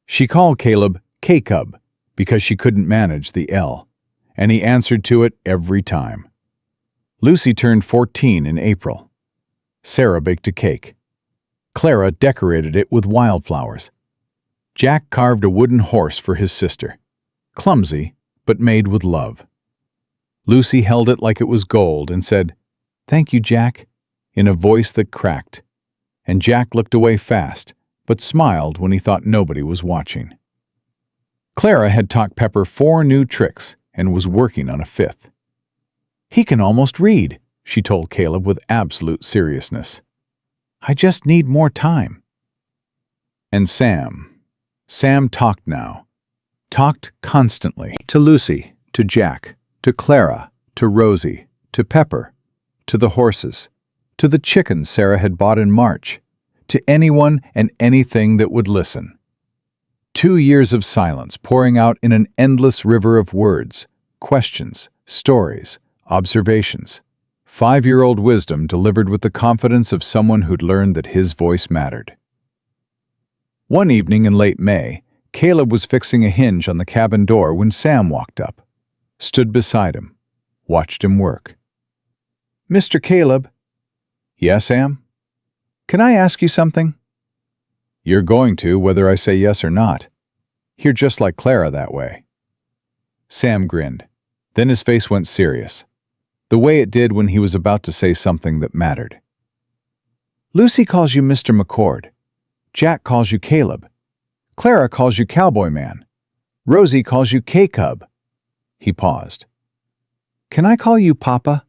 She called Caleb K-Cub because she couldn't manage the L, and he answered to it every time. Lucy turned 14 in April. Sarah baked a cake. Clara decorated it with wildflowers. Jack carved a wooden horse for his sister, clumsy but made with love. Lucy held it like it was gold and said, "Thank you, Jack," in a voice that cracked, and Jack looked away fast, but smiled when he thought nobody was watching. Clara had taught Pepper 4 new tricks and was working on a 5th. "He can almost read," she told Caleb with absolute seriousness. "I just need more time." And Sam talked now. Talked constantly. To Lucy, to Jack, to Clara, to Rosie, to Pepper, to the horses, to the chickens Sarah had bought in March, to anyone and anything that would listen. 2 years of silence pouring out in an endless river of words, questions, stories, observations. 5-year-old wisdom delivered with the confidence of someone who'd learned that his voice mattered. One evening in late May, Caleb was fixing a hinge on the cabin door when Sam walked up, stood beside him, watched him work. "Mr. Caleb." "Yes, Sam?" "Can I ask you something?" "You're going to, whether I say yes or not. You're just like Clara that way." Sam grinned. Then his face went serious, the way it did when he was about to say something that mattered. "Lucy calls you Mr. McCord. Jack calls you Caleb. Clara calls you Cowboy Man. Rosie calls you K-Cub." He paused. "Can I call you Papa?"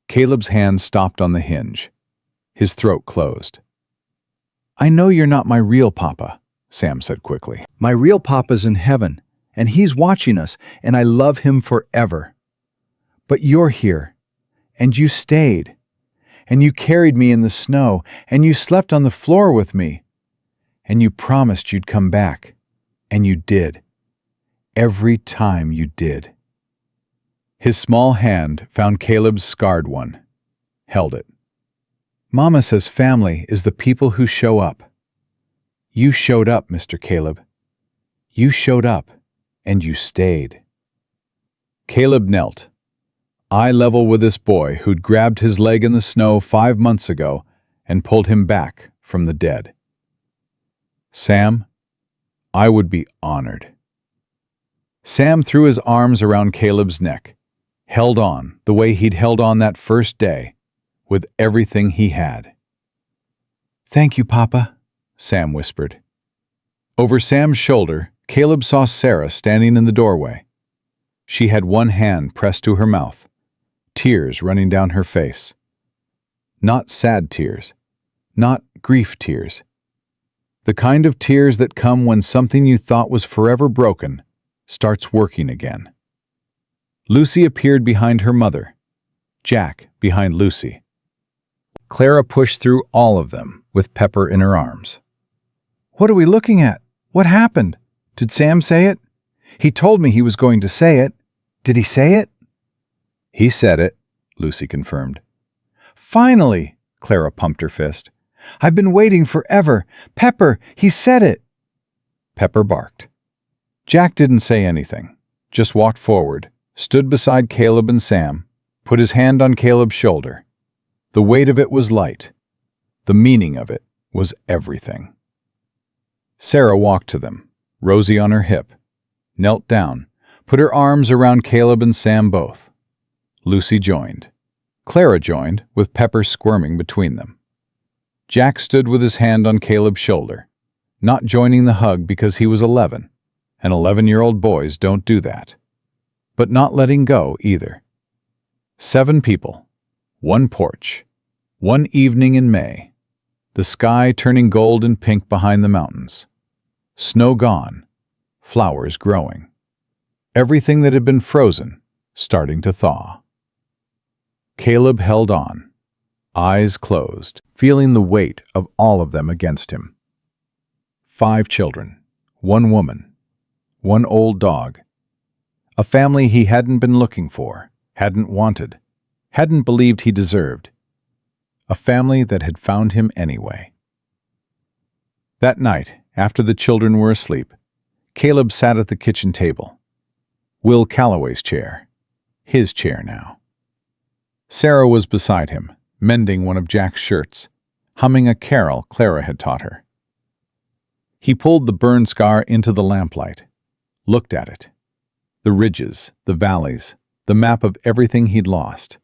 Caleb's hand stopped on the hinge. His throat closed. "I know you're not my real Papa," Sam said quickly. My real Papa's in heaven, and he's watching us, and I love him forever. But you're here, and you stayed, and you carried me in the snow, and you slept on the floor with me, and you promised you'd come back, and you did. Every time you did." His small hand found Caleb's scarred one, held it. "Mama says family is the people who show up. You showed up, Mr. Caleb. You showed up, and you stayed." Caleb knelt, eye level with this boy who'd grabbed his leg in the snow 5 months ago and pulled him back from the dead. "Sam, I would be honored." Sam threw his arms around Caleb's neck, held on the way he'd held on that first day, with everything he had. "Thank you, Papa," Sam whispered. Over Sam's shoulder, Caleb saw Sarah standing in the doorway. She had one hand pressed to her mouth, tears running down her face. Not sad tears, not grief tears. The kind of tears that come when something you thought was forever broken starts working again. Lucy appeared behind her mother, Jack behind Lucy. Clara pushed through all of them with Pepper in her arms. "What are we looking at? What happened? Did Sam say it? He told me he was going to say it. Did he say it?" "He said it," Lucy confirmed. "Finally!" Clara pumped her fist. "I've been waiting forever. Pepper, he said it!" Pepper barked. Jack didn't say anything, just walked forward, stood beside Caleb and Sam, put his hand on Caleb's shoulder. The weight of it was light. The meaning of it was everything. Sarah walked to them, Rosie on her hip, knelt down, put her arms around Caleb and Sam both. Lucy joined. Clara joined, with Pepper squirming between them. Jack stood with his hand on Caleb's shoulder, not joining the hug because he was 11, and 11-year-old boys don't do that, but not letting go either. 7 people, 1 porch, 1 evening in May, the sky turning gold and pink behind the mountains, snow gone, flowers growing, everything that had been frozen starting to thaw. Caleb held on, eyes closed, feeling the weight of all of them against him. 5 children, 1 woman, 1 old dog. A family he hadn't been looking for, hadn't wanted, hadn't believed he deserved. A family that had found him anyway. That night, after the children were asleep, Caleb sat at the kitchen table. Will Calloway's chair. His chair now. Sarah was beside him, mending one of Jack's shirts, humming a carol Clara had taught her. He pulled the burn scar into the lamplight, looked at it. The ridges, the valleys, the map of everything he'd lost.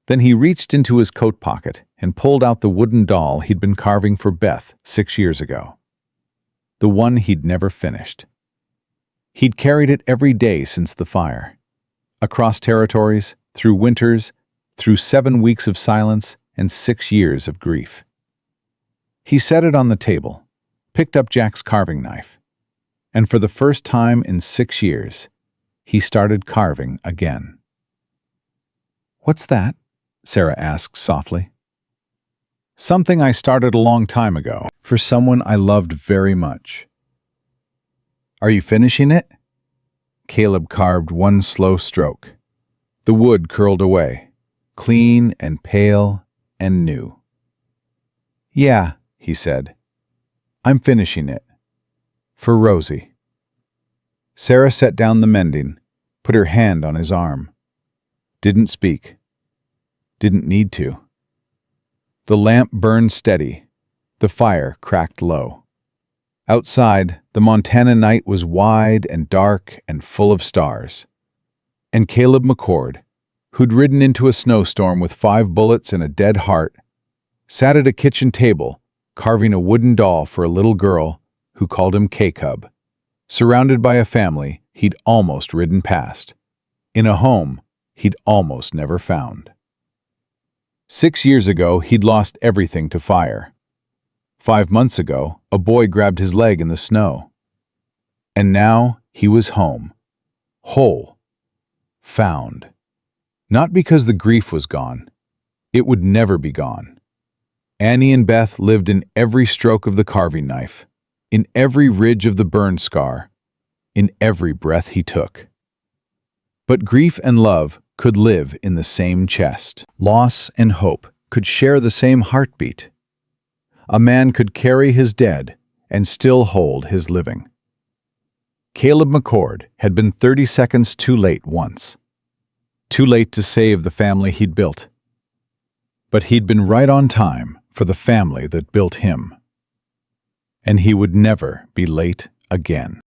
Then he reached into his coat pocket and pulled out the wooden doll he'd been carving for Beth 6 years ago. the one he'd never finished. He'd carried it every day since the fire. Across territories, through winters, through 7 weeks of silence and 6 years of grief. He set it on the table, picked up Jack's carving knife, and for the first time in 6 years, he started carving again. "What's that?" Sarah asked softly. "Something I started a long time ago, For someone I loved very much. Are you finishing it?" Caleb carved one slow stroke. The wood curled away, clean and pale and new. "Yeah," he said. "I'm finishing it. For Rosie." Sarah set down the mending, put her hand on his arm. Didn't speak. Didn't need to. The lamp burned steady. The fire cracked low. Outside, the Montana night was wide and dark and full of stars. And Caleb McCord, who'd ridden into a snowstorm with 5 bullets and a dead heart, sat at a kitchen table, carving a wooden doll for a little girl who called him K-Cub, surrounded by a family he'd almost ridden past, in a home he'd almost never found. 6 years ago, he'd lost everything to fire. 5 months ago, a boy grabbed his leg in the snow. And now he was home, whole, found. Not because the grief was gone. It would never be gone. Annie and Beth lived in every stroke of the carving knife, in every ridge of the burn scar, in every breath he took. But grief and love could live in the same chest. Loss and hope could share the same heartbeat. A man could carry his dead and still hold his living. Caleb McCord had been 30 seconds too late once. Too late to save the family he'd built. But he'd been right on time for the family that built him. And he would never be late again.